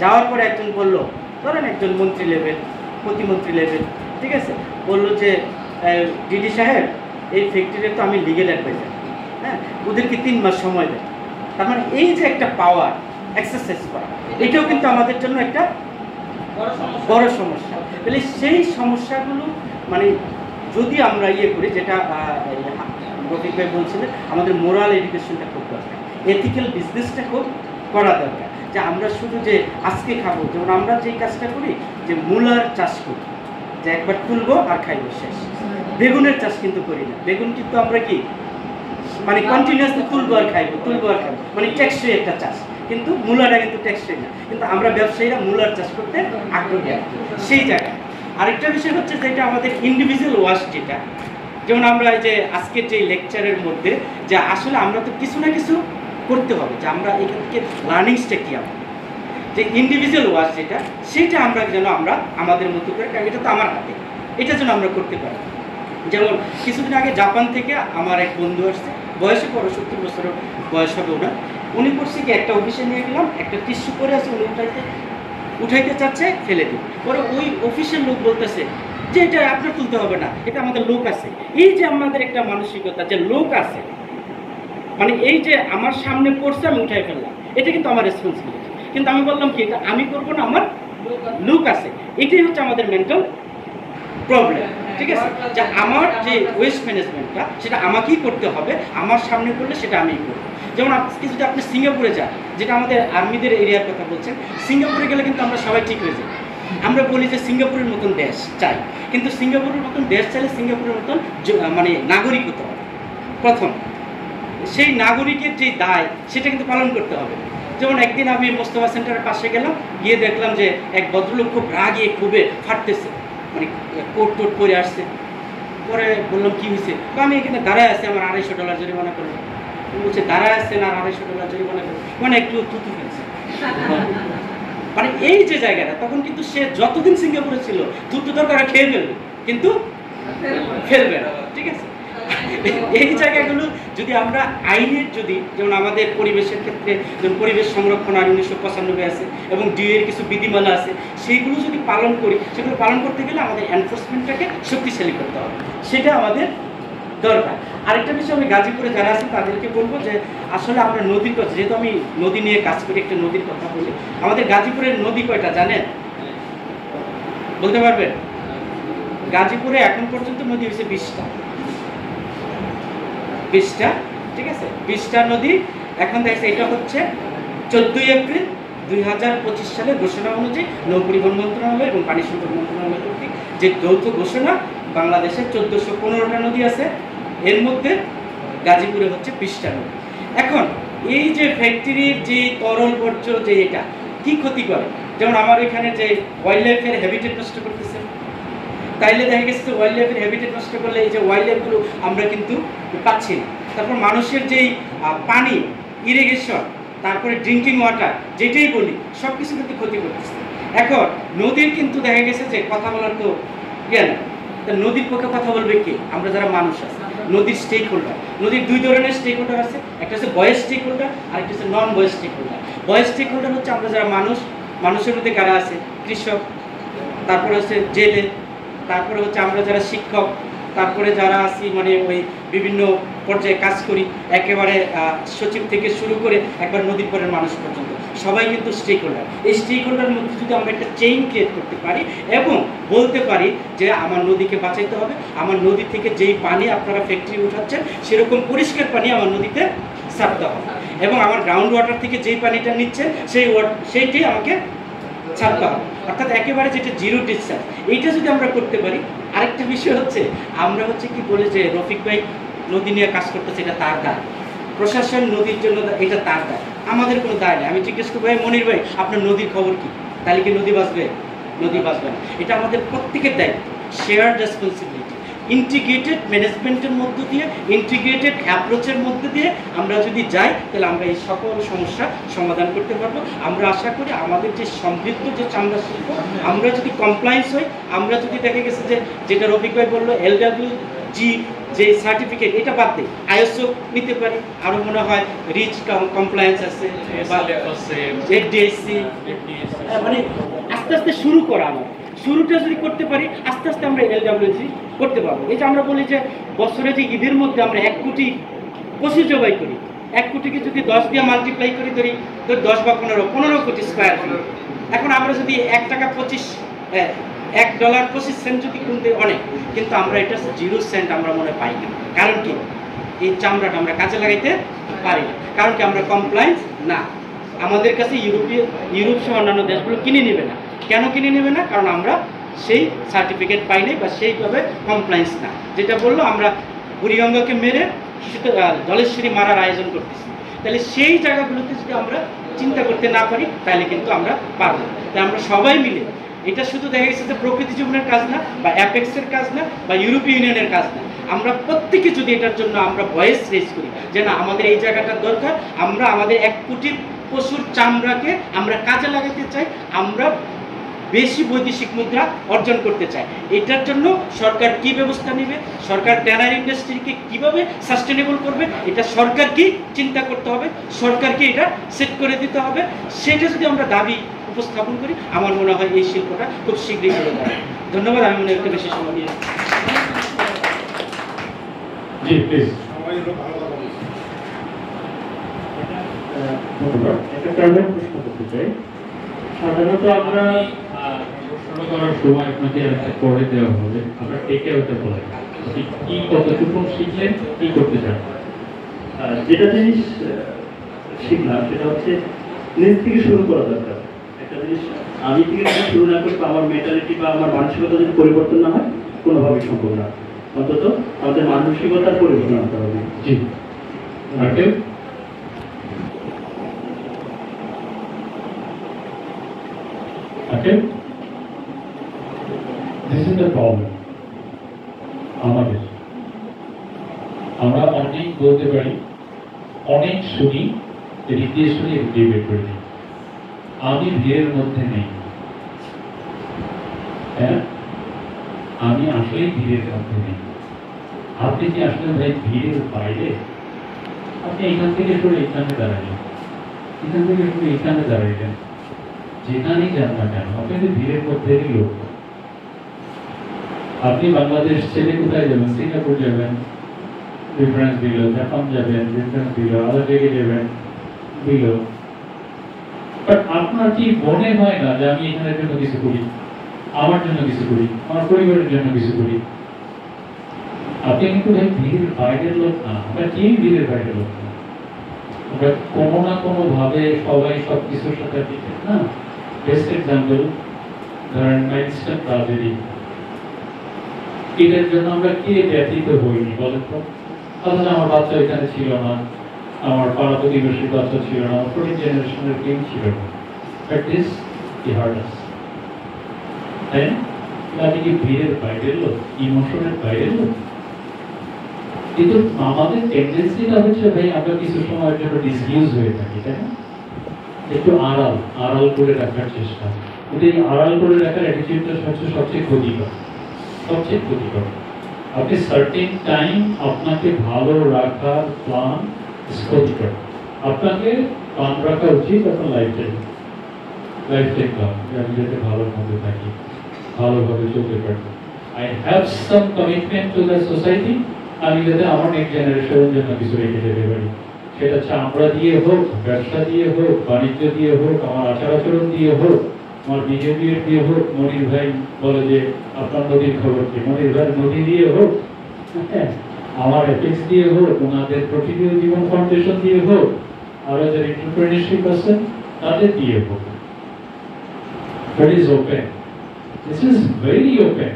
যাওয়ার পরে একজন বলল, ধরেন একজন মন্ত্রী লেভেল, প্রতিমন্ত্রী লেভেল, ঠিক আছে, বললো যে ডিডি সাহেব এই ফ্যাক্টরিতে তো আমি লিগেল অ্যাডভাইজার, হ্যাঁ, ওদেরকে 3 মাস সময় দেয়। তার মানে এই যে একটা পাওয়ার এক্সারসাইজ করা, এটাও কিন্তু আমাদের জন্য একটা বড় সমস্যা। তাহলে সেই সমস্যাগুলো মানে যদি আমরা করি, যেটা রফিক ভাই বলছিলেন, আমাদের মোরাল এডুকেশনটা খুব দরকার, এথিক্যাল বিজনেসটা খুব করা দরকার। যে আমরা শুধু যে আজকে খাবো, যেমন আমরা যেই কাজটা করি যে মূলার চাষ করি, যে একবার তুলবো আর খাইবো শেষ। বেগুনের চাষ কিন্তু করি না, বেগুন কিন্তু আমরা কি মানে কন্টিনিউয়াসলি তুলবো আর খাইবো, মানে টেকসই একটা চাষ। কিন্তু মূলাটা কিন্তু টেকসই না, কিন্তু আমরা ব্যবসায়ীরা মূলার চাষ করতে আগ্রহী। সেই জায়গায় আরেকটা বিষয় হচ্ছে যেটা আমাদের ইন্ডিভিজুয়াল ওয়াশ, যেটা যেমন আমরা এই যে আজকের যে লেকচারের মধ্যে যে আসলে আমরা তো কিছু না কিছু করতে হবে, যে আমরা এখান থেকে লার্নিংসটা কি, আমরা যে ইন্ডিভিজুয়াল ওয়াশ যেটা, সেটা আমরা যেন আমরা আমাদের মতো করে, এটা তো আমার হাতে, এটা যেন আমরা করতে পারি। যেমন কিছুদিন আগে জাপান থেকে আমার এক বন্ধু আসছে, বয়সে পড়ো, 70 বছরের বয়স হবে ওনার। উনি করছে কি, একটা অফিসে নিয়ে গেলাম, একটা টিস্যু করে আছে, উনি উঠাইতে চাচ্ছে, ফেলে দিই। পরে ওই অফিসের লোক বলতেছে যে এটা আপনার তুলতে হবে না, এটা আমাদের লোক আছে। এই যে আমাদের একটা মানসিকতা যে লোক আছে, মানে এই যে আমার সামনে পড়ছে আমি উঠাই ফেললাম, এটা কিন্তু আমার রেসপন্সিবিলিটি। কিন্তু আমি বললাম কি, এটা আমি করবো না, আমার লোক আছে। এটাই হচ্ছে আমাদের মেন্টাল প্রবলেম, ঠিক আছে? যে আমার যে ওয়েস্ট ম্যানেজমেন্টটা সেটা আমাকেই করতে হবে, আমার সামনে করলে সেটা আমিই করবো। যেমন আজকে যদি আপনি সিঙ্গাপুরে যান, যেটা আমাদের আর্মিদের এরিয়ার কথা বলছেন, সিঙ্গাপুরে গেলে কিন্তু আমরা সবাই ঠিক হয়ে যাই। আমরা বলি যে সিঙ্গাপুরের মতন দেশ চাই, কিন্তু সিঙ্গাপুরের মতন দেশ চাইলে সিঙ্গাপুরের মতন মানে নাগরিক হতে হবে প্রথম। সেই নাগরিকের যে দায় সেটা কিন্তু পালন করতে হবে। যেমন একদিন আমি মোস্তফা সেন্টারের পাশে গেলাম, গিয়ে দেখলাম যে এক ভদ্রলোক খুব রাগে খুবই ফাটতেছে, মানে কোট টোট পরে আসছে। পরে বললাম কি হয়েছে, আমি এখানে দাঁড়ায় আছি, আমার $250 জরিমানা করলো। বলছে দাঁড়ায় আসছেন আর $250 জরিমানা করলো, মানে একটু থুতু ফেলছে। মানে এই যে জায়গাটা, তখন কিন্তু সে যতদিন সিঙ্গাপুরে ছিল থুতু দরকার খেয়ে ফেলবে, কিন্তু ফেলবে না, ঠিক আছে। এই জায়গাগুলো যদি আমরা আইনের যদি, যেমন আমাদের পরিবেশের ক্ষেত্রে যেমন পরিবেশ সংরক্ষণ আইন 1995 আছে এবং ডিএর কিছু বিধিমালা আছে, সেইগুলো যদি পালন করি, সেগুলো পালন করতে গেলে আমাদের এনফোর্সমেন্টটাকে শক্তিশালী করতে হবে, সেটা আমাদের দরকার। আরেকটা বিষয় আমি গাজীপুরে যারা আছেন তাদেরকে বলবো যে আসলে আমরা নদীর কথা, যেহেতু আমি নদী নিয়ে কাজ করি, একটা নদীর কথা বলি। আমাদের গাজীপুরের নদী কয়টা জানেন, বলতে পারবেন? গাজীপুরে এখন পর্যন্ত নদী হয়েছে 20টা, ঠিক আছে, 20টা নদী। এখন দেখছে এটা হচ্ছে 14 এপ্রিল 2025 সালের ঘোষণা অনুযায়ী নৌ পরিবহন মন্ত্রণালয় এবং পানি সম্পদ মন্ত্রণালয় কর্তৃক যে যৌথ ঘোষণা, বাংলাদেশের 1415টা নদী আছে, এর মধ্যে গাজীপুরে হচ্ছে 20টা নদী। এখন এই যে ফ্যাক্টরির যে তরল বর্জ্য যে এটা কি ক্ষতি করে, যেমন আমার এখানে যে ওয়াইল্ড লাইফের হ্যাবিটেট নষ্ট করতেছে, তাইলে দেখা গেছে যে ওয়াইল্ড লাইফের হ্যাবিটেট নষ্ট করলে এই যে ওয়াইল্ড লাইফগুলো আমরা কিন্তু পাচ্ছি না। তারপর মানুষের যেই পানি, ইরিগেশন, তারপরে ড্রিঙ্কিং ওয়াটার যেটাই বলি, সব কিছু কিন্তু ক্ষতি করতেছে। এখন নদীর কিন্তু দেখা গেছে যে কথা বলার তো ইয়ে না, তা নদীর পক্ষে কথা বলবে কে? আমরা যারা মানুষ আছে, নদীর স্টেক হোল্ডার। নদীর দুই ধরনের স্টেক হোল্ডার আছে, একটা হচ্ছে বয়েস স্টেক হোল্ডার, আরেকটা হচ্ছে নন বয়েস স্টেক হোল্ডার। বয়েস স্টেক হোল্ডার হচ্ছে আমরা যারা মানুষ, মানুষের মধ্যে কারা আছে? কৃষক, তারপরে হচ্ছে জেলে, তারপরে হচ্ছে আমরা যারা শিক্ষক, তারপরে যারা আছি মানে ওই বিভিন্ন পর্যায়ে কাজ করি, একেবারে সচিব থেকে শুরু করে একবার নদীর পরের মানুষ পর্যন্ত সবাই কিন্তু স্টেক হোল্ডার। এই স্টেক হোল্ডারের মধ্যে যদি আমরা একটা চেইন ক্রিয়েট করতে পারি এবং বলতে পারি যে আমার নদীকে বাঁচাইতে হবে, আমার নদী থেকে যেই পানি আপনারা ফ্যাক্টরি উঠাচ্ছেন সেরকম পরিষ্কার পানি আমার নদীতে ছাড়তে হবে, এবং আমার গ্রাউন্ড ওয়াটার থেকে যেই পানিটা নিচ্ছে সেইটাই আমাকে ছাড়তে হবে, অর্থাৎ একেবারে যেটা জিরো ডিসচার্জ। এইটা যদি আমরা করতে পারি। আরেকটা বিষয় হচ্ছে আমরা হচ্ছে কি বলে যে রফিক ভাই নদী নিয়ে কাজ করতেছে, এটা তার দায়, প্রশাসন নদীর জন্য এটা তার দায়, আমাদের কোনো দায় নেই। আমি জিজ্ঞেস করবো ভাই মনির ভাই আপনার নদীর খবর কি, তাহলে কি নদী বাঁচবে? নদী বাঁচবে না। এটা আমাদের প্রত্যেকের দায়িত্ব, শেয়ার্ড রেসপন্সিবিলিটি। ইন্টিগ্রেটেড ম্যানেজমেন্টের মধ্য দিয়ে, ইন্টিগ্রেটেড অ্যাপ্রোচের মধ্যে দিয়ে আমরা যদি যাই, তাহলে আমরা এই সকল সমস্যা সমাধান করতে পারবো। আমরা আশা করি আমাদের যে সমৃদ্ধ যে চামড়া শিল্প, আমরা যদি কমপ্লায়েন্স হই, আমরা যদি দেখা গেছে যে যেটা রফিক ভাই বললো LWG যে সার্টিফিকেট, এটা বাদ দিই, ISO নিতে পারি, আরও মনে হয় রিচ কমপ্লায়েন্স আছে, FDSC, মানে আস্তে আস্তে শুরু করা। আমার শুরুটা যদি করতে পারি, আস্তে আস্তে আমরা LWG করতে পারবো। এই যে আমরা বলি যে বছরে যে ঈদের মধ্যে আমরা 1 কোটি পশু জবাই করি, 1 কোটিকে যদি 10 দিয়ে মাল্টিপ্লাই করি, ধরি 10 বা 15 কোটি স্কোয়ার ফিট। এখন আমরা যদি $1.25 যদি কিনতে অনেক, কিন্তু আমরা এটা 0 সেন্ট আমরা মনে পাই না। কারণ কি? এই চামড়াটা আমরা কাজে লাগাইতে পারি না। কারণ কি? আমরা কমপ্লায়েন্স না। আমাদের কাছে ইউরোপ সহ অন্যান্য দেশগুলো কিনে নেবে না। কেন কিনে নেবে না? কারণ আমরা সেই সার্টিফিকেট পাই নাই বা সেইভাবে কমপ্লায়েন্স না। যেটা বললো আমরা বুড়িগঙ্গাকে মেরে জলেশ্বরী মারার আয়োজন করতেছি, তাহলে সেই জায়গাগুলোতে যদি আমরা চিন্তা করতে না পারি, তাহলে কিন্তু আমরা পারবো। তাই আমরা সবাই মিলে, এটা শুধু দেখা গেছে যে প্রকৃতি জীবনের কাজ না, বা অ্যাপেক্সের কাজ না, বা ইউরোপীয় ইউনিয়নের কাজ না, আমরা প্রত্যেকে যদি এটার জন্য আমরা ভয়েস রেজ করি যে না আমাদের এই জায়গাটার দরকার, আমরা আমাদের 1 কোটি পশুর চামড়াকে আমরা কাজে লাগাতে চাই, আমরা বেশি বৈদেশিক মুদ্রা অর্জন করতে চাই। এটার জন্য সরকার কি ব্যবস্থা নেবে, সরকার ট্যানারি ইন্ডাস্ট্রিকে কিভাবে সাস্টেনেবল করবে, এটা সরকারকে চিন্তা করতে হবে, সরকারকে এটা সেট করে দিতে হবে। সেটা যদি আমরা দাবি উপস্থাপন করি, আমার মনে হয় এই শিল্পটা খুব শীঘ্রই হয়ে যাবে। ধন্যবাদ। আমি মনে হয় একটু বেশি সময় নিয়ে জি প্লিজ। একটা কারণে প্রশ্ন করতে চাই। সাধারণত আমরা প্রশ্ন করার সময় আপনাকে একটা করে দেওয়া হবে, আমরা টেকে আউটে বলেন কি কতটুকু শিখলেন, কি করতে চান। যেটা জিনিস শিখলাম সেটা হচ্ছে নিজ থেকে শুরু করা দরকার। একটা জিনিস আমি থেকে যদি শুরু না করি, বা আমার মেন্টালিটি বা আমার মানসিকতা যদি পরিবর্তন না হয়, কোনোভাবেই সম্ভব না। অন্তত আমাদের মানসিকতার পরিবর্তন আনতে হবে। জি Okay? Okay? This is the problem. আমাদের আমরা অনেক বলতে পারি, অনেক শুনি, রিপিয়ে শুনি, ডিবেট করে দিই। আমি ভিড়ের মধ্যে নেই, হ্যাঁ, আমি আসলেই ভিড়ের মধ্যে নেই। আপনি কি আসলে ভাই ভিড়ের বাইরে? আপনি এখান থেকে সরে এখানে দাঁড়ালেন, এখান থেকে সরে এখানে দাঁড়াইলেন, যেখানেই যান না কেন আপনি তো ভিড়ের মধ্যেই লোক। আপনি বাংলাদেশ ছেড়ে কোথায় যাবেন? সিঙ্গাপুর যাবেন, রেফারেন্স দিল, জাপান যাবেন, রেফারেন্স দিল, আলাদা জায়গায় যাবেন, দিল। বাট আপনার কি মনে হয় না যে আমি এখানের জন্য কিছু করি, আমার জন্য কিছু করি, আমার পরিবারের জন্য কিছু করি? আপনি কিন্তু ভাই ভিড়ের বাইরের লোক না, আমরা কেউ ভিড়ের বাইরের লোক না। আমরা কোনো না কোনো ভাবে সবাই সব কিছুর সাথে না। বেস্ট এক্সাম্পল ধরেন মাইলস্টোন ট্রাজেডি, এটার জন্য আমরা কে ব্যথিত হইনি বলেন তো? অথচ আমার বাচ্চা এখানে ছিল না, আমার পাড়া প্রতিবেশীর বাচ্চা ছিল না, আমার 14 জেনারেশনের কেউ ছিল না। বাট দিস ই হার্ট আস, তাই না? আপনি কি ভিড়ের বাইরের লোক, ইমোশনের বাইরের লোক? কিন্তু আমাদের টেন্ডেন্সিটা হচ্ছে ভাই আমরা কিছু সময়ের জন্য ডিসইউজ হয়ে থাকি, তাই না? একটু আড়াল করে রাখার চেষ্টা। কিন্তু এই আড়াল করে রাখার অ্যাটিটিউডটা হচ্ছে সবচেয়ে ক্ষতিকর, সবচেয়ে ক্ষতিকর। আপনি সার্টেন টাইম আপনাকে ভালো রাখার প্ল্যান ক্ষতিকর। আপনাকে প্ল্যান রাখা উচিত আপনার লাইফ টাইম প্ল্যান, আমি যাতে ভালোর মধ্যে থাকি, ভালোভাবে চলতে পারি। I have some commitment to the society, আমি যাতে আমার নেক্সট জেনারেশনের জন্য কিছু রেখে যেতে পারি। সেটা চামড়া দিয়ে হোক, ব্যবসা দিয়ে হোক, বাণিজ্য দিয়ে হোক, আমার আচার আচরণ দিয়ে হোক, আমার বিহেভিয়ার দিয়ে হোক। মনির ভাই বলে যে আপনার নদীর খবর কি, মনির ভাই নদী দিয়ে হোক, আমার এফেক্স দিয়ে হোক, ওনাদের প্রকৃতির জীবন ফাউন্ডেশন দিয়ে হোক, আর যারা এন্টারপ্রেনারশিপ আছেন তাদের দিয়ে হোক। That is open, this is very open.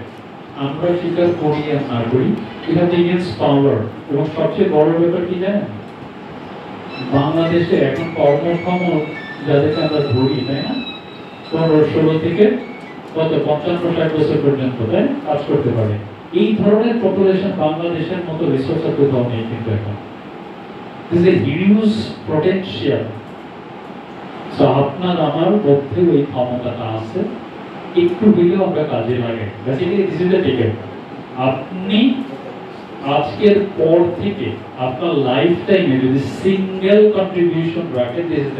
আমরা স্বীকার করি আর না করি, ইট হ্যাজ ইমেন্স পাওয়ার। এবং সবচেয়ে বড় ব্যাপার কি জানেন, বাংলাদেশে এখন কর্মক্ষম যাদেরকে আমরা ধরি, তাই না, 15-16 থেকে কত 55-60 বছর পর্যন্ত তাই কাজ করতে পারে, এই ধরনের পপুলেশন বাংলাদেশের মতো রিসোর্স আর কোথাও নেই। কিন্তু এখন হিউজ পটেনশিয়াল। আপনার আমার মধ্যে ওই ক্ষমতাটা আছে, একটু দিলেও আমরা কাজে লাগে। আপনি আজকের পর থেকে আপনার লাইফ টাইমে যদি সিঙ্গেল কন্ট্রিবিউশন রাখেন, দিস ইজ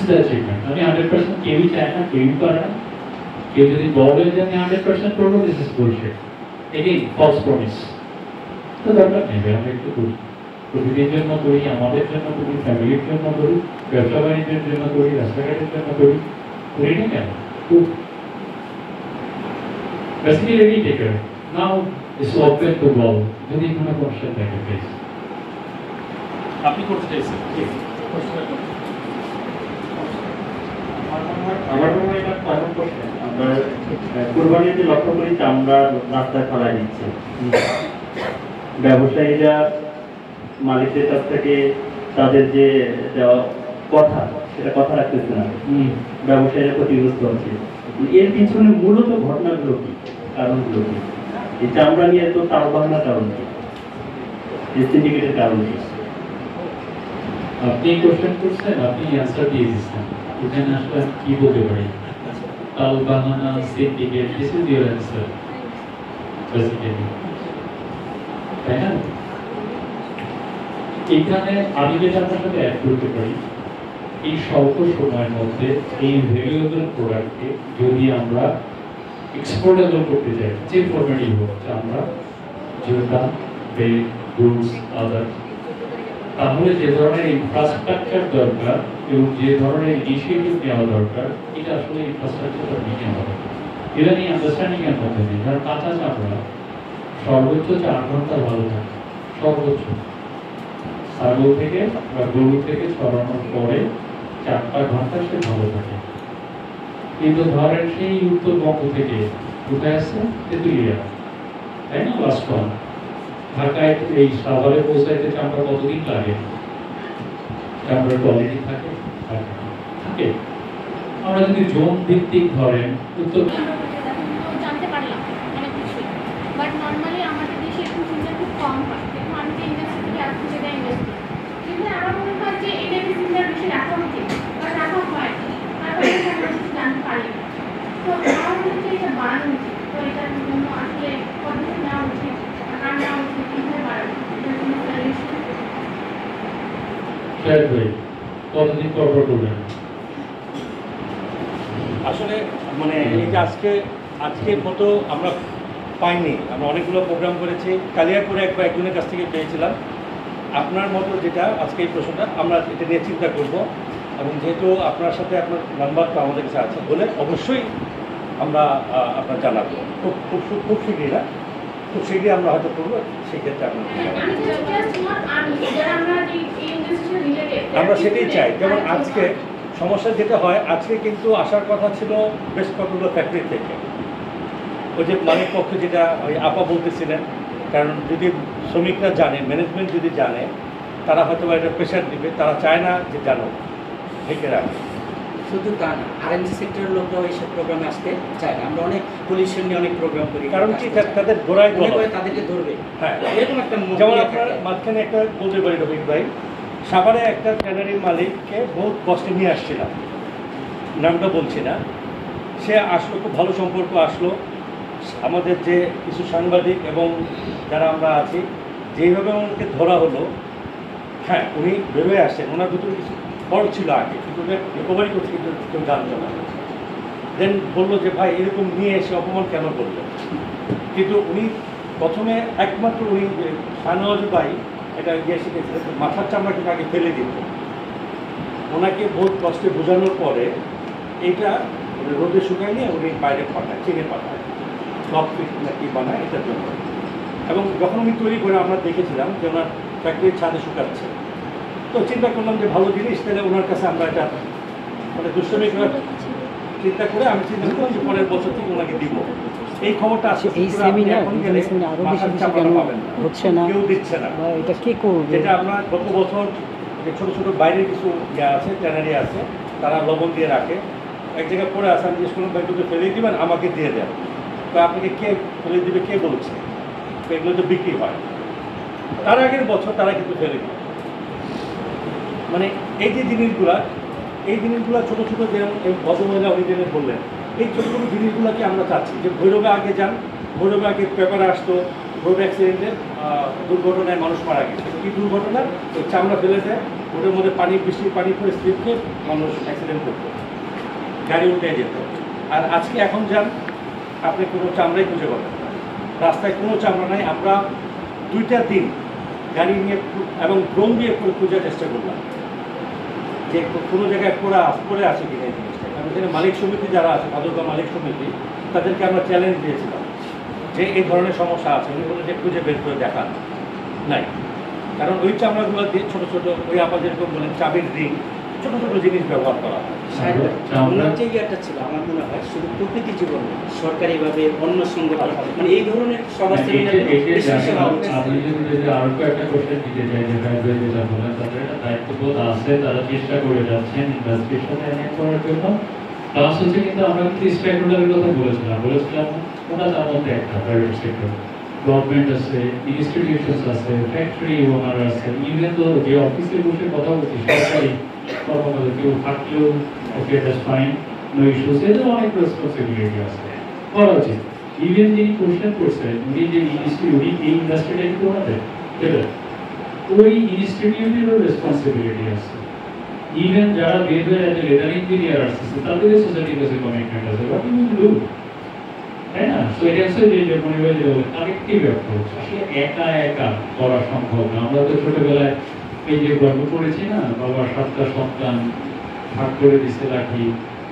দ্য অ্যাচিভমেন্ট। আমি 100% কেউই চায় না, কেউই পারে না। কেউ যদি বলে যে আমি 100% করবো, this is bullshit, again false promise. তো দরকার নেই, আমরা একটু করি, প্রকৃতির জন্য করি, আমাদের জন্য করি, ফ্যামিলির জন্য করি, ব্যবসা বাণিজ্যের জন্য করি, রাস্তাঘাটের জন্য করি, করি না কেন? Basically, ready taker. Now it's open to all. যদি কোনো কোশ্চেন থাকে প্লিজ। আপনি করতে চাইছেন আমার মনে হয় এটা কমন কোশ্চেন। আমরা কুরবানিতে লক্ষ্য করি যে আমরা রাস্তায় ফেলাই দিচ্ছি, ব্যবসায়ীরা মালিকদের কাছ থেকে তাদের যে দেওয়া কথা সেটা কথা রাখতেছে না, ব্যবসায়ীরা ক্ষতিগ্রস্ত হচ্ছে। এর পিছনে মূলত ঘটনাগুলো কি, কারণগুলো কি? এই চামড়া নিয়ে তো তাল বাহানার কারণ কি, সিন্ডিকেটের কারণ কি? আপনি কোশ্চেন করছেন, আপনি অ্যান্সার দিয়ে দিচ্ছেন। এখানে আসলে কি বলতে পারি? তাল বাহানা, syndicate, this is your answer basically, তাই না? এখানে আমি যেটা আপনার সাথে অ্যাড করতে পারি, এই স্বল্প সময়ের মধ্যে এই ভ্যালুয়েবল প্রোডাক্টকে যদি আমরা এক্সপোর্টেবল করতে চাই, যে ফরম্যাটই হোক, আমরা জুতা, বেড, গুডস, আদার, তাহলে যে ধরনের ইনফ্রাস্ট্রাকচার দরকার এবং যে ধরনের ইনিশিয়েটিভ নেওয়া দরকার, এটা আসলে ইনফ্রাস্ট্রাকচারটা নিয়ে নেওয়া দরকার। এটা নিয়ে আন্ডারস্ট্যান্ডিং এর মধ্যে নেই। কারণ কাঁচা চামড়া সর্বোচ্চ 4 ঘন্টা ভালো থাকে, সর্বোচ্চ। ছাগল থেকে বা গরু থেকে ছড়ানোর পরে 4 ঘন্টা সে ভালো থাকে। কিন্তু ধরেন সেই উত্তরবঙ্গ থেকে কোথায় আসছে, তেঁতুলিয়া, তাই না, লাস্ট ওয়ান, ঢাকায় এই সাভারে পৌঁছাইতে চামড়া কতদিন লাগে? চামড়ার কোয়ালিটি থাকে থাকে। আমরা যদি জোন ভিত্তিক ধরেন উত্তর জানতে পারলাম অনেক কিছু, বাট নর্মালি আমাদের দেশে এরকম সিনিয়র খুব কম হয়। দেখুন আমি যে ইন্ডাস্ট্রি থেকে আসছি সেটা ইন্ডাস্ট্রি, কিন্তু আমার মনে হয় যে এটা সিনিয়র বেশি রাখা উচিত বা রাখা হয়, তারপরে আমরা কিছু জানতে পারি না। তো আমার মনে হচ্ছে এটা বাড়ানো উচিত। তো এটার জন্য আসলে পদ্ধতি নেওয়া উচিত, কার নেওয়া উচিত, কীভাবে বাড়ানো এটার জন্য সলিউশন কতদিন পর করবেন? আসলে মানে এই যে আজকের মতো আমরা পাইনি, আমরা অনেকগুলো প্রোগ্রাম করেছি, কালিয়াপুরে একজনের কাছ থেকে পেয়েছিলাম। আপনার মতো যেটা আজকে এই প্রশ্নটা আমরা এটা নিয়ে চিন্তা করব, এবং যেহেতু আপনার সাথে আপনার নাম্বারটা আমাদের কাছে আছে বলে অবশ্যই আমরা আপনার জানাবো খুব শীঘ্রই না, খুব শীঘ্রই আমরা হয়তো করবো। সেই ক্ষেত্রে আমরা সেটাই চাই। যেমন আজকে সমস্যা যেটা হয়, আজকে কিন্তু আসার কথা ছিল বেশ কতগুলো ফ্যাক্টরি থেকে। ওই যে মালিক পক্ষ যেটা ওই আপা বলতেছিলেন, কারণ যদি শ্রমিকরা জানে, ম্যানেজমেন্ট যদি জানে, তারা হয়তো একটা প্রেশার দিবে, তারা চায় না যে জানো ঢেকে রাখে। শুধু তা না, আরএনজি সেক্টরের লোকরাও এইসব প্রোগ্রামে আসতে চায় না। আমরা অনেক পলিউশন নিয়ে অনেক প্রোগ্রাম করি, কারণ কি তাদের গোড়ায় তাদেরকে ধরবে। হ্যাঁ, এরকম একটা যেমন আপনার মাঝখানে একটা বলতে পারি রফিক ভাই, সাভারে একটা ট্যানারির মালিককে বহুত কষ্টে নিয়ে আসছিলাম, নামটা বলছি না। সে আসলো, খুব ভালো সম্পর্ক আসলো। আমাদের যে কিছু সাংবাদিক এবং যারা আমরা আছি, যেইভাবে ওনাকে ধরা হলো, হ্যাঁ উনি বেরোয় আসছেন, ওনার ভিতরে কিছু বড় ছিল আগে, কিন্তু রিকভারি করতে কিন্তু কেউ জানতো না। দেন বললো যে ভাই এরকম নিয়ে এসে অপমান কেন করলেন? কিন্তু উনি প্রথমে একমাত্র উনি শাহনওয়াজ ভাই এটা গিয়ে শিখেছিলেন, মাথার চামড়া কিন্তু আগে ফেলে দিত। ওনাকে বহুত কষ্টে বোঝানোর পরে এইটা রোদে শুকাই নিয়ে উনি বাইরে পাঠায়, চিনে পাঠায়, ব্লক ফিট নাকি বানায় এটার জন্য। এবং যখন উনি তৈরি করে আমরা দেখেছিলাম যে ওনার ফ্যাক্টরির ছাদে শুকাচ্ছে, তো চিন্তা করলাম যে ভালো জিনিস, তাহলে ওনার কাছে আমরা এটা মানে দুষ্টামি চিন্তা করে আমি চিন্তা করলাম যে পরের বছর থেকে ওনাকে দিব। এই খবরটা আছে, এই সেমিনার আরো বেশি কেন হচ্ছে না, কেউ দিচ্ছে না, এটা কে করবে? যেটা আমরা গত বছর যে ছোটো ছোটো বাইরের কিছু আছে, ট্যানারি আছে, তারা লবণ দিয়ে রাখে, এক জায়গায় পড়ে আসে, আমি জিজ্ঞেস করলাম ব্যাংকগুলো ফেলে দিবেন, আমাকে দিয়ে দেন। তো আপনাকে কে ফেলে দিবে, কে বলছে? তো এগুলো তো বিক্রি হয়, তার আগের বছর তারা কিন্তু ফেলে দিবে। মানে এই যে জিনিসগুলা ছোটো ছোটো, যেরকম ভদ্রমহিলা উনি যেন বললেন, এই ছোটো ছোটো জিনিসগুলোকে আমরা চাচ্ছি যে ভৈরবে আগে যান, ভৈরবে আগে পেপারে আসতো রোড অ্যাক্সিডেন্টের দুর্ঘটনায় মানুষ মারা গেছে। কী দুর্ঘটনা? ওই চামড়া ফেলে দেয়, ওটার মধ্যে পানি, বৃষ্টির পানি পরে স্লিপ খেয়ে মানুষ অ্যাক্সিডেন্ট করতো, গাড়ি উল্টে যেত। আর আজকে এখন যান, আপনি কোনো চামড়াই খুঁজে পাবেন না, রাস্তায় কোনো চামড়া নাই। আমরা 2টা দিন গাড়ি নিয়ে এবং ড্রোন দিয়ে খোঁজার চেষ্টা করলাম যে কোনো জায়গায় পড়ে আছে কিনা এই জিনিসটা। কারণ এখানে মালিক সমিতি যারা আছে, ভাদুকা মালিক সমিতি, তাদেরকে আমরা চ্যালেঞ্জ দিয়েছিলাম যে এই ধরনের সমস্যা আছে, উনি বলে যে খুঁজে বের করে দেখান নাই। কারণ ওই চামড়াগুলো দিয়ে ছোটো ছোটো, ওই আপনার যেরকম বলেন চাবির রিং, ছোটো ছোটো জিনিস ব্যবহার করা হয়। ওনার যে ইয়েটা ছিল আমার মনে হয় শুধু প্রকৃতি জীবন সরকারিভাবে অন্য সংগঠন মানে এই ধরনের সবার আপনি যদি আরো একটা কোশ্চেন দিতে চাই, যে যেটা বলেন তাদের দায়িত্ববোধ আছে, তারা চেষ্টা করে যাচ্ছেন ইন্ডাস্ট্রির সাথে অ্যালাইন করার জন্য। প্লাস হচ্ছে কিন্তু আমরা কিন্তু স্টেক হোল্ডারের কথা বলেছিলাম ওটা তার মধ্যে একটা প্রাইভেট সেক্টর, গভর্নমেন্ট আছে, ইনস্টিটিউশনস আছে, ফ্যাক্টরি ওনার আছে, ইভেন তো যে অফিসে বসে কথা বলছি সরকারি কর্মকর্তা কেউ থাকলেও okay that's fine, no issues, এদের অনেক রেসপন্সিবিলিটি আছে, করা উচিত। ইভেন যিনি কোশ্চেন করছেন উনি যে ইনস্টিটিউট, এই ইন্ডাস্ট্রিটা কিন্তু ওনাদের, ওই ইনস্টিটিউটেরও রেসপন্সিবিলিটি আছে। ইভেন যারা বের হয়ে আছে লেদার ইঞ্জিনিয়ার আসছে, তাদের সোসাইটির কাছে কমিটমেন্ট আছে, বাট ইউ ডু, তাই না? সো এটা হচ্ছে যে মনে যে কালেক্টিভ অ্যাপ্রোচ, আসলে একা একা করা সম্ভব না। আমরা তো ছোটবেলায় এই যে গল্প পড়েছি না, বাবা 7টা সন্তান ভাগ করে দিছে লাঠি,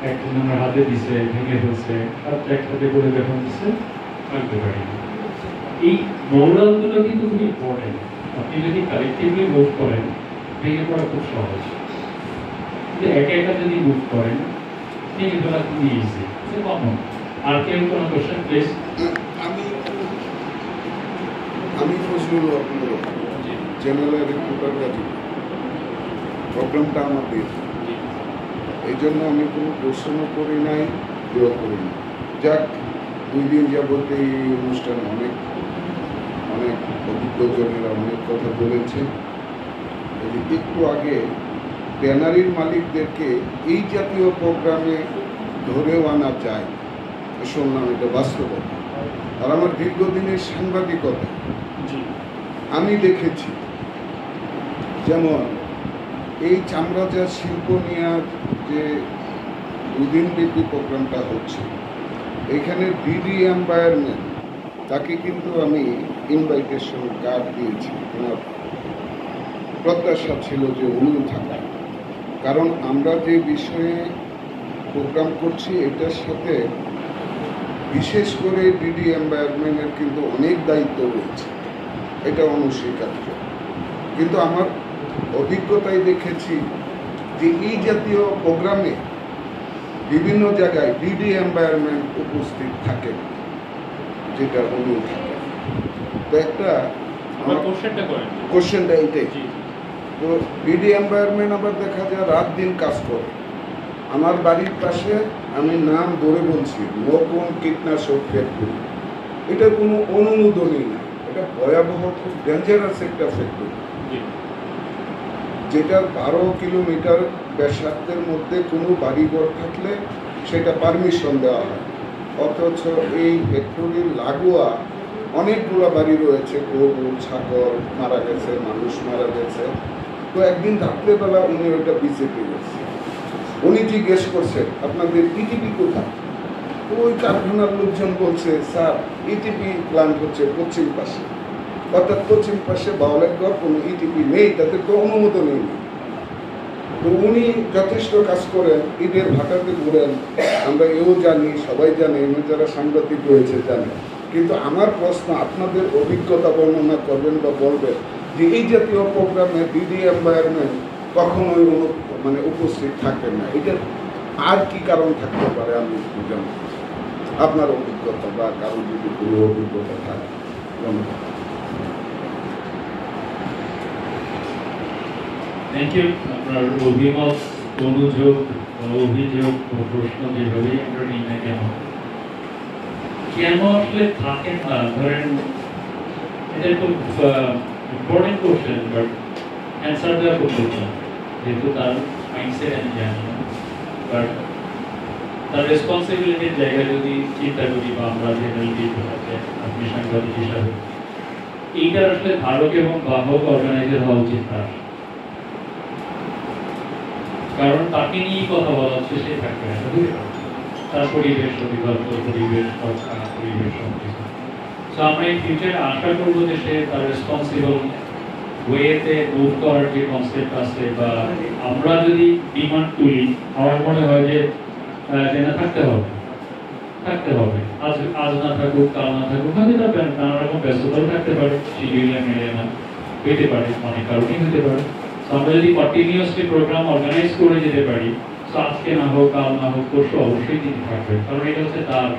একজন আমার হাতে দিছে, ভেঙে ফেলছে, 7টা একসাথে করে যখন দিচ্ছে ভাঙতে পারিনি। এই মৌরালগুলো কিন্তু খুব ইম্পর্টেন্ট। আপনি যদি কালেক্টিভলি মুভ করেন, ভেঙে পড়া খুব সহজ, কিন্তু একা একা যদি মুভ করেন ভেঙে ফেলা খুবই ইজি, কমন। আর কেউ কোনো কোশ্চেন প্লিজ? আমি নজরুল হক চ্যানেলের রিপোর্টার গাজী প্রোগ্রামটা আমার দিয়েছে, এই জন্য আমি কোনো কোশ্চেনও করি নাই, দেওয়া করি না। যাক, 2 দিন যাবত এই অনুষ্ঠানে অনেক অভিজ্ঞজনেরা অনেক কথা বলেছে। একটু আগে ট্যানারির মালিকদেরকে এই জাতীয় প্রোগ্রামে ধরেও আনা যায়, শুনলাম এটা বাস্তবতা। আর আমার দীর্ঘদিনের সাংবাদিকতা আমি দেখেছি, যেমন এই চামড়াজাত শিল্প নিয়ে যে 2 দিনব্যাপী প্রোগ্রামটা হচ্ছে, এখানে ডিডি এনভায়রনমেন্ট তাকে কিন্তু আমি ইনভাইটেশন কার্ড দিয়েছি। আমার প্রত্যাশা ছিল যে উনিও থাকা, কারণ আমরা যে বিষয়ে প্রোগ্রাম করছি এটার সাথে বিশেষ করে ডিডি এনভায়রনমেন্টের কিন্তু অনেক দায়িত্ব রয়েছে, এটা অনস্বীকার্য। কিন্তু আমার অভিজ্ঞতায় দেখেছি যে এই জাতীয় প্রোগ্রামে বিভিন্ন জায়গায় ডিডি এনভায়রনমেন্ট উপস্থিত থাকে, যেটা উনি থাকে। তো একটা কোশ্চেনটা এইটাই, তো ডিডি এনভায়রনমেন্ট আবার দেখা যায় রাত দিন কাজ করে। আমার বাড়ির পাশে আমি নাম ধরে বলছি নতুন কীটনাশক ফ্যাক্টরি, এটা কোনো অনুমোদনই না, এটা ভয়াবহ খুব ডেঞ্জারাস একটা ফ্যাক্টরি, যেটা 12 কিলোমিটার ব্যাসার্ধের মধ্যে কোনো বাড়িঘর থাকলে সেটা পারমিশন দেওয়া হয়, অথচ এই ফ্যাক্টরির লাগোয়া অনেকগুলো বাড়ি রয়েছে, গরু ছাগল মারা গেছে, মানুষ মারা গেছে। তো একদিন রাত্রেবেলা উনি ওইটা বিজেপি গেছে, উনি জিজ্ঞেস করছেন আপনাদের ইটিপি কোথায়? ওই কারখানার লোকজন বলছে স্যার ইটিপি প্ল্যান্ট হচ্ছে পশ্চিম পাশে, অর্থাৎ পশ্চিম পাশে বাউলেরগড় কোনো ইটিপি নেই, তাদের তো অনুমোদনই নেই। তো উনি যথেষ্ট কাজ করেন, ঈদের ভাটাতে ঘুরেন, আমরা এও জানি, সবাই জানে, এমনি যারা সাংবাদিক রয়েছে জানে। কিন্তু আমার প্রশ্ন, আপনাদের অভিজ্ঞতা বর্ণনা করবেন বা বলবেন যে এই জাতীয় প্রোগ্রামে ডিডি এনভায়রনমেন্ট কখনোই উপস্থিত থাকেন না, এটার আর কি কারণ থাকতে পারে? আমি জানি আপনার অভিজ্ঞতা বা কারণ যদি কোনো অভিজ্ঞতা থাকে। ধন্যবাদ। Thank you. আপনার অভিমত, অনুযোগ, অভিযোগ ও প্রশ্ন যেভাবেই আমরা নিই না কেন আসলে থাকেন না, ধরেন এটা খুব ইম্পর্টেন্ট কোশ্চেন, বাট অ্যান্সার দেওয়া খুব কঠিন, যেহেতু তার মাইন্ডসেট আমি জানি না। বাট তার রেসপন্সিবিলিটির জায়গায় যদি চিন্তা করি বা আমরা জেনারেলি আপনি সাংবাদিক হিসাবে, এইটার আসলে ধারক এবং বাহক অর্গানাইজার হওয়া উচিত তার, কারণ তাকে নিয়েই কথা বলা হচ্ছে, সে থাকবে না, তার পরিবেশ অভিভাবক, পরিবেশ পরিবেশ সবকিছু। সো আমরা এই ফিউচারে আশা করবো যে সে তার রেসপন্সিবল ওয়েতে মুভ করার যে কনসেপ্ট আছে, বা আমরা যদি ডিমান্ড তুলি, আমার মনে হয় যে না থাকতে হবে, আজ না থাকুক, কাল না থাকুক, হয়তো নানা রকম ব্যস্ততাও থাকতে পারে, শিডিউলে মেলে না, হইতে পারে, অনেক কারণেই হতে পারে। আমরা যদি কন্টিনিউয়াসলি প্রোগ্রাম অর্গানাইজ করে যেতে পারি, আজকে না হোক, কাল না হোক, পরশু অবশ্যই তিনি থাকবেন, কারণ এটা হচ্ছে তার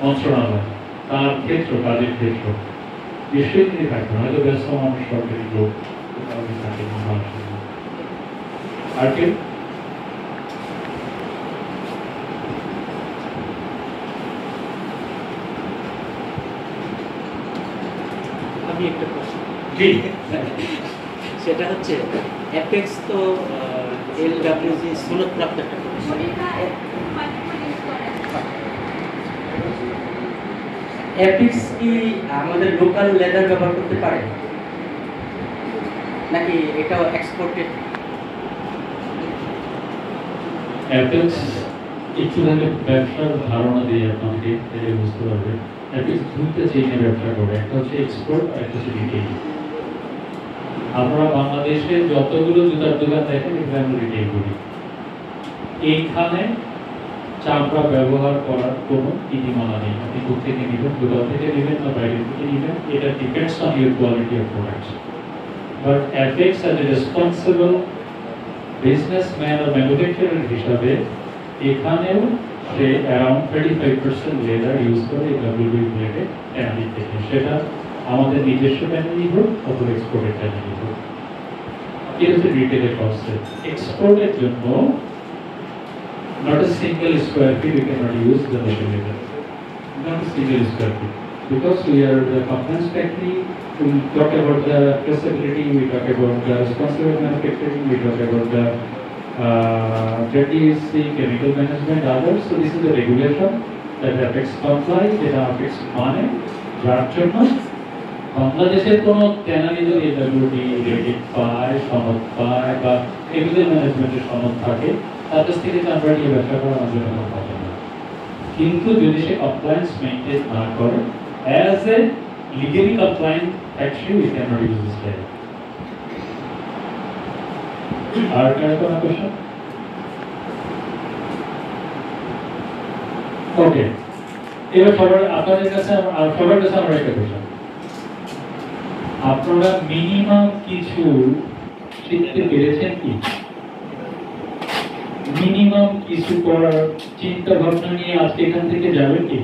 মন্ত্রণালয়, তার ক্ষেত্র, কাজের ক্ষেত্র, নিশ্চয়ই তিনি থাকবেন। হয়তো ব্যস্ত মানুষ, সরকারি লোক থাকে। আর কেউ? আমি একটা প্রশ্ন, সেটা হচ্ছে অ্যাপেক্স তো এলডব্লিউজি সনদপ্রাপ্ত একটা প্রতিষ্ঠান, অ্যাপেক্স কি আমাদের লোকাল লেদার ব্যবহার করতে পারে নাকি এটাও এক্সপোর্টেড? অ্যাপেক্স একটু তাহলে ব্যবসার ধারণা দিয়ে আপনাকে বুঝতে পারবেন। অ্যাপেক্স দুইটা চেইনে ব্যবসা করে, একটা হচ্ছে এক্সপোর্ট আর একটা হচ্ছে রিটেইল। আমরা বাংলাদেশে যতগুলো জুতার দোকান দেখেন, এখানে আমরা রিটেইল করি। এইখানে চামড়া ব্যবহার করার কোনো নীতিমালা নেই, আপনি কোথেকে নেবেন, দোকান থেকে নেবেন না বাইরে থেকে নেবেন, এটা depends on your quality of products. But apex as a responsible businessman ও ম্যানুফ্যাকচারার হিসাবে এখানেও সে অ্যারাউন্ড 35% লেদার ইউজ করে এই ডাব্লিউবি প্লেটে ট্যানারি থেকে। সেটা আমাদের নিজস্ব চ্যানেলই হোক অথবা এক্সপোর্টের চ্যানেলই হোক। এটা হচ্ছে রিটেলের কনসেপ্ট। এক্সপোর্টের জন্য not a single square feet you cannot use the local label. Not a single square feet. Because we are the compliance factory, we talk about the traceability, we talk about the responsible manufacturing, we talk about the ZDSC, chemical management, others. So this is the regulation that affects compliance, that affects money. যার জন্য বাংলাদেশের কোনো চ্যানেলে যদি এডব্লিউডি rated পায়, সনদ পায় বা কেমিক্যাল ম্যানেজমেন্টের সনদ থাকে, তার কাছ থেকে আমরা নিয়ে ব্যবসা করা আমাদের কোনো কথা না। কিন্তু যদি সে কমপ্লায়েন্স মেনটেন না করে, as a legally compliant factory we can not use this level. আর কার কোনো কোশ্চেন? ওকে, এবার সবার আপনাদের কাছে সবার কাছে আমার একটা কোশ্চেন, আপনারা মিনিমাম কিছু শিখতে পেরেছেন কি? মিনিমাম কিছু করার চিন্তা ভাবনা নিয়ে আজকে এখান থেকে যাবেন কি?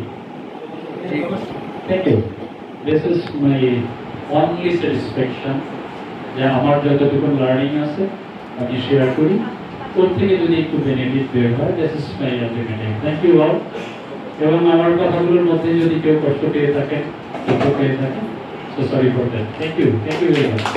Thank you. This is my only satisfaction যে আমার যতটুকু লার্নিং আছে আমি শেয়ার করি, ওর থেকে যদি একটু বেনিফিট বের হয়, this is my ultimate aim. Thank you all. এবং আমার কথাগুলোর মধ্যে যদি কেউ কষ্ট পেয়ে থাকেন, দুঃখ পেয়ে থাকেন, so sorry for that. Thank you very much.